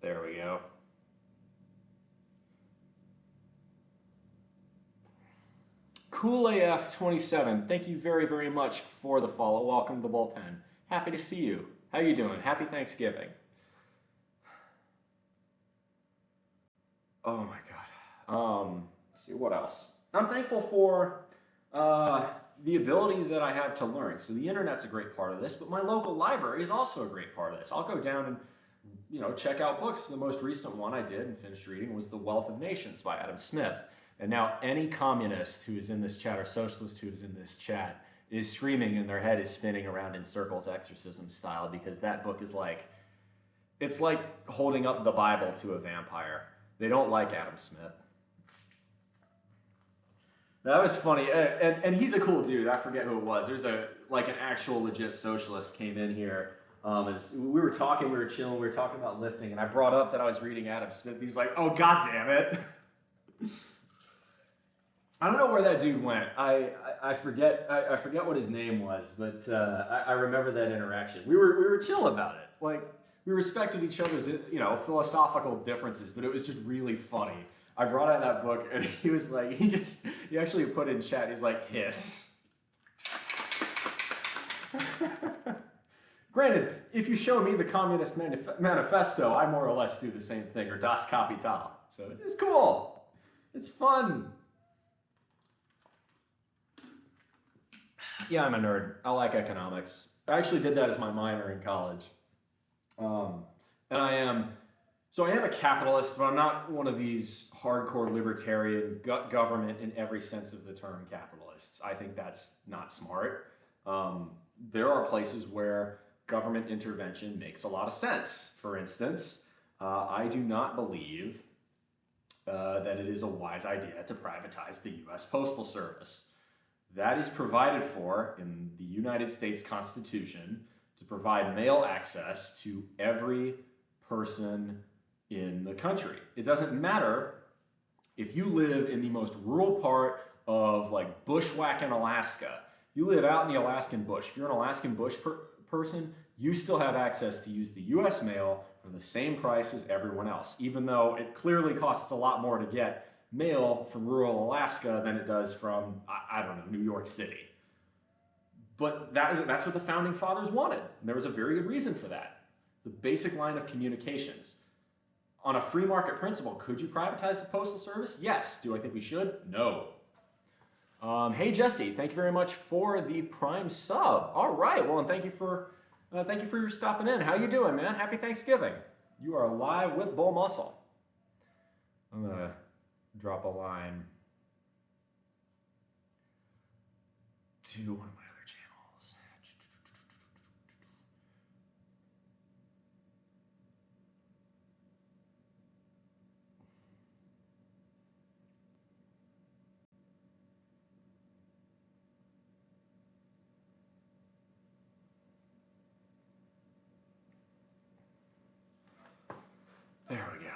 There we go. CoolAF27, thank you very, very much for the follow. Welcome to the bullpen. Happy to see you. How you doing? Happy Thanksgiving. Oh my God. Let's see, what else? I'm thankful for the ability that I have to learn. So the internet's a great part of this, but my local library is also a great part of this. I'll go down and check out books. The most recent one I did and finished reading was The Wealth of Nations by Adam Smith. And now any communist who is in this chat or socialist who is in this chat is screaming and their head is spinning around in circles, exorcism style, because that book is it's like holding up the Bible to a vampire. They don't like Adam Smith. That was funny. And he's a cool dude. I forget who it was. There's an actual legit socialist came in here. As we were talking, we were chilling, we were talking about lifting, and I brought up that I was reading Adam Smith. He's like, oh, God damn it. I don't know where that dude went. I forget what his name was, but I remember that interaction. We were chill about it. We respected each other's philosophical differences, but it was just really funny. I brought out that book, and he was like, he actually put in chat, he's like, hiss. Granted, if you show me the Communist Manifesto, I more or less do the same thing, or Das Kapital. So it's cool. It's fun. Yeah, I'm a nerd. I like economics. I actually did that as my minor in college. And I am a capitalist, but I'm not one of these hardcore libertarian government in every sense of the term capitalists. I think that's not smart. There are places where government intervention makes a lot of sense. For instance, I do not believe that it is a wise idea to privatize the U.S. Postal Service. That is provided for in the United States Constitution to provide mail access to every person in the country. It doesn't matter If you live in the most rural part of like bushwhacking Alaska, you live out in the Alaskan bush. If you're an Alaskan bush person, you still have access to use the US mail for the same price as everyone else, even though it clearly costs a lot more to get mail from rural Alaska than it does from, I don't know, New York City. But that's what the founding fathers wanted. And there was a very good reason for that. The basic line of communications. On a free market principle, could you privatize the postal service? Yes. Do I think we should? No. Hey Jesse, thank you very much for the Prime sub. All right, well, and thank you for your stopping in. How you doing, man? Happy Thanksgiving. You are live with BullMuscle. I'm gonna drop a line to one of my other channels. There we go.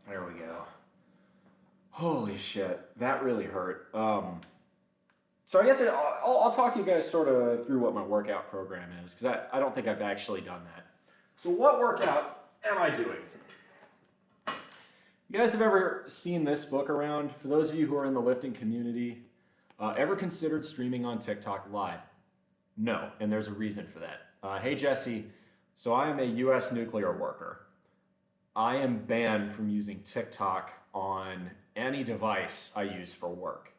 There we go. Holy shit, that really hurt. So I guess I'll talk you guys sort of through what my workout program is, because I don't think I've actually done that. So what workout am I doing? You guys have ever seen this book around? For those of you who are in the lifting community, ever considered streaming on TikTok live? No, and there's a reason for that. Hey Jesse, so I am a US nuclear worker. I am banned from using TikTok on any device I use for work.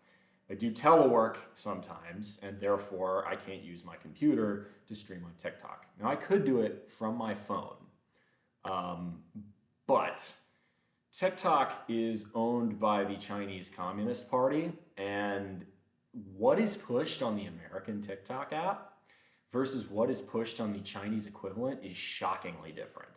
I do telework sometimes, and therefore I can't use my computer to stream on TikTok. Now I could do it from my phone, but TikTok is owned by the Chinese Communist Party, and what is pushed on the American TikTok app versus what is pushed on the Chinese equivalent is shockingly different.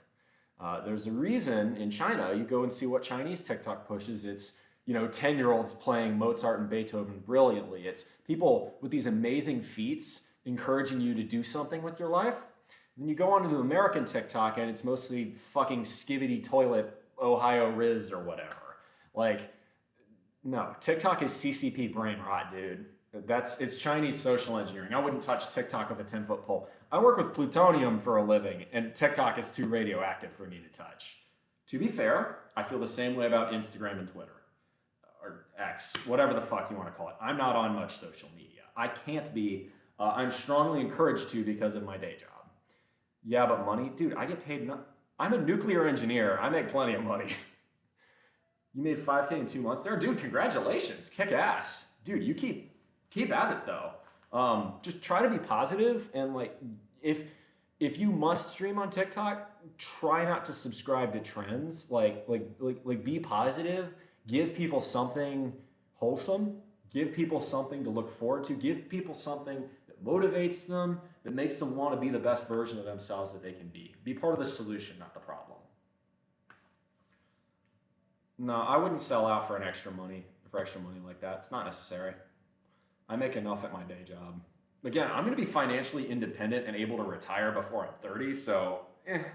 There's a reason in China, you go and see what Chinese TikTok pushes, it's 10-year-olds playing Mozart and Beethoven brilliantly. It's people with these amazing feats encouraging you to do something with your life. And then you go onto the American TikTok and it's mostly fucking skibbity toilet Ohio Riz or whatever. Like, no, TikTok is CCP brain rot, dude. It's Chinese social engineering. I wouldn't touch TikTok with a 10-foot pole. I work with plutonium for a living, and TikTok is too radioactive for me to touch. To be fair, I feel the same way about Instagram and Twitter. Or X, whatever the fuck you want to call it. I'm not on much social media. I can't be. I'm strongly encouraged to because of my day job. Yeah, but money? Dude, I get paid. I'm a nuclear engineer. I make plenty of money. You made $5K in 2 months there? Dude, congratulations. Kick ass. Dude, you keep at it though. Just try to be positive, and like if you must stream on TikTok, try not to subscribe to trends. Like be positive. Give people something wholesome. Give people something to look forward to. Give people something that motivates them, that makes them want to be the best version of themselves that they can be. Be part of the solution, not the problem. No, I wouldn't sell out for extra money like that. It's not necessary. I make enough at my day job. Again, I'm going to be financially independent and able to retire before I'm 30, so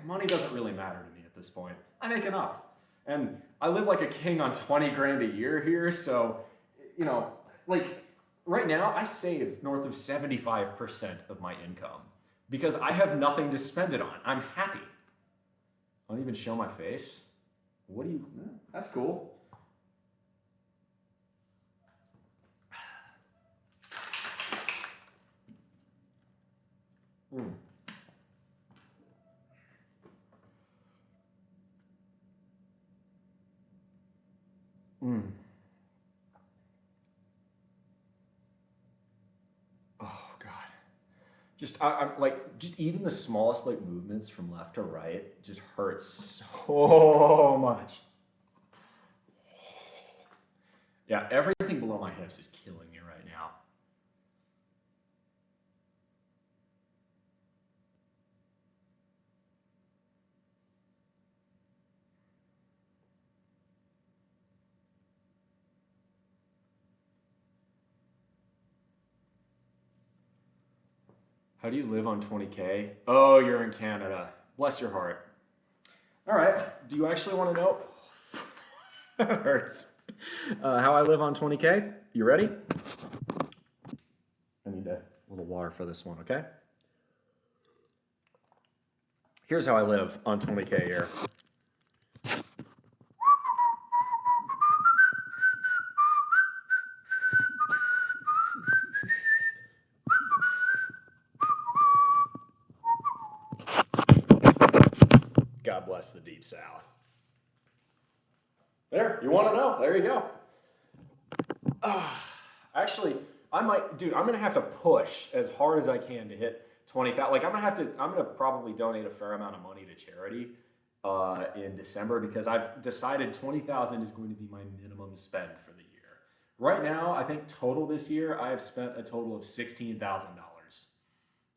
money doesn't really matter to me at this point. I make enough. And I live like a king on 20 grand a year here, so, like right now I save north of 75% of my income because I have nothing to spend it on. I'm happy. I don't even show my face. That's cool. Oh God. I'm like, just even the smallest like movements from left to right just hurts so much. Yeah, everything below my hips is killing me right now. How do you live on 20K? Oh, you're in Canada. Bless your heart. All right. Do you actually want to know? That hurts. How I live on 20K? You ready? I need a little water for this one, okay? Here's how I live on 20K a year. God bless the Deep South. There, you want to know? There you go. Actually, I might, dude, I'm going to have to push as hard as I can to hit 20,000. Like, I'm going to probably donate a fair amount of money to charity in December because I've decided 20,000 is going to be my minimum spend for the year. Right now, I think total this year, I have spent a total of $16,000.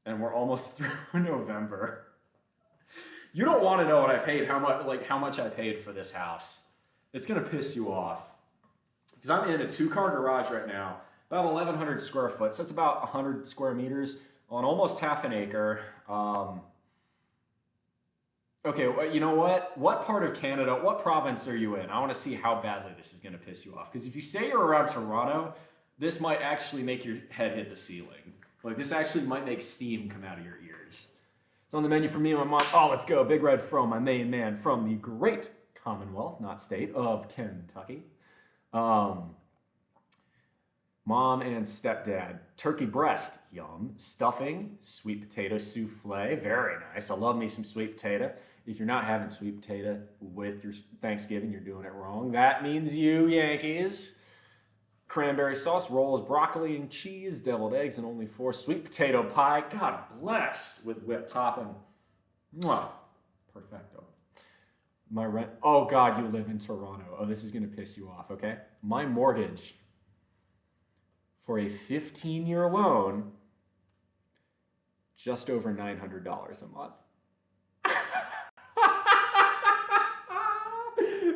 And we're almost through November. You don't want to know what I paid, how much I paid for this house. It's going to piss you off. Because I'm in a 2-car garage right now, about 1,100 square foot. So that's about 100 square meters on almost half an acre. Okay, well, you know what? What part of Canada, what province are you in? I want to see how badly this is going to piss you off. Because if you say you're around Toronto, this might actually make your head hit the ceiling. Like, this actually might make steam come out of your ears. It's on the menu for me and my mom. Oh, let's go. Big Red Fro, my main man from the great Commonwealth, not state, of Kentucky. Mom and stepdad. Turkey breast, yum. Stuffing, sweet potato souffle, very nice. I love me some sweet potato. If you're not having sweet potato with your Thanksgiving, you're doing it wrong. That means you Yankees. Cranberry sauce, rolls, broccoli and cheese, deviled eggs, and only 4 sweet potato pie. God bless, with whipped topping. Mwah. Perfecto. My rent. Oh God, you live in Toronto. Oh, this is gonna piss you off. Okay, my mortgage for a 15-year loan, just over $900 a month.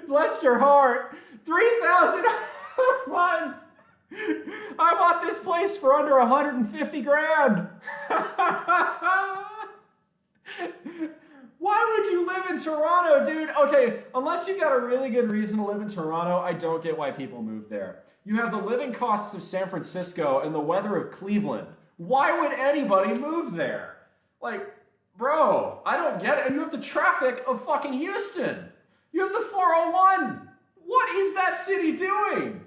Bless your heart. $3,000 a month. I bought this place for under 150 grand. Why would you live in Toronto, dude? Okay, unless you got a really good reason to live in Toronto, I don't get why people move there. You have the living costs of San Francisco and the weather of Cleveland. Why would anybody move there? Like, bro, I don't get it. And you have the traffic of fucking Houston. You have the 401. What is that city doing?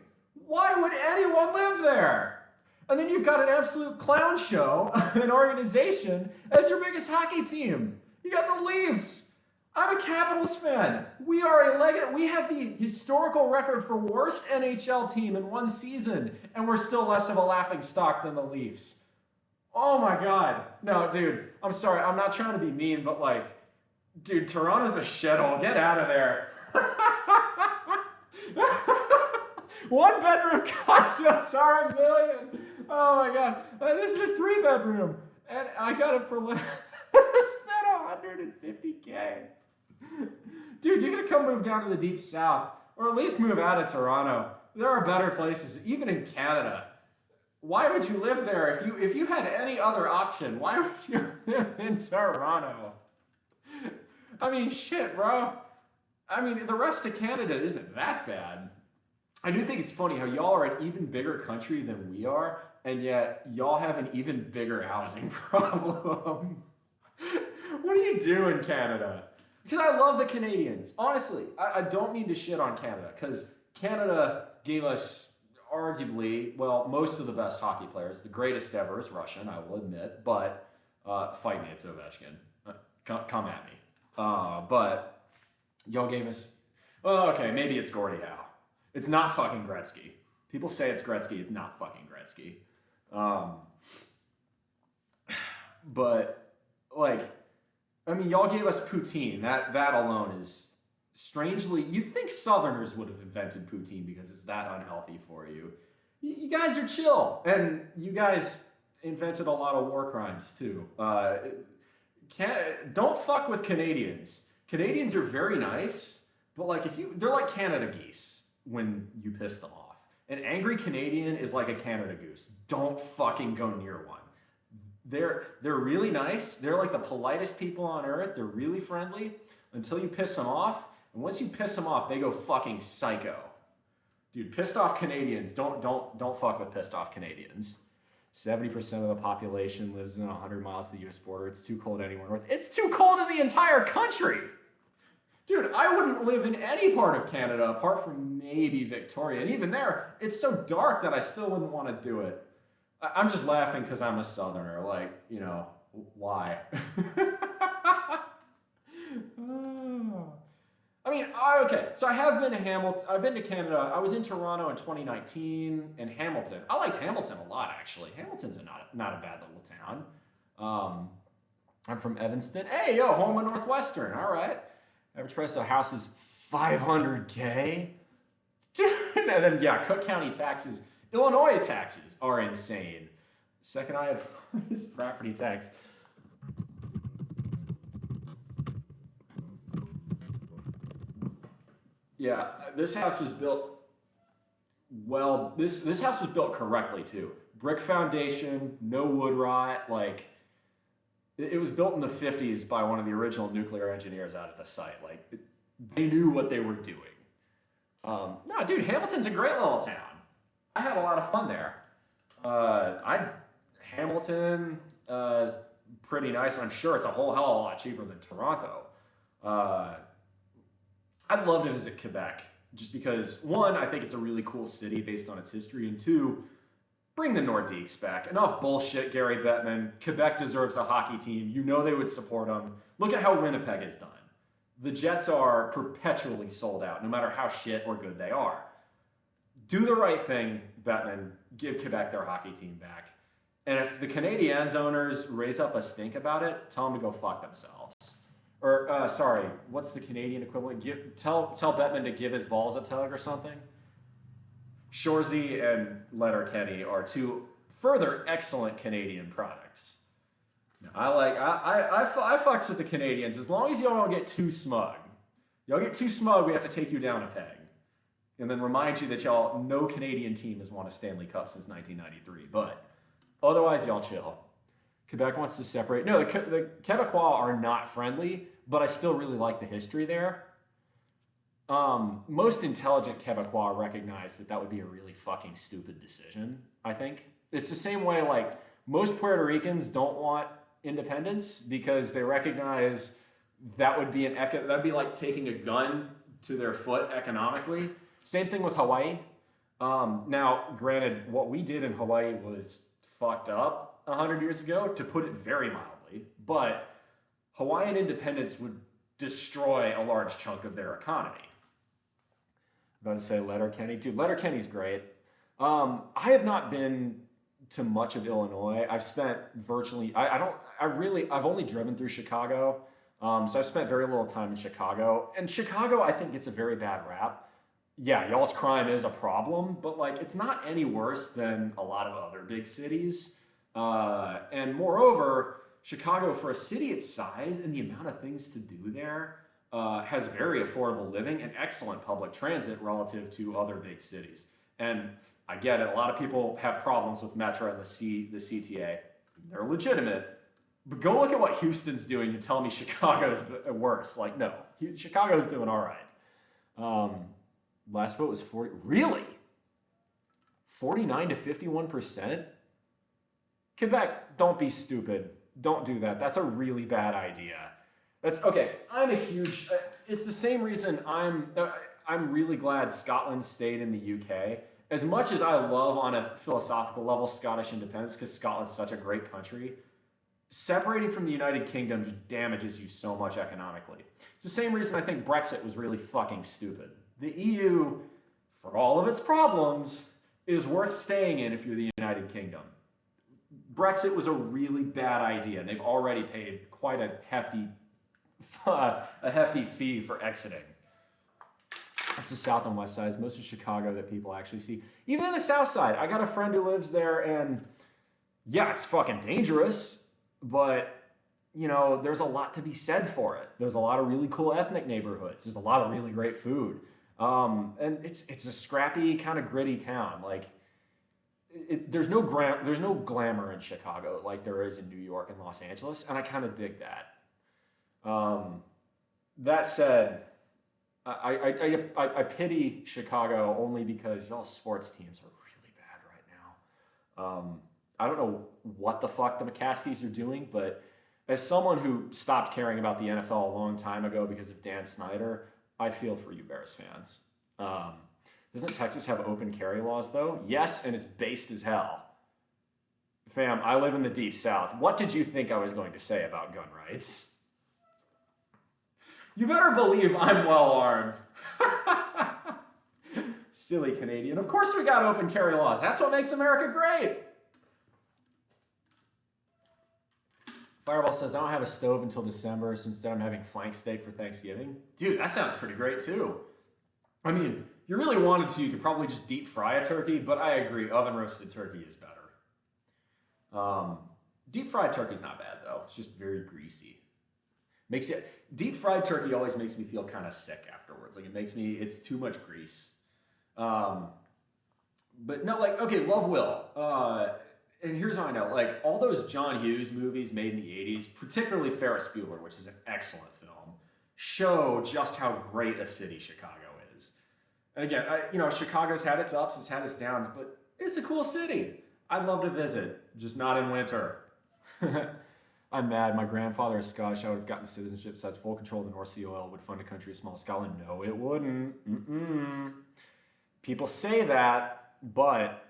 Why would anyone live there? And then you've got an absolute clown show, an organization, as your biggest hockey team. You got the Leafs. I'm a Capitals fan. We have the historical record for worst NHL team in one season, and we're still less of a laughing stock than the Leafs. Oh my God. No, dude, I'm sorry. I'm not trying to be mean, but like, dude, Toronto's a shithole. Get out of there. 1-bedroom condos are $1 million. Oh my God. This is a 3-bedroom. And I got it for less than $150K. Dude, you're gonna come move down to the Deep South, or at least move out of Toronto. There are better places, even in Canada. Why would you live there? If you had any other option, why would you live in Toronto? I mean, shit, bro. I mean, the rest of Canada isn't that bad. I do think it's funny how y'all are an even bigger country than we are, and yet y'all have an even bigger housing problem. What do you do in Canada? Because I love the Canadians. Honestly, I don't mean to shit on Canada, because Canada gave us arguably, well, most of the best hockey players. The greatest ever is Russian, I will admit, but fight me, it's Ovechkin. Come at me. But y'all gave us, well, okay, maybe it's Gordie Howe. It's not fucking Gretzky. People say it's Gretzky, it's not fucking Gretzky. But, like, I mean, y'all gave us poutine. That alone is strangely, you'd think Southerners would have invented poutine because it's that unhealthy for you. You guys are chill. And you guys invented a lot of war crimes, too. Don't fuck with Canadians. Canadians are very nice, but like they're like Canada geese when you piss them off. An angry Canadian is like a Canada goose. Don't fucking go near one. They're really nice. They're like the politest people on earth. They're really friendly until you piss them off. And once you piss them off, they go fucking psycho. Dude, pissed off Canadians, don't fuck with pissed off Canadians. 70% of the population lives within 100 miles of the US border. It's too cold anywhere north. It's too cold in the entire country. Dude, I wouldn't live in any part of Canada apart from maybe Victoria. And even there, it's so dark that I still wouldn't want to do it. I'm just laughing because I'm a Southerner. Like, you know, why? I mean, okay, so I have been to Hamilton. I've been to Canada. I was in Toronto in 2019 and Hamilton. I liked Hamilton a lot, actually. Hamilton's not a bad little town. I'm from Evanston. Hey, yo, home of Northwestern. All right. Average price of a house is $500K. Dude, and then, yeah, Cook County taxes. Illinois taxes are insane. Second I have this property tax. Yeah, this house was built well. This house was built correctly too. Brick foundation, no wood rot. Like it was built in the 50s by one of the original nuclear engineers out at the site. Like they knew what they were doing. No, dude, Hamilton's a great little town. I had a lot of fun there. Hamilton is pretty nice, and I'm sure it's a whole hell of a lot cheaper than Toronto. I'd love to visit Quebec, just because, one, I think it's a really cool city based on its history, and two, bring the Nordiques back. Enough bullshit, Gary Bettman. Quebec deserves a hockey team. You know they would support them. Look at how Winnipeg is done. The Jets are perpetually sold out, no matter how shit or good they are. Do the right thing, Bettman. Give Quebec their hockey team back. And if the Canadiens owners raise up a stink about it, tell them to go fuck themselves. Or, sorry, what's the Canadian equivalent? Tell Bettman to give his balls a tug or something. Shoresy and Letterkenny are two further excellent Canadian products. I fucks with the Canadians as long as y'all don't get too smug. Y'all get too smug, we have to take you down a peg. And then remind you that no Canadian team has won a Stanley Cup since 1993. But otherwise, y'all chill. Quebec wants to separate. No, the Quebecois are not friendly, but I still really like the history there. Most intelligent Quebecois recognize that would be a really fucking stupid decision, I think. It's the same way, like, most Puerto Ricans don't want independence because they recognize that would be that'd be like taking a gun to their foot economically. Same thing with Hawaii. Now, granted, what we did in Hawaii was fucked up 100 years ago, to put it very mildly, but Hawaiian independence would destroy a large chunk of their economy. I'm about to say Letterkenny. Dude, Letterkenny's great. I have not been to much of Illinois. I've spent virtually, I've only driven through Chicago. So I've spent very little time in Chicago. And Chicago, I think, gets a very bad rap. Yeah, y'all's crime is a problem, but like it's not any worse than a lot of other big cities. And moreover, Chicago, for a city its size and the amount of things to do there, has very affordable living and excellent public transit relative to other big cities. And I get it, a lot of people have problems with Metro and the CTA. They're legitimate. But go look at what Houston's doing and tell me Chicago's worse. Like, no, Chicago's doing all right. Last vote was 40. Really? 49 to 51%? Quebec, don't be stupid. Don't do that. That's a really bad idea. That's okay. I'm a huge. It's the same reason I'm really glad Scotland stayed in the UK. As much as I love on a philosophical level Scottish independence because Scotland's such a great country, separating from the United Kingdom just damages you so much economically. It's the same reason I think Brexit was really fucking stupid. The EU, for all of its problems, is worth staying in if you're the United Kingdom. Brexit was a really bad idea, and they've already paid quite a hefty fee for exiting. That's the south and west sides, most of Chicago that people actually see. Even in the south side, I got a friend who lives there, and yeah, it's fucking dangerous, but you know, there's a lot to be said for it. There's a lot of really cool ethnic neighborhoods. There's a lot of really great food. And it's a scrappy, kind of gritty town. Like, there's no glamour in Chicago like there is in New York and Los Angeles, and I kind of dig that. That said, I pity Chicago only because y'all sports teams are really bad right now. I don't know what the fuck the McCaskies are doing, but as someone who stopped caring about the NFL a long time ago because of Dan Snyder, I feel for you Bears fans. Doesn't Texas have open carry laws though? Yes, and it's based as hell. Fam, I live in the deep south. What did you think I was going to say about gun rights? You better believe I'm well armed. Silly Canadian. Of course we got open carry laws. That's what makes America great. Fireball says, I don't have a stove until December, so instead I'm having flank steak for Thanksgiving. Dude, that sounds pretty great too. I mean, if you really wanted to, you could probably just deep fry a turkey, but I agree, oven roasted turkey is better. Deep fried turkey's not bad though. It's just very greasy. Deep fried turkey always makes me feel kind of sick afterwards. Like it's too much grease. But no, like, okay, Love Will. And here's how I know, like, all those John Hughes movies made in the 80s, particularly Ferris Bueller, which is an excellent film, show just how great a city Chicago is. And again, Chicago's had its ups, it's had its downs, but it's a cool city. I'd love to visit, just not in winter. I'm mad. My grandfather is Scottish. I would have gotten citizenship besides full control of the North Sea oil would fund a country as small as Scotland. No, it wouldn't. People say that, but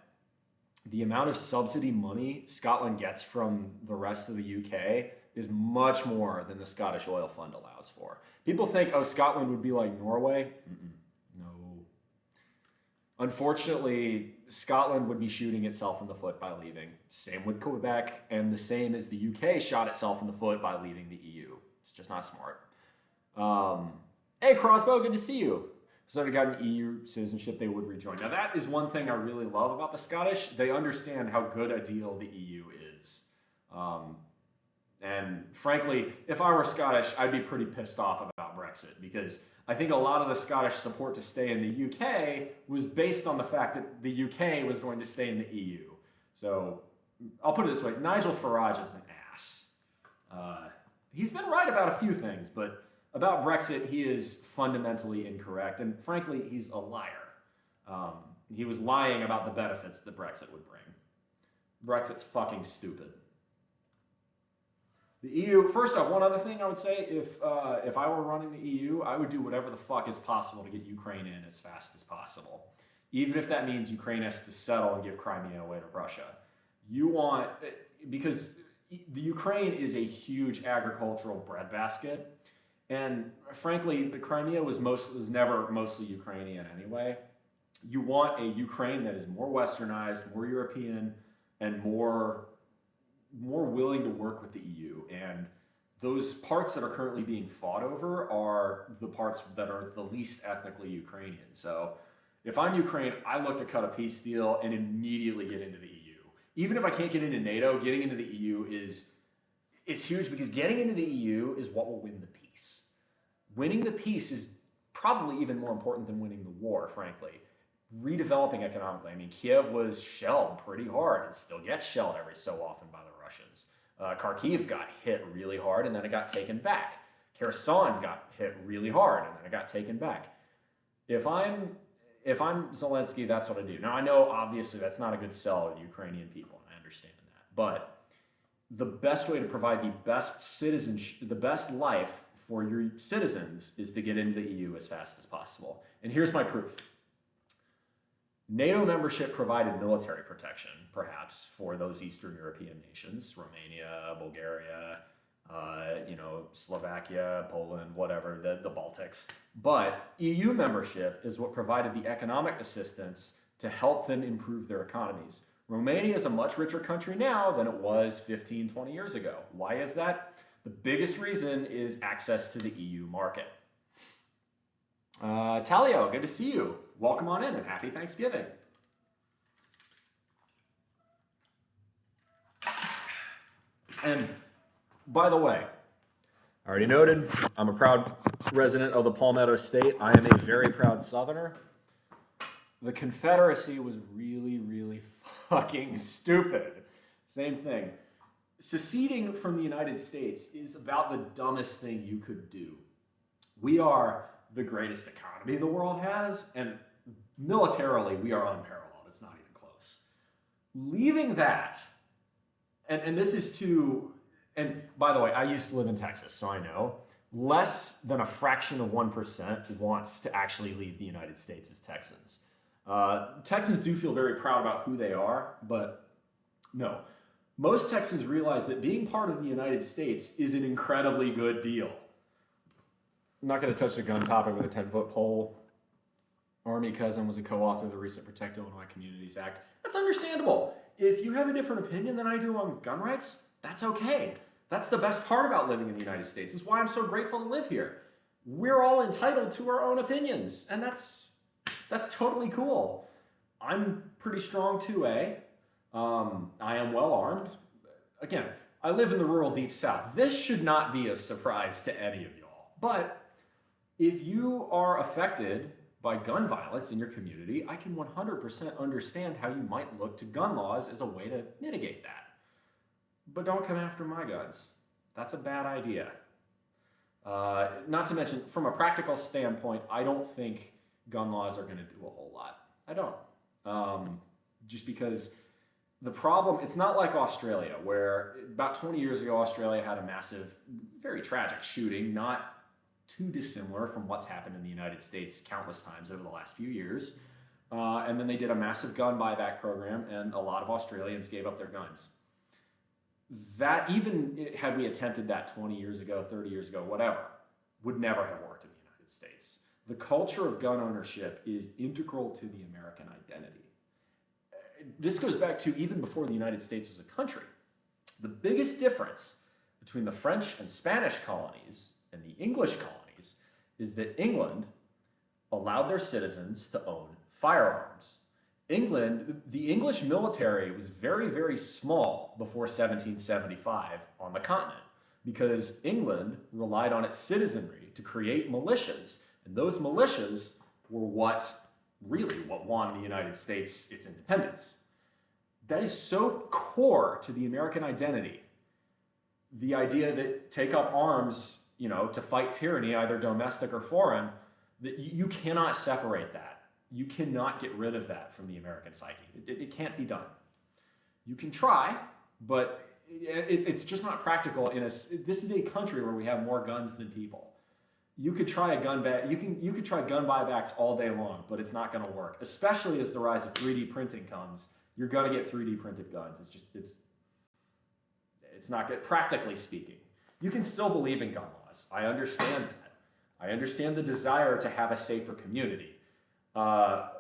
the amount of subsidy money Scotland gets from the rest of the UK is much more than the Scottish Oil Fund allows for. People think, oh, Scotland would be like Norway. No. Unfortunately, Scotland would be shooting itself in the foot by leaving. Same with Quebec, and the same as the UK shot itself in the foot by leaving the EU. It's just not smart. Hey, Crossbow, good to see you. So they got an EU citizenship, they would rejoin. Now that is one thing I really love about the Scottish. They understand how good a deal the EU is. And frankly, if I were Scottish, I'd be pretty pissed off about Brexit because I think a lot of the Scottish support to stay in the UK was based on the fact that the UK was going to stay in the EU. So I'll put it this way, Nigel Farage is an ass. He's been right about a few things, but about Brexit, he is fundamentally incorrect, and frankly, he's a liar. He was lying about the benefits that Brexit would bring. Brexit's fucking stupid. The EU, first off, one other thing I would say, if I were running the EU, I would do whatever the fuck is possible to get Ukraine in as fast as possible. Even if that means Ukraine has to settle and give Crimea away to Russia. Because the Ukraine is a huge agricultural breadbasket, and frankly, the Crimea was never mostly Ukrainian anyway. You want a Ukraine that is more westernized, more European, and more willing to work with the EU. And those parts that are currently being fought over are the parts that are the least ethnically Ukrainian. So if I'm Ukraine, I look to cut a peace deal and immediately get into the EU. Even if I can't get into NATO, getting into the EU it's huge because getting into the EU is what will win the peace. Winning the peace is probably even more important than winning the war, frankly. Redeveloping economically. I mean, Kiev was shelled pretty hard and still gets shelled every so often by the Russians. Kharkiv got hit really hard and then it got taken back. Kherson got hit really hard and then it got taken back. If I'm Zelensky, that's what I do. Now, I know obviously that's not a good sell to the Ukrainian people, and I understand that. But the best way to provide the best life for your citizens is to get into the EU as fast as possible. And here's my proof. NATO membership provided military protection, perhaps, for those Eastern European nations, Romania, Bulgaria, Slovakia, Poland, whatever, the Baltics. But EU membership is what provided the economic assistance to help them improve their economies. Romania is a much richer country now than it was 15, 20 years ago. Why is that? The biggest reason is access to the EU market. Talio, good to see you. Welcome on in and happy Thanksgiving. And by the way, I already noted, I'm a proud resident of the Palmetto State. I am a very proud Southerner. The Confederacy was really, really fucking stupid. Same thing. Seceding from the United States is about the dumbest thing you could do. We are the greatest economy the world has, and militarily, we are unparalleled. It's not even close. Leaving that, and this is to, and by the way, I used to live in Texas, so I know, less than a fraction of 1% wants to actually leave the United States as Texans. Texans do feel very proud about who they are, but no. Most Texans realize that being part of the United States is an incredibly good deal. I'm not going to touch the gun topic with a 10-foot pole. Army cousin was a co-author of the recent Protect Illinois Communities Act. That's understandable. If you have a different opinion than I do on gun rights, that's okay. That's the best part about living in the United States. It's why I'm so grateful to live here. We're all entitled to our own opinions, and that's totally cool. I'm pretty strong too, I am well armed. Again, I live in the rural deep south. This should not be a surprise to any of y'all. But if you are affected by gun violence in your community, I can 100% understand how you might look to gun laws as a way to mitigate that. But don't come after my guns. That's a bad idea. Not to mention, from a practical standpoint, I don't think gun laws are going to do a whole lot. I don't. Just because the problem, it's not like Australia, where about 20 years ago, Australia had a massive, very tragic shooting, not too dissimilar from what's happened in the United States countless times over the last few years. And then they did a massive gun buyback program, and a lot of Australians gave up their guns. That, even had we attempted that 20 years ago, 30 years ago, whatever, would never have worked in the United States. The culture of gun ownership is integral to the American identity. This goes back to even before the United States was a country. The biggest difference between the French and Spanish colonies and the English colonies is that England allowed their citizens to own firearms. The English military was very, very small before 1775 on the continent because England relied on its citizenry to create militias, and those militias were what won the United States its independence. That is so core to the American identity. The idea that take up arms, to fight tyranny, either domestic or foreign, that you cannot separate that. You cannot get rid of that from the American psyche. It can't be done. You can try, but it's just not practical. This is a country where we have more guns than people. You could try a gun back. You could try gun buybacks all day long, but it's not going to work. Especially as the rise of 3D printing comes, you're going to get 3D printed guns. It's not good. Practically speaking, you can still believe in gun laws. I understand that. I understand the desire to have a safer community. But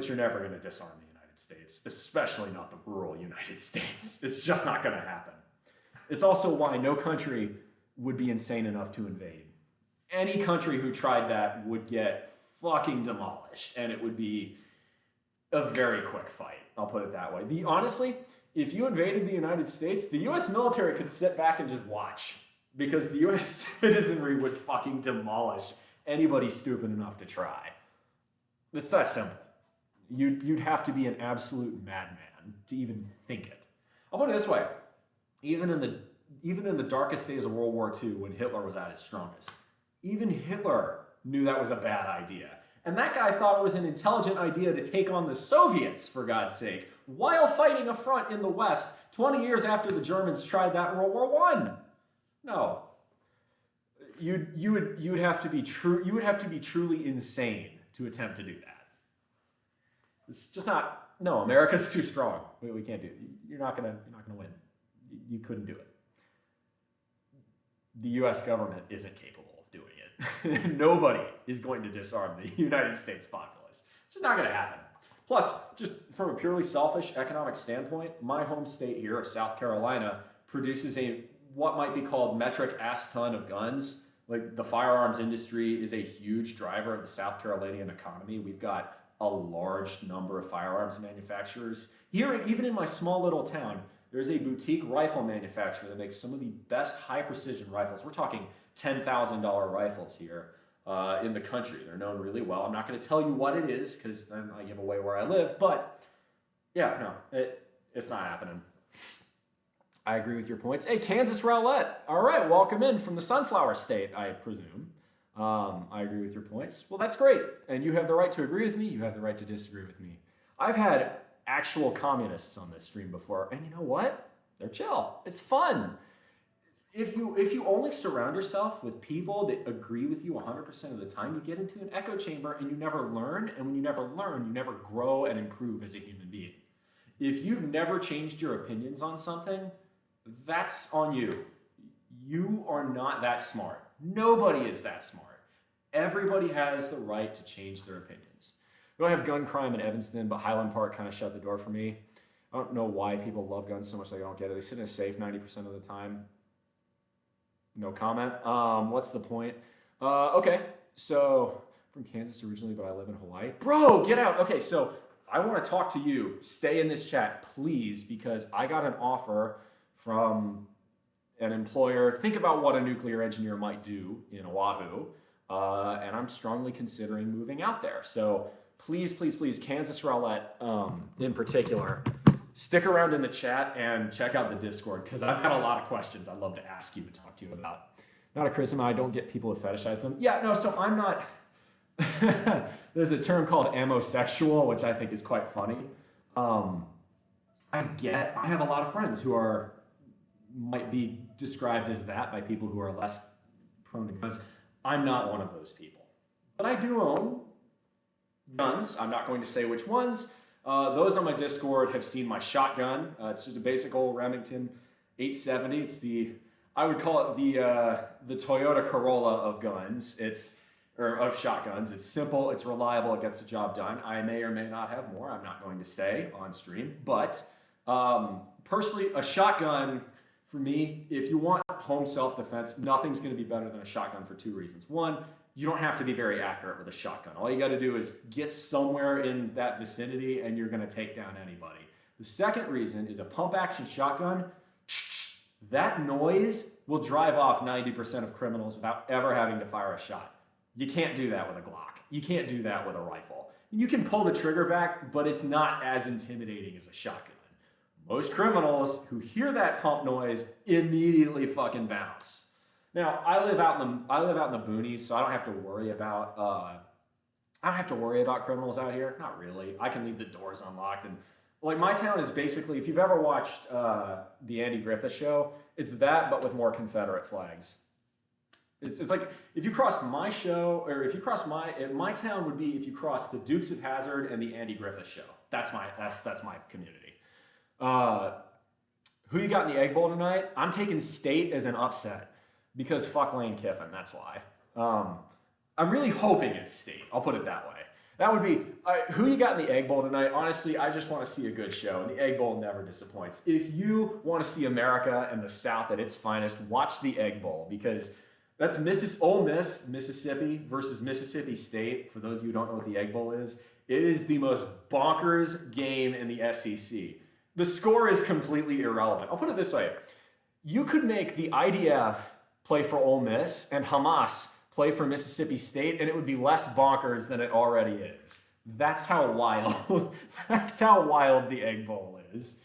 you're never going to disarm the United States, especially not the rural United States. It's just not going to happen. It's also why no country would be insane enough to invade. Any country who tried that would get fucking demolished, and it would be a very quick fight. I'll put it that way. Honestly, if you invaded the United States, the U.S. military could sit back and just watch, because the U.S. citizenry would fucking demolish anybody stupid enough to try. It's that simple. You'd have to be an absolute madman to even think it. I'll put it this way. Even in the darkest days of World War II, when Hitler was at his strongest, even Hitler knew that was a bad idea. And that guy thought it was an intelligent idea to take on the Soviets, for God's sake, while fighting a front in the West 20 years after the Germans tried that in World War I. No. You would have to be truly insane to attempt to do that. It's just not. No, America's too strong. We can't do it. You're not gonna win. You couldn't do it. The U.S. government isn't capable of doing it. Nobody is going to disarm the United States populace. It's just not going to happen. Plus, just from a purely selfish economic standpoint, my home state here of South Carolina produces what might be called metric ass ton of guns. Like, the firearms industry is a huge driver of the South Carolinian economy. We've got a large number of firearms manufacturers. Here, even in my small little town, there's a boutique rifle manufacturer that makes some of the best high-precision rifles. We're talking $10,000 rifles here in the country. They're known really well. I'm not going to tell you what it is, because then I give away where I live, but Yeah, no, it's not happening. I agree with your points. Hey, Kansas Rowlett. All right, welcome in from the Sunflower State, I presume. I agree with your points. Well, that's great. And you have the right to agree with me. You have the right to disagree with me. I've had actual communists on this stream before, and you know what? They're chill. It's fun. If you only surround yourself with people that agree with you 100% of the time, you get into an echo chamber and you never learn. And when you never learn, you never grow and improve as a human being. If you've never changed your opinions on something, that's on you. You are not that smart. Nobody is that smart. Everybody has the right to change their opinions. We don't have gun crime in Evanston, but Highland Park kind of shut the door for me. I don't know why people love guns so much they don't get it. They sit in a safe 90% of the time. No comment. What's the point? Okay, so from Kansas originally, but I live in Hawaii. Bro, get out. Okay, so I want to talk to you. Stay in this chat, please, because I got an offer from an employer. Think about what a nuclear engineer might do in Oahu, and I'm strongly considering moving out there. So please, please, please, Kansas Rowlett in particular, stick around in the chat and check out the Discord, because I've got a lot of questions I'd love to ask you and talk to you about. Not a charisma, I don't get people to fetishize them. Yeah, no, so I'm not... There's a term called amosexual, which I think is quite funny. I have a lot of friends who might be described as that by people who are less prone to guns. I'm not one of those people. But I do own guns. I'm not going to say which ones. Those on my Discord have seen my shotgun. It's just a basic old Remington 870. I would call it the Toyota Corolla of guns. Of shotguns. It's simple, it's reliable, it gets the job done. I may or may not have more. I'm not going to say on stream. But personally, a shotgun, for me, if you want home self-defense, nothing's going to be better than a shotgun for two reasons. One, you don't have to be very accurate with a shotgun. All you got to do is get somewhere in that vicinity and you're going to take down anybody. The second reason is a pump-action shotgun. That noise will drive off 90% of criminals without ever having to fire a shot. You can't do that with a Glock. You can't do that with a rifle. You can pull the trigger back, but it's not as intimidating as a shotgun. Most criminals who hear that pump noise immediately fucking bounce. Now, I live out in the boonies, so I don't have to worry about criminals out here. Not really. I can leave the doors unlocked, and like my town is basically, if you've ever watched the Andy Griffith Show, it's that but with more Confederate flags. It's like if you cross my show, or if you cross my town would be if you cross the Dukes of Hazzard and the Andy Griffith Show. That's my community. Who you got in the Egg Bowl tonight? I'm taking State as an upset because fuck Lane Kiffin. That's why. I'm really hoping it's State. I'll put it that way. That would be who you got in the Egg Bowl tonight. Honestly, I just want to see a good show, and the Egg Bowl never disappoints. If you want to see America and the South at its finest, watch the Egg Bowl, because that's Ole Miss, Mississippi versus Mississippi State. For those of you who don't know what the Egg Bowl is, it is the most bonkers game in the SEC. The score is completely irrelevant. I'll put it this way. You could make the IDF play for Ole Miss and Hamas play for Mississippi State, and it would be less bonkers than it already is. That's how wild, that's how wild the Egg Bowl is.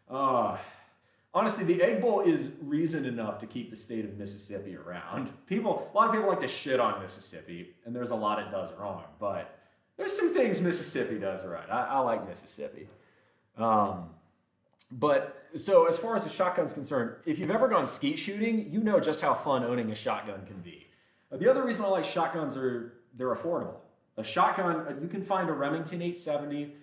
Honestly, the Egg Bowl is reason enough to keep the state of Mississippi around. A lot of people like to shit on Mississippi, and there's a lot it does wrong, but there's some things Mississippi does right. I like Mississippi. But so as far as the shotgun's concerned, if you've ever gone skeet shooting, you know just how fun owning a shotgun can be. The other reason I like shotguns they're affordable. A shotgun, you can find a Remington 870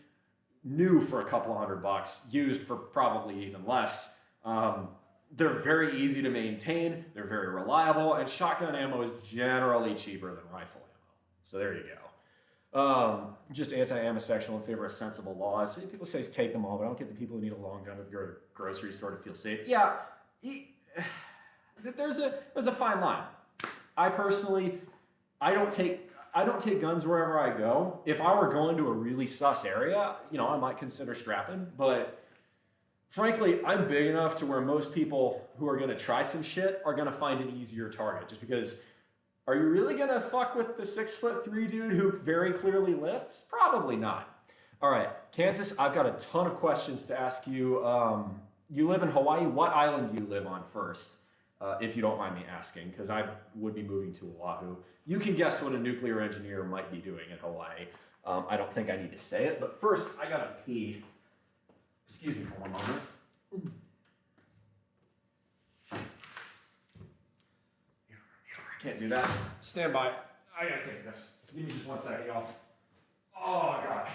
new for a couple $100, used for probably even less. They're very easy to maintain, they're very reliable, and shotgun ammo is generally cheaper than rifle ammo. So there you go. Just anti-amosexual in favor of sensible laws. People say take them all, but I don't get the people who need a long gun to go to the grocery store to feel safe. Yeah, there's a fine line. I personally, I don't take guns wherever I go. If I were going to a really sus area, I might consider strapping, but frankly, I'm big enough to where most people who are going to try some shit are going to find an easier target, just because are you really going to fuck with the 6'3" dude who very clearly lifts? Probably not. All right, Kansas, I've got a ton of questions to ask you. You live in Hawaii. What island do you live on first, if you don't mind me asking? Because I would be moving to Oahu. You can guess what a nuclear engineer might be doing in Hawaii. I don't think I need to say it, but first, I gotta pee. Excuse me for one moment. Can't do that. Stand by. I gotta take this. Give me just 1 second, y'all. Oh, God.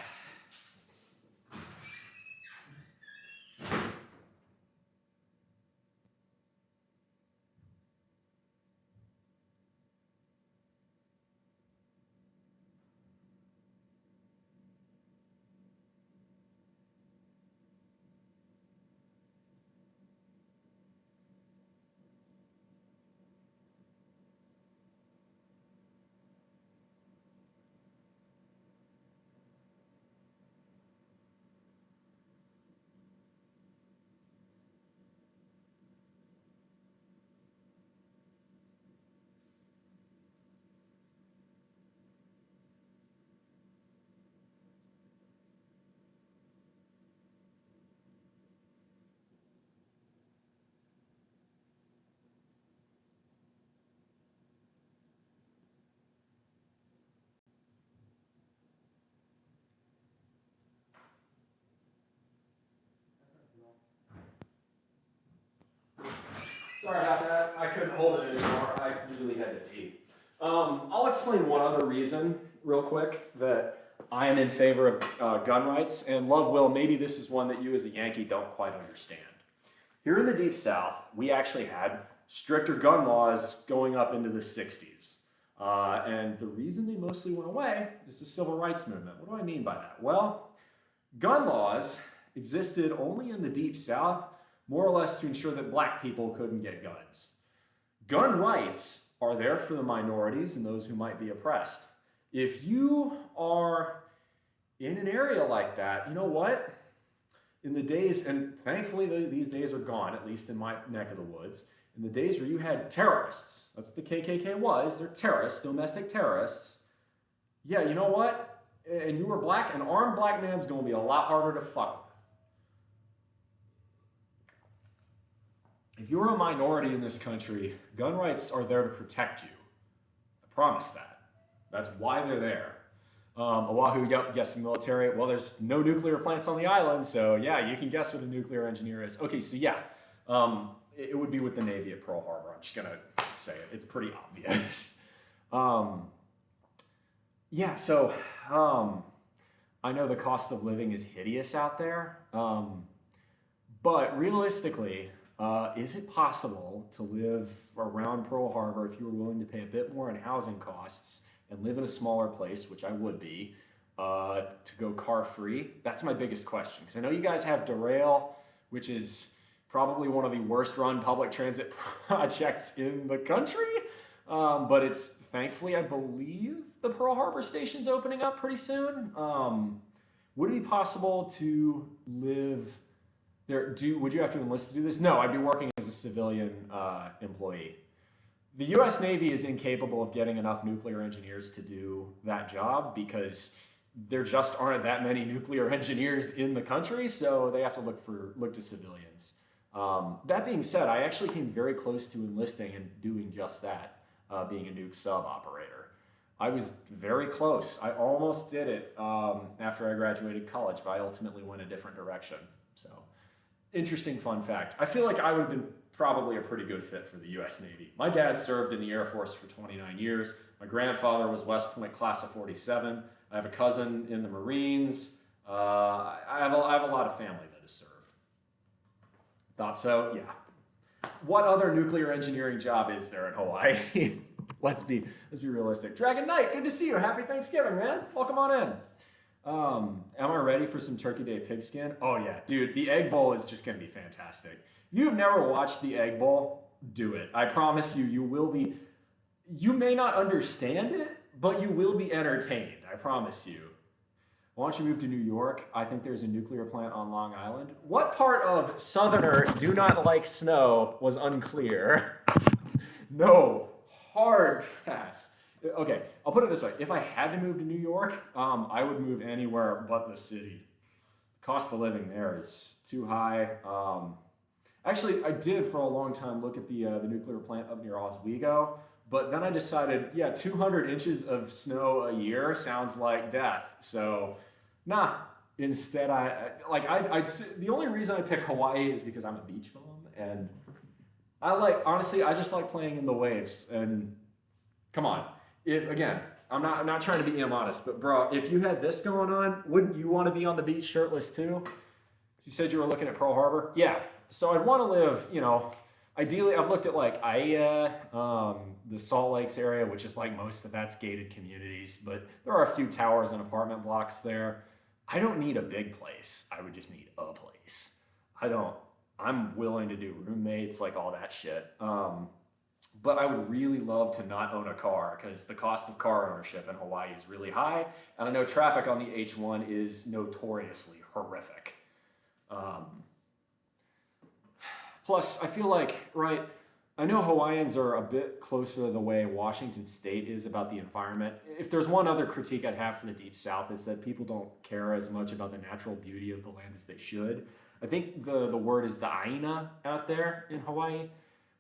Sorry about that. I couldn't hold it anymore. I really had to pee. I'll explain one other reason real quick that I am in favor of gun rights, and Love Will, maybe this is one that you as a Yankee don't quite understand. Here in the Deep South, we actually had stricter gun laws going up into the 60s. And the reason they mostly went away is the civil rights movement. What do I mean by that? Well, gun laws existed only in the Deep South, more or less to ensure that black people couldn't get guns. Gun rights are there for the minorities and those who might be oppressed. If you are in an area like that, you know what? In the days, and thankfully these days are gone, at least in my neck of the woods, in the days where you had terrorists, that's what the KKK was, they're terrorists, domestic terrorists. Yeah, you know what? And you were black, an armed black man's gonna be a lot harder to fuck with. If you're a minority in this country, gun rights are there to protect you. I promise that. That's why they're there. Oahu, yep, guessing military. Well, there's no nuclear plants on the island, so yeah, you can guess what a nuclear engineer is. Okay, so yeah, it would be with the Navy at Pearl Harbor. I'm just gonna say it. It's pretty obvious. Yeah, so I know the cost of living is hideous out there, but realistically, is it possible to live around Pearl Harbor if you were willing to pay a bit more in housing costs and live in a smaller place, which I would be, to go car-free? That's my biggest question, because I know you guys have Derail, which is probably one of the worst-run public transit projects in the country, but it's, thankfully, I believe the Pearl Harbor station's opening up pretty soon. Would it be possible to live there? Would you have to enlist to do this? No, I'd be working as a civilian employee. The U.S. Navy is incapable of getting enough nuclear engineers to do that job because there just aren't that many nuclear engineers in the country, so they have to look to civilians. That being said, I actually came very close to enlisting and doing just that, being a nuke sub operator. I was very close. I almost did it after I graduated college, but I ultimately went a different direction. So, interesting fun fact. I feel like I would have been probably a pretty good fit for the U.S. Navy. My dad served in the Air Force for 29 years. My grandfather was West Point class of 47. I have a cousin in the Marines. I have a lot of family that has served. Thought so? Yeah. What other nuclear engineering job is there in Hawaii? Let's be realistic. Dragon Knight, good to see you. Happy Thanksgiving, man. Welcome on in. Am I ready for some Turkey Day pigskin? Oh yeah, dude, the Egg Bowl is just gonna be fantastic. If you've never watched the Egg Bowl, do it. I promise you, you may not understand it, but you will be entertained. I promise you. Why don't you move to New York? I think there's a nuclear plant on Long Island. What part of Southerner do not like snow was unclear? No, hard pass. Okay, I'll put it this way. If I had to move to New York, I would move anywhere but the city. Cost of living there is too high. Actually, I did for a long time look at the nuclear plant up near Oswego, but then I decided, yeah, 200 inches of snow a year sounds like death. So, nah. Instead, the only reason I pick Hawaii is because I'm a beach bum, and honestly, I just like playing in the waves. And come on, I'm not trying to be immodest, but bro, if you had this going on, wouldn't you want to be on the beach shirtless too? You said you were looking at Pearl Harbor? Yeah. So I'd want to live, ideally, I've looked at like Aiea, the Salt Lakes area, which is like most of that's gated communities, but there are a few towers and apartment blocks there. I don't need a big place. I would just need a place. I'm willing to do roommates, like all that shit. But I would really love to not own a car because the cost of car ownership in Hawaii is really high. And I know traffic on the H1 is notoriously horrific. Plus, I feel like, right, I know Hawaiians are a bit closer to the way Washington State is about the environment. If there's one other critique I'd have for the Deep South, is that people don't care as much about the natural beauty of the land as they should. I think the word is the aina out there in Hawaii.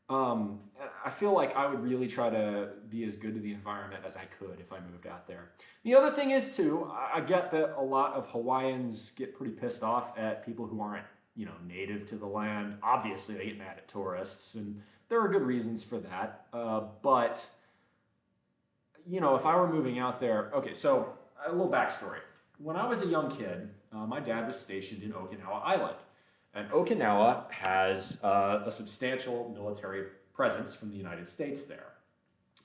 I feel like I would really try to be as good to the environment as I could if I moved out there. The other thing is, too, I get that a lot of Hawaiians get pretty pissed off at people who aren't, native to the land. Obviously, they get mad at tourists, and there are good reasons for that. But, if I were moving out there, okay, so a little backstory. When I was a young kid, my dad was stationed in Okinawa Island. And Okinawa has a substantial military presence from the United States there.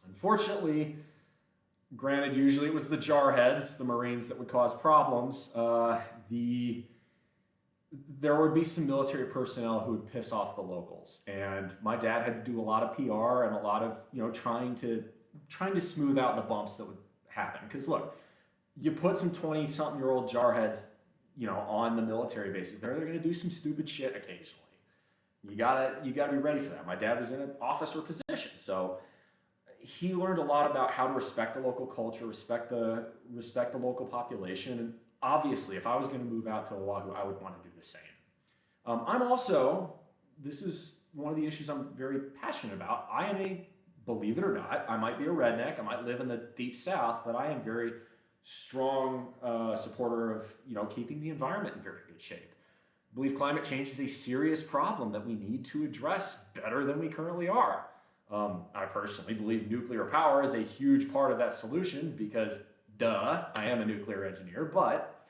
Unfortunately, granted, usually it was the jarheads, the Marines, that would cause problems. There would be some military personnel who would piss off the locals. And my dad had to do a lot of PR and a lot of, trying to smooth out the bumps that would happen. Because look, you put some 20-something-year-old jarheads on the military bases there, they're going to do some stupid shit occasionally. You gotta be ready for that. My dad was in an officer position, so he learned a lot about how to respect the local culture, respect the local population, and obviously, if I was going to move out to Oahu, I would want to do the same. This is one of the issues I'm very passionate about. I am believe it or not, I might be a redneck, I might live in the deep south, but I am very strong supporter of keeping the environment in very good shape. I believe climate change is a serious problem that we need to address better than we currently are. I personally believe nuclear power is a huge part of that solution because, duh, I am a nuclear engineer, but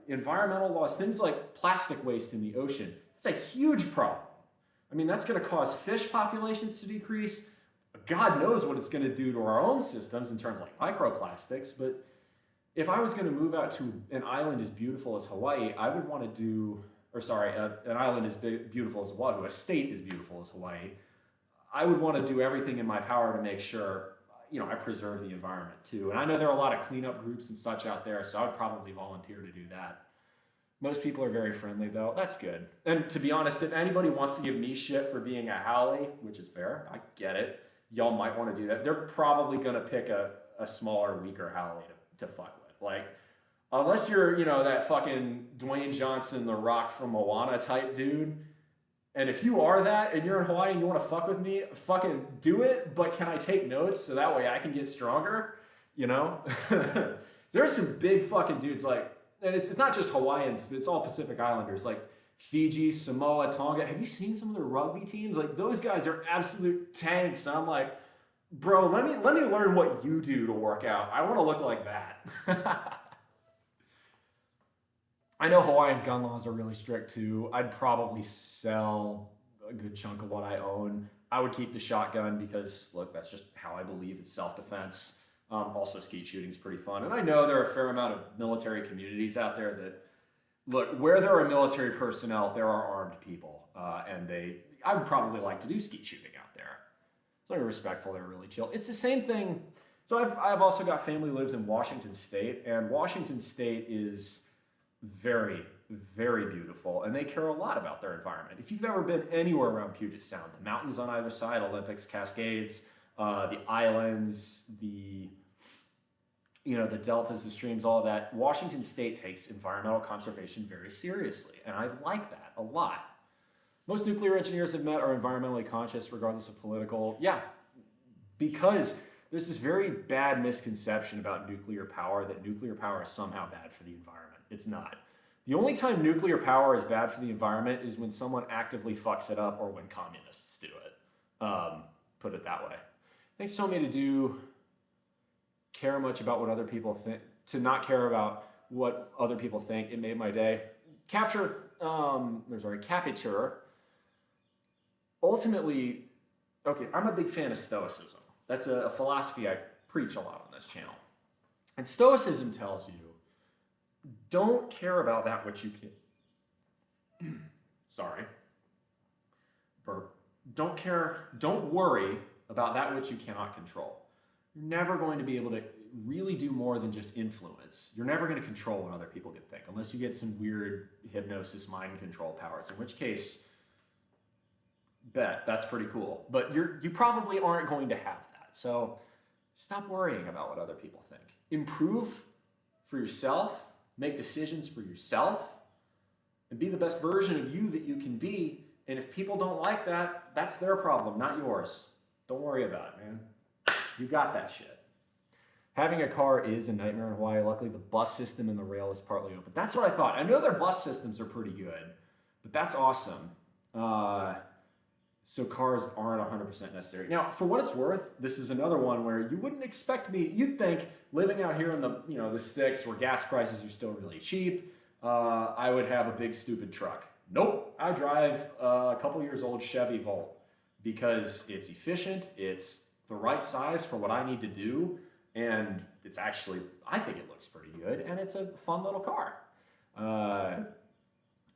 environmental laws, things like plastic waste in the ocean, it's a huge problem. I mean, that's going to cause fish populations to decrease. God knows what it's going to do to our own systems in terms of like microplastics, but if I was going to move out to an island as beautiful as Hawaii, I would want to do, an island as beautiful as Oahu, a state as beautiful as Hawaii, I would want to do everything in my power to make sure, I preserve the environment too. And I know there are a lot of cleanup groups and such out there, so I would probably volunteer to do that. Most people are very friendly though, that's good. And to be honest, if anybody wants to give me shit for being a haole, which is fair, I get it, y'all might want to do that. They're probably going to pick a smaller, weaker haole to fuck with. Like, unless you're, that fucking Dwayne Johnson, the Rock from Moana type dude, and if you are that and you're in Hawaii and you want to fuck with me, fucking do it, but can I take notes so that way I can get stronger? There's some big fucking dudes like, and it's not just Hawaiians, it's all Pacific Islanders, like Fiji, Samoa, Tonga. Have you seen some of the rugby teams? Like, those guys are absolute tanks. And I'm like, bro, let me learn what you do to work out. I want to look like that. I know Hawaiian gun laws are really strict too. I'd probably sell a good chunk of what I own. I would keep the shotgun because, look, that's just how I believe it's self-defense. Also, skeet shooting's pretty fun. And I know there are a fair amount of military communities out there that, look, where there are military personnel, there are armed people. I would probably like to do skeet shooting out there. It's like respectful, they're really chill. It's the same thing. So I've also got family lives in Washington State, and Washington State is very, very beautiful, and they care a lot about their environment. If you've ever been anywhere around Puget Sound, the mountains on either side, Olympics, Cascades, the islands, the the deltas, the streams, all of that. Washington State takes environmental conservation very seriously, and I like that a lot. Most nuclear engineers I've met are environmentally conscious regardless of political. Yeah, because there's this very bad misconception about nuclear power that nuclear power is somehow bad for the environment. It's not. The only time nuclear power is bad for the environment is when someone actively fucks it up or when communists do it. Put it that way. Thanks for telling me to care much about what other people think, to not care about what other people think. It made my day. Capture. Ultimately, okay, I'm a big fan of Stoicism. That's a philosophy I preach a lot on this channel. And Stoicism tells you, don't care about that which you can. Sorry. Burp. Don't worry about that which you cannot control. You're never going to be able to really do more than just influence. You're never going to control what other people can think, unless you get some weird hypnosis mind control powers, in which case, bet, that's pretty cool. But you probably aren't going to have that. So stop worrying about what other people think. Improve for yourself, make decisions for yourself, and be the best version of you that you can be. And if people don't like that, that's their problem, not yours. Don't worry about it, man. You got that shit. Having a car is a nightmare in Hawaii. Luckily, the bus system and the rail is partly open. That's what I thought. I know their bus systems are pretty good, but that's awesome. So cars aren't 100% necessary. Now, for what it's worth, this is another one where you wouldn't expect me, you'd think living out here in the sticks where gas prices are still really cheap, I would have a big stupid truck. Nope, I drive a couple years old Chevy Volt because it's efficient, it's the right size for what I need to do, and it's actually, I think it looks pretty good, and it's a fun little car.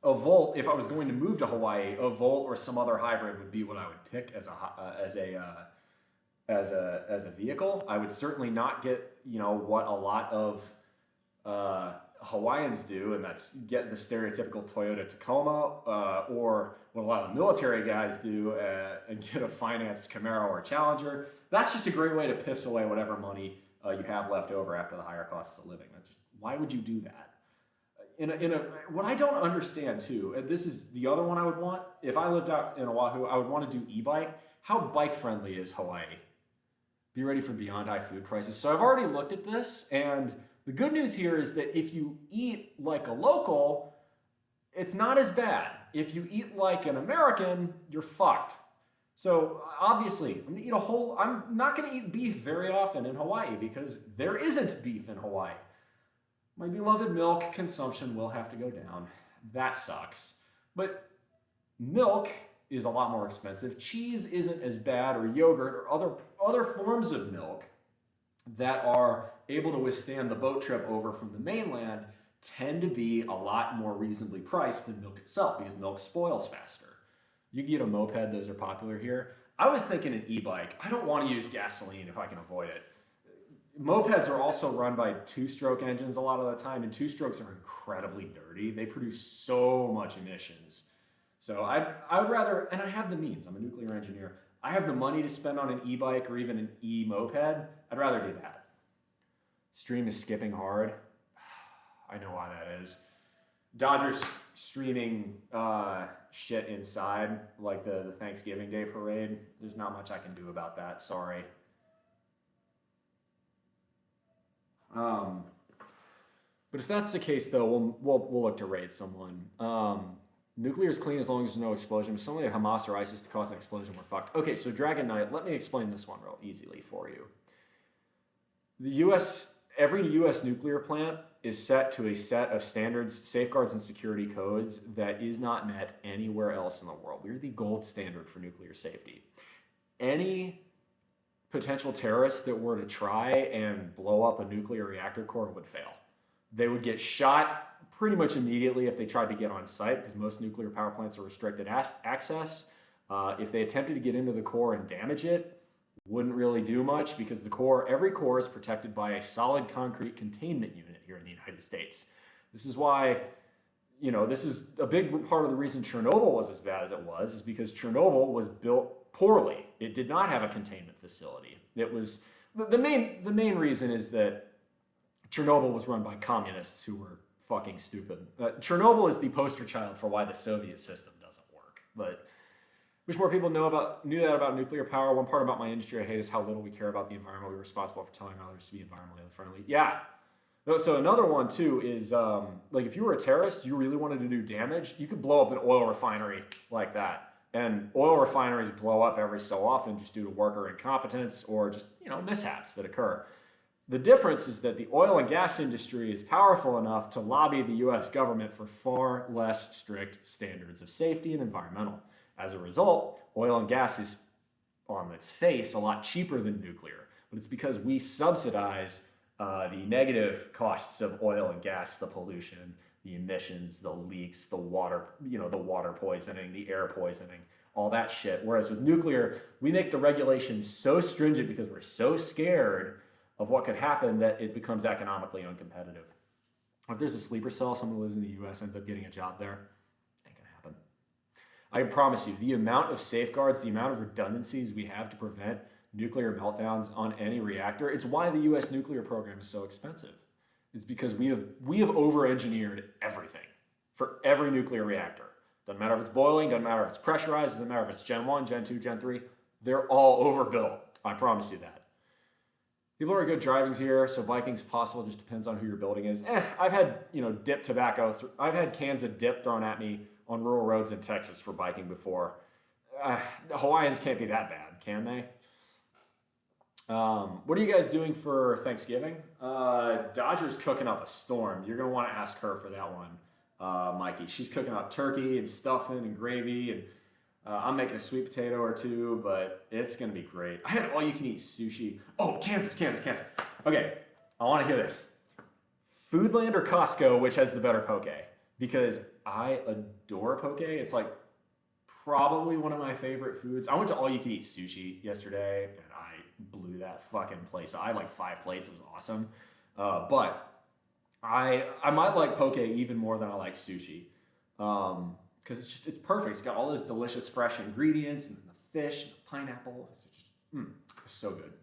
A Volt, if I was going to move to Hawaii, a Volt or some other hybrid would be what I would pick as a vehicle. I would certainly not get what a lot of Hawaiians do, and that's get the stereotypical Toyota Tacoma, or what a lot of the military guys do and get a financed Camaro or Challenger. That's just a great way to piss away whatever money you have left over after the higher costs of living. That's just, why would you do that? What I don't understand too, and this is the other one I would want, if I lived out in Oahu, I would want to do e-bike. How bike friendly is Hawaii? Be ready for beyond high food prices. So I've already looked at this, and the good news here is that if you eat like a local, it's not as bad. If you eat like an American, you're fucked. So obviously, I'm not going to eat beef very often in Hawaii because there isn't beef in Hawaii. My beloved milk consumption will have to go down. That sucks. But milk is a lot more expensive. Cheese isn't as bad, or yogurt, or other forms of milk that are able to withstand the boat trip over from the mainland tend to be a lot more reasonably priced than milk itself because milk spoils faster. You can get a moped, those are popular here. I was thinking an e-bike. I don't want to use gasoline if I can avoid it. Mopeds are also run by two-stroke engines a lot of the time, and two-strokes are incredibly dirty. They produce so much emissions. So I would rather, and I have the means, I'm a nuclear engineer, I have the money to spend on an e-bike or even an e-moped, I'd rather do that. Stream is skipping hard. I know why that is. Dodgers streaming shit inside, like the Thanksgiving Day parade. There's not much I can do about that, sorry. But if that's the case, though, we'll look to raid someone. Nuclear is clean as long as there's no explosion. If somebody like Hamas or ISIS to cause an explosion, we're fucked. Okay, so Dragon Knight, let me explain this one real easily for you. Every U.S. nuclear plant is set to a set of standards, safeguards, and security codes that is not met anywhere else in the world. We're the gold standard for nuclear safety. Any potential terrorists that were to try and blow up a nuclear reactor core would fail. They would get shot pretty much immediately if they tried to get on site, because most nuclear power plants are restricted access. If they attempted to get into the core and damage it, wouldn't really do much because every core is protected by a solid concrete containment unit here in the United States. This is why, this is a big part of the reason Chernobyl was as bad as it was, is because Chernobyl was built poorly. It did not have a containment facility. It was the main reason is that Chernobyl was run by communists who were fucking stupid. Chernobyl is the poster child for why the Soviet system doesn't work. But wish more people knew that about nuclear power. One part about my industry I hate is how little we care about the environment. We're responsible for telling others to be environmentally unfriendly. Yeah. So another one too is like if you were a terrorist, you really wanted to do damage, you could blow up an oil refinery like that. And oil refineries blow up every so often just due to worker incompetence or just, mishaps that occur. The difference is that the oil and gas industry is powerful enough to lobby the US government for far less strict standards of safety and environmental. As a result, oil and gas is on its face a lot cheaper than nuclear, but it's because we subsidize the negative costs of oil and gas, the pollution, the emissions, the leaks, the water, the water poisoning, the air poisoning, all that shit. Whereas with nuclear, we make the regulations so stringent because we're so scared of what could happen that it becomes economically uncompetitive. If there's a sleeper cell, someone who lives in the US ends up getting a job there, ain't gonna happen. I promise you, the amount of safeguards, the amount of redundancies we have to prevent nuclear meltdowns on any reactor, it's why the US nuclear program is so expensive. It's because we have over-engineered everything for every nuclear reactor. Doesn't matter if it's boiling, doesn't matter if it's pressurized, doesn't matter if it's Gen 1, Gen 2, Gen 3. They're all overbuilt. I promise you that. People are good driving here, so biking's possible. Just depends on who your building is. I've had dip tobacco. I've had cans of dip thrown at me on rural roads in Texas for biking before. Hawaiians can't be that bad, can they? What are you guys doing for Thanksgiving? Dodger's cooking up a storm. You're gonna want to ask her for that one, Mikey. She's cooking up turkey and stuffing and gravy, and I'm making a sweet potato or two, but it's gonna be great. I had all-you-can-eat sushi. Oh, Kansas. Okay, I want to hear this. Foodland or Costco, which has the better poke? Because I adore poke. It's like probably one of my favorite foods. I went to all-you-can-eat sushi yesterday, and I blew that fucking place. I had like 5 plates. It was awesome. But I might like poke even more than I like sushi. Because it's perfect. It's got all those delicious fresh ingredients and the fish, and the pineapple. It's just it's so good.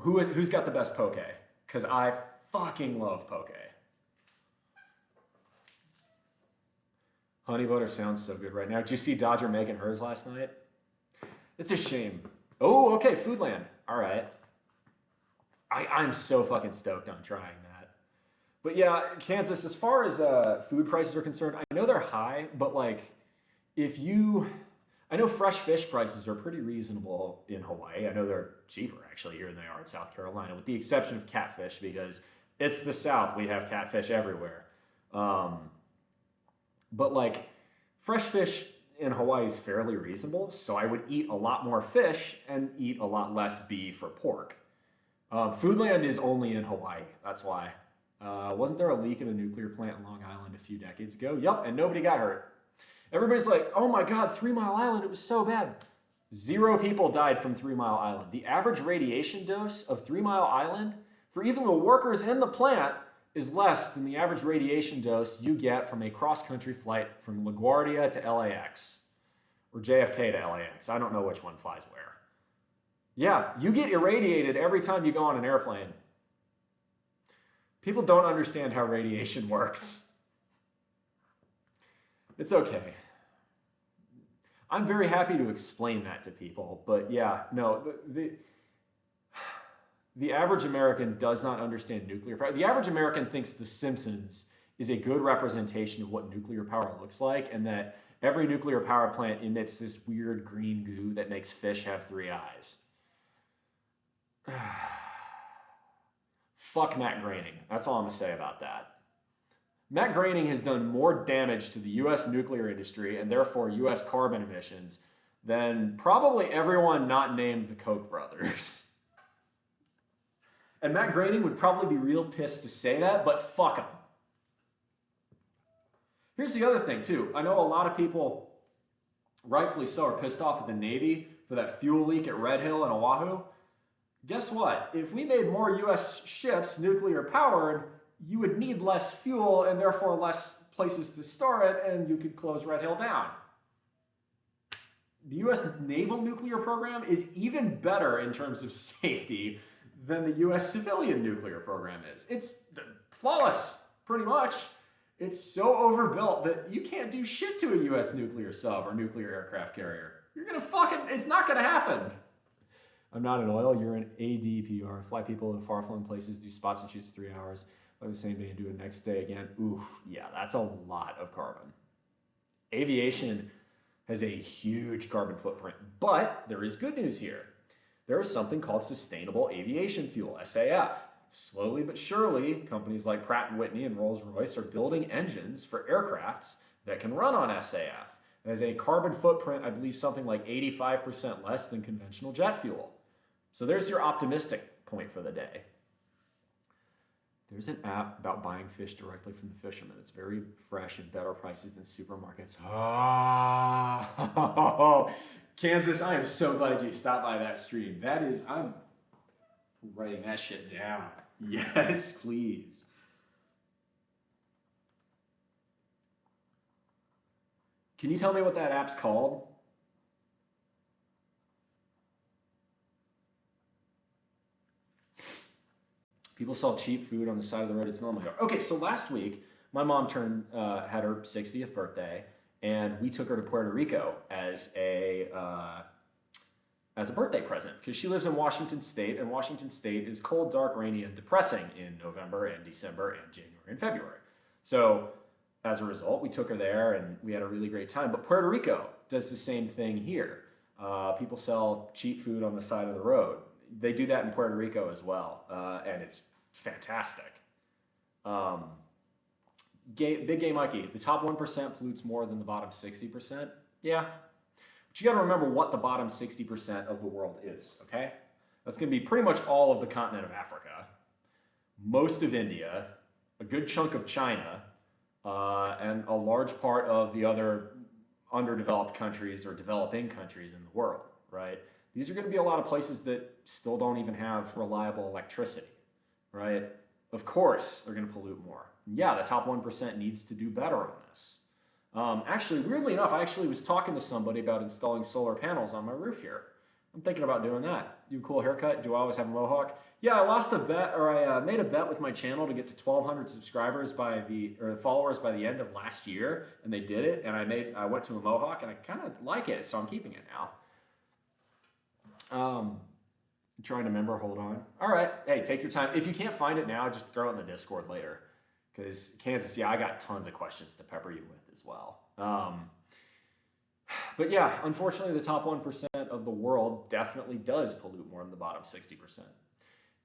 Who's got the best poke? Because I fucking love poke. Honey butter sounds so good right now. Did you see Dodger making hers last night? It's a shame. Oh, okay, Foodland. All right. I'm so fucking stoked on trying that. But yeah, Kansas, as far as food prices are concerned, I know they're high, but like I know fresh fish prices are pretty reasonable in Hawaii. I know they're cheaper actually here than they are in South Carolina, with the exception of catfish, because it's the South. We have catfish everywhere. But like fresh fish in Hawaii is fairly reasonable, so I would eat a lot more fish and eat a lot less beef or pork. Foodland is only in Hawaii, that's why. Wasn't there a leak in a nuclear plant in Long Island a few decades ago? Yep, and nobody got hurt. Everybody's like, oh my God, 3 Mile Island, it was so bad. 0 people died from 3 Mile Island. The average radiation dose of 3 Mile Island for even the workers in the plant is less than the average radiation dose you get from a cross-country flight from LaGuardia to LAX, or JFK to LAX. I don't know which one flies where. Yeah, you get irradiated every time you go on an airplane. People don't understand how radiation works. It's okay. I'm very happy to explain that to people, but yeah, no, the average American does not understand nuclear power. The average American thinks The Simpsons is a good representation of what nuclear power looks like, and that every nuclear power plant emits this weird green goo that makes fish have 3 eyes. Fuck Matt Groening. That's all I'm going to say about that. Matt Groening has done more damage to the US nuclear industry and therefore US carbon emissions than probably everyone not named the Koch brothers. And Matt Groening would probably be real pissed to say that, but fuck him. Here's the other thing, too. I know a lot of people, rightfully so, are pissed off at the Navy for that fuel leak at Red Hill and Oahu. Guess what? If we made more US ships nuclear powered, you would need less fuel and therefore less places to store it, and you could close Red Hill down. The US naval nuclear program is even better in terms of safety than the US civilian nuclear program is. It's flawless, pretty much. It's so overbuilt that you can't do shit to a US nuclear sub or nuclear aircraft carrier. You're gonna it's not gonna happen. I'm not in oil, you're in ADPR. Fly people to far-flung places, do spots and shoots 3 hours, fly the same day and do it next day again. Oof, yeah, that's a lot of carbon. Aviation has a huge carbon footprint, but there is good news here. There is something called sustainable aviation fuel, SAF. Slowly but surely, companies like Pratt & Whitney and Rolls-Royce are building engines for aircrafts that can run on SAF. It has a carbon footprint, I believe something like 85% less than conventional jet fuel. So there's your optimistic point for the day. There's an app about buying fish directly from the fishermen. It's very fresh and better prices than supermarkets. Oh, Kansas, I am so glad you stopped by that stream. I'm writing that shit down. Yes, please. Can you tell me what that app's called? People sell cheap food on the side of the road. It's normal here. Okay, so last week, my mom had her 60th birthday, and we took her to Puerto Rico as a birthday present because she lives in Washington State, and Washington State is cold, dark, rainy, and depressing in November and December and January and February. So as a result, we took her there, and we had a really great time. But Puerto Rico does the same thing here. People sell cheap food on the side of the road. They do that in Puerto Rico as well, and it's fantastic. Big Gay Mikey, the top 1% pollutes more than the bottom 60%. Yeah, but you got to remember what the bottom 60% of the world is, okay? That's going to be pretty much all of the continent of Africa, most of India, a good chunk of China, and a large part of the other underdeveloped countries or developing countries in the world, right? These are going to be a lot of places that still don't even have reliable electricity, right? Of course, they're going to pollute more. Yeah, the top 1% needs to do better on this. Actually, weirdly enough, I actually was talking to somebody about installing solar panels on my roof here. I'm thinking about doing that. You cool haircut? Do I always have a mohawk? Yeah, I made a bet with my channel to get to 1,200 subscribers followers by the end of last year, and they did it. And I went to a mohawk, and I kind of like it, so I'm keeping it now. I'm trying to remember. Hold on. All right. Hey, take your time. If you can't find it now, just throw it in the Discord later. Because Kansas, yeah, I got tons of questions to pepper you with as well. But yeah, unfortunately, the top 1% of the world definitely does pollute more than the bottom 60%.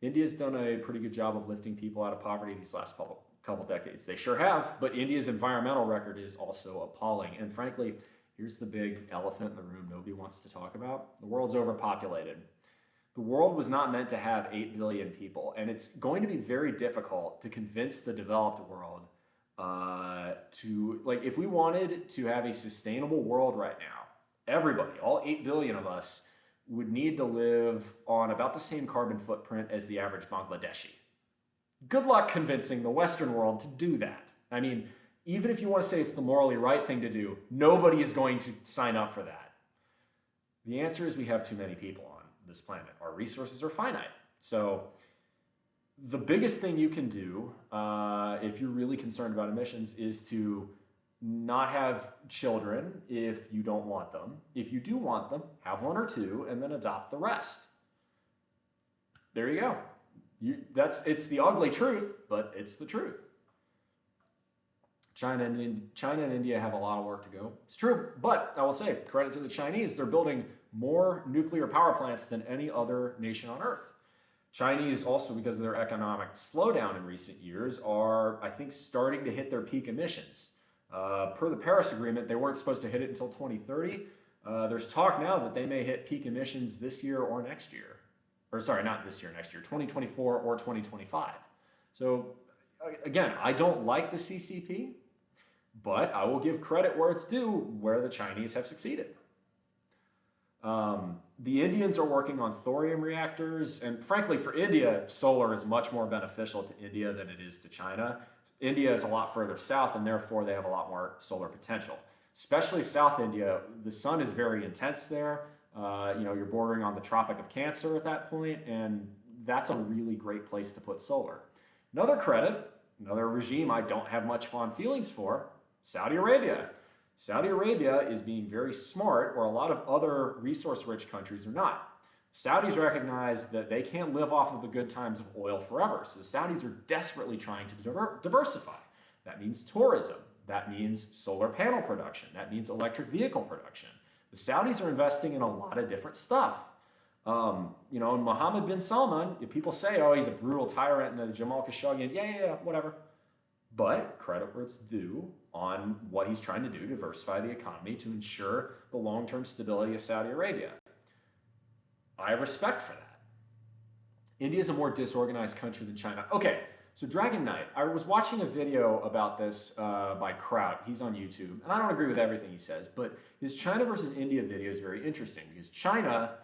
India's done a pretty good job of lifting people out of poverty these last couple decades. They sure have, but India's environmental record is also appalling. And frankly, here's the big elephant in the room nobody wants to talk about. The world's overpopulated. The world was not meant to have 8 billion people, and it's going to be very difficult to convince the developed world if we wanted to have a sustainable world right now, everybody, all 8 billion of us, would need to live on about the same carbon footprint as the average Bangladeshi. Good luck convincing the Western world to do that. I mean, even if you want to say it's the morally right thing to do, nobody is going to sign up for that. The answer is we have too many people on this planet. Our resources are finite. So the biggest thing you can do if you're really concerned about emissions is to not have children if you don't want them. If you do want them, have one or two and then adopt the rest. There you go. It's the ugly truth, but it's the truth. China and India have a lot of work to go. It's true, but I will say, credit to the Chinese, they're building more nuclear power plants than any other nation on Earth. Chinese also, because of their economic slowdown in recent years, are, I think, starting to hit their peak emissions. Per the Paris Agreement, they weren't supposed to hit it until 2030. There's talk now that they may hit peak emissions this year or next year. Or sorry, not this year, next year, 2024 or 2025. So again, I don't like the CCP, but I will give credit where it's due, where the Chinese have succeeded. The Indians are working on thorium reactors, and frankly, for India, solar is much more beneficial to India than it is to China. India is a lot further south, and therefore they have a lot more solar potential. Especially South India, the sun is very intense there. You're bordering on the Tropic of Cancer at that point, and that's a really great place to put solar. Another credit, another regime I don't have much fond feelings for, Saudi Arabia. Saudi Arabia is being very smart where a lot of other resource-rich countries are not. Saudis recognize that they can't live off of the good times of oil forever, so the Saudis are desperately trying to diversify. That means tourism. That means solar panel production. That means electric vehicle production. The Saudis are investing in a lot of different stuff. You know, Mohammed bin Salman, people say, oh, he's a brutal tyrant and the Jamal Khashoggi, yeah, whatever. But credit where it's due on what he's trying to do, diversify the economy to ensure the long-term stability of Saudi Arabia. I have respect for that. India is a more disorganized country than China. Okay, so Dragon Knight. I was watching a video about this by Kraut. He's on YouTube, and I don't agree with everything he says, but his China versus India video is very interesting because China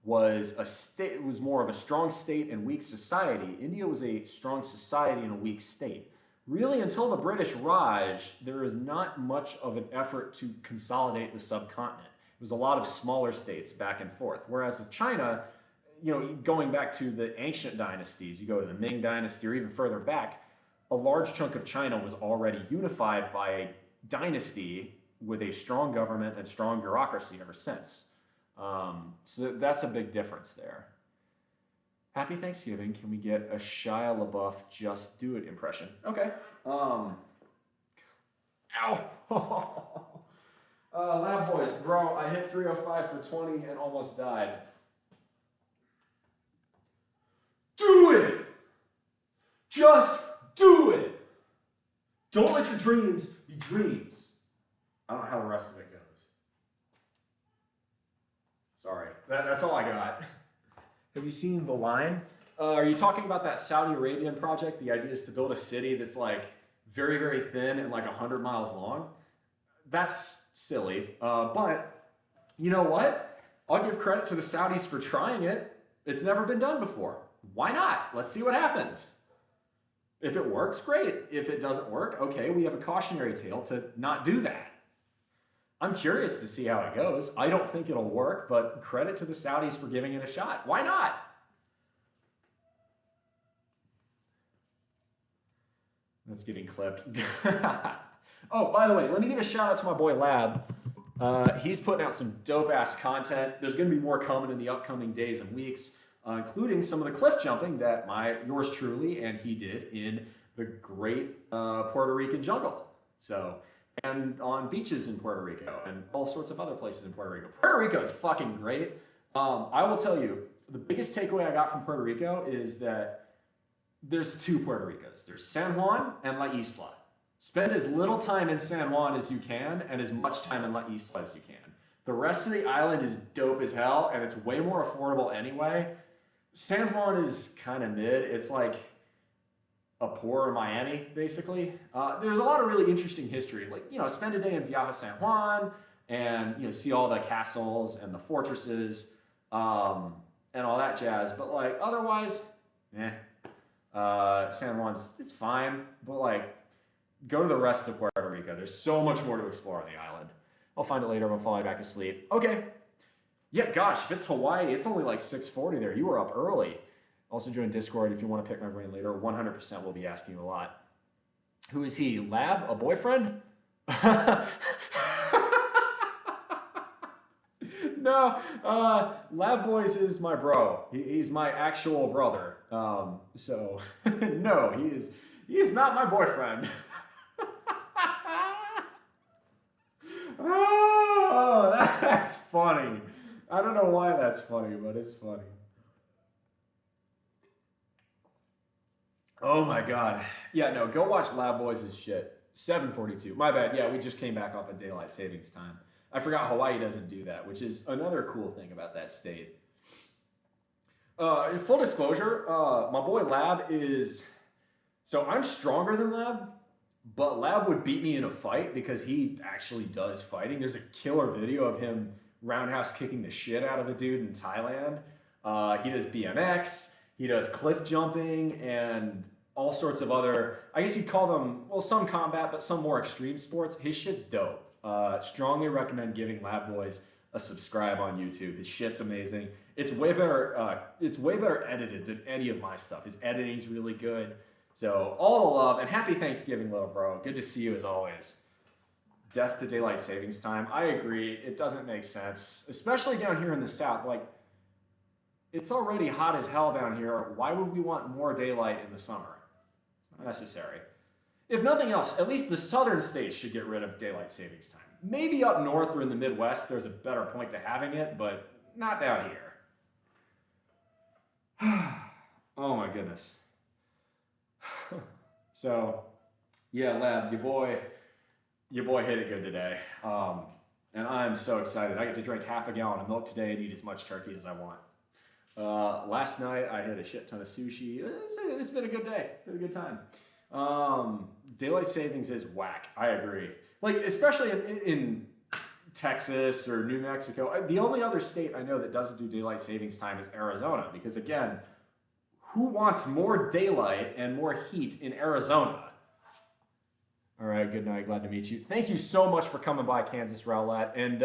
was a state, was more of a strong state and weak society. India was a strong society and a weak state. Really, until the British Raj, there is not much of an effort to consolidate the subcontinent. It was a lot of smaller states back and forth. Whereas with China, you know, going back to the ancient dynasties, you go to the Ming Dynasty or even further back, a large chunk of China was already unified by a dynasty with a strong government and strong bureaucracy ever since. So that's a big difference there. Happy Thanksgiving. Can we get a Shia LaBeouf Just Do It impression? Okay. Ow. Lab Boys, bro, I hit 305 for 20 and almost died. Do it! Just do it! Don't let your dreams be dreams. I don't know how the rest of it goes. Sorry, that's all I got. Have you seen The Line? Are you talking about that Saudi Arabian project? The idea is to build a city that's like very, very thin and like 100 miles long. That's silly, but you know what? I'll give credit to the Saudis for trying it. It's never been done before. Why not? Let's see what happens. If it works, great. If it doesn't work, okay, we have a cautionary tale to not do that. I'm curious to see how it goes. I don't think it'll work, but credit to the Saudis for giving it a shot. Why not? That's getting clipped. Oh, by the way, let me give a shout out to my boy Lab. He's putting out some dope-ass content. There's going to be more coming in the upcoming days and weeks, including some of the cliff jumping that yours truly and he did in the great Puerto Rican jungle. And on beaches in Puerto Rico and all sorts of other places in Puerto Rico. Puerto Rico is fucking great. I will tell you, the biggest takeaway I got from Puerto Rico is that there's two Puerto Ricos. There's San Juan and La Isla. Spend as little time in San Juan as you can and as much time in La Isla as you can. The rest of the island is dope as hell and it's way more affordable anyway. San Juan is kind of mid. It's like a poor Miami, basically. There's a lot of really interesting history. Like, you know, spend a day in Vieja San Juan and, you know, see all the castles and the fortresses and all that jazz. But, like, otherwise, San Juan's, it's fine. But, like, go to the rest of Puerto Rico. There's so much more to explore on the island. I'll find it later. I'm falling back asleep. Okay. Yeah, gosh, if it's Hawaii, it's only like 6:40 there. You were up early. Also join Discord if you want to pick my brain later. 100% will be asking you a lot. Who is he? Lab? A boyfriend? No, Lab Boys is my bro. He's my actual brother. So no, he is not my boyfriend. Oh, that's funny. I don't know why that's funny, but it's funny. Oh my god. Yeah, no, go watch Lab Boys' shit. 7:42. My bad. Yeah, we just came back off of daylight savings time. I forgot Hawaii doesn't do that, which is another cool thing about that state. In full disclosure, my boy Lab is... So I'm stronger than Lab, but Lab would beat me in a fight because he actually does fighting. There's a killer video of him roundhouse kicking the shit out of a dude in Thailand. He does BMX. He does cliff jumping and all sorts of other, I guess you'd call them, well, some combat, but some more extreme sports. His shit's dope. Strongly recommend giving Lab Boys a subscribe on YouTube. His shit's amazing. It's way better. It's way better edited than any of my stuff. His editing's really good. So all the love and happy Thanksgiving, little bro. Good to see you as always. Death to daylight savings time. I agree. It doesn't make sense, especially down here in the South. Like, it's already hot as hell down here. Why would we want more daylight in the summer? It's not necessary. If nothing else, at least the southern states should get rid of daylight savings time. Maybe up north or in the Midwest, there's a better point to having it, but not down here. Oh my goodness. So, yeah, Lab, your boy hit it good today. And I'm so excited. I get to drink half a gallon of milk today and eat as much turkey as I want. Last night I had a shit ton of sushi. It's been a good day. It's been a good time. Daylight savings is whack. I agree. Like, especially in Texas or New Mexico. The only other state I know that doesn't do daylight savings time is Arizona. Because again, who wants more daylight and more heat in Arizona? All right, good night. Glad to meet you. Thank you so much for coming by, Kansas Rowlett. And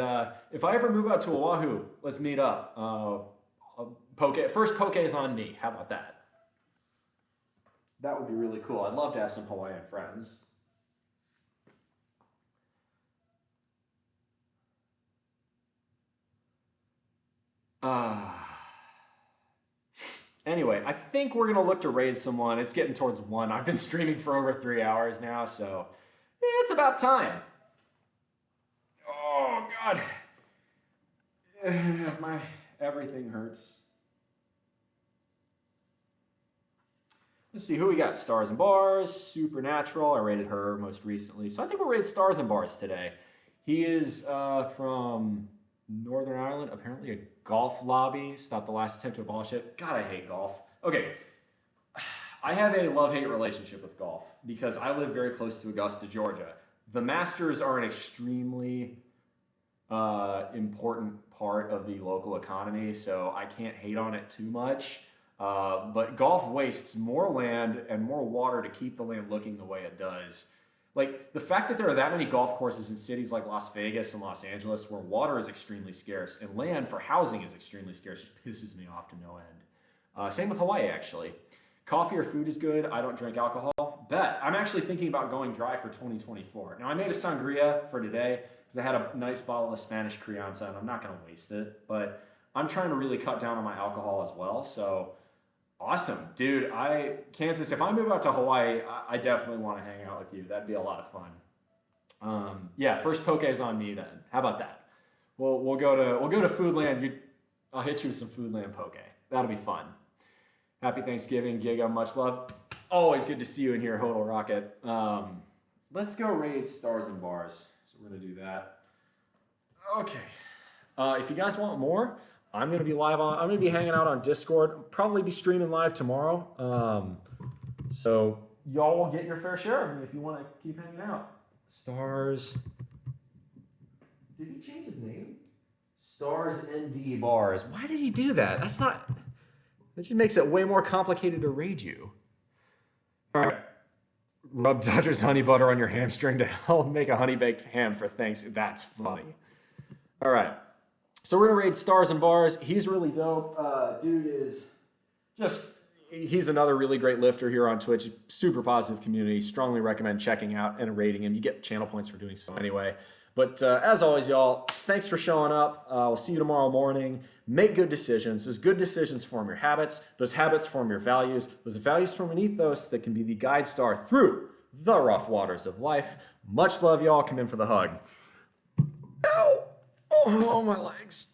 if I ever move out to Oahu, let's meet up. First poke is on me. How about that? That would be really cool. I'd love to have some Hawaiian friends. Anyway, I think we're going to look to raid someone. It's getting towards 1. I've been streaming for over 3 hours now, so it's about time. Oh, God. My everything hurts. Let's see who we got. Stars and Bars, Supernatural. I rated her most recently. So I think we'll raid Stars and Bars today. He is from Northern Ireland, apparently a golf lobby. Stopped the last attempt to abolish it. God, I hate golf. Okay. I have a love-hate relationship with golf because I live very close to Augusta, Georgia. The Masters are an extremely important part of the local economy, so I can't hate on it too much. But golf wastes more land and more water to keep the land looking the way it does. Like, the fact that there are that many golf courses in cities like Las Vegas and Los Angeles where water is extremely scarce and land for housing is extremely scarce just pisses me off to no end. Same with Hawaii, actually. Coffee or food is good. I don't drink alcohol. Bet. I'm actually thinking about going dry for 2024. Now, I made a sangria for today because I had a nice bottle of Spanish Crianza and I'm not going to waste it. But I'm trying to really cut down on my alcohol as well, so awesome. Dude, Kansas, if I move out to Hawaii, I definitely want to hang out with you. That'd be a lot of fun. Yeah, first poke is on me then. How about that? We'll go to Foodland. I'll hit you with some Foodland poke. That'll be fun. Happy Thanksgiving, Giga. Much love. Always good to see you in here, Hodel Rocket. Let's go raid Stars and Bars. So we're going to do that. Okay. If you guys want more, I'm going to be hanging out on Discord. I'll probably be streaming live tomorrow. So y'all will get your fair share of me if you want to keep hanging out. Stars. Did he change his name? Stars ND Bars. Why did he do that? That just makes it way more complicated to raid you. All right. Rub Dodger's honey butter on your hamstring to help make a honey baked ham for thanks. That's funny. All right. So we're going to raid Stars and Bars. He's really dope. Dude is he's another really great lifter here on Twitch. Super positive community. Strongly recommend checking out and rating him. You get channel points for doing so anyway. But as always, y'all, thanks for showing up. We'll see you tomorrow morning. Make good decisions. Those good decisions form your habits. Those habits form your values. Those values form an ethos that can be the guide star through the rough waters of life. Much love, y'all. Come in for the hug. Ow! Oh, my legs.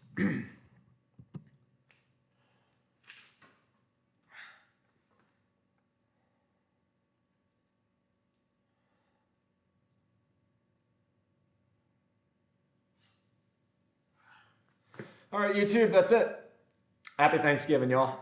All right, YouTube, that's it. Happy Thanksgiving, y'all.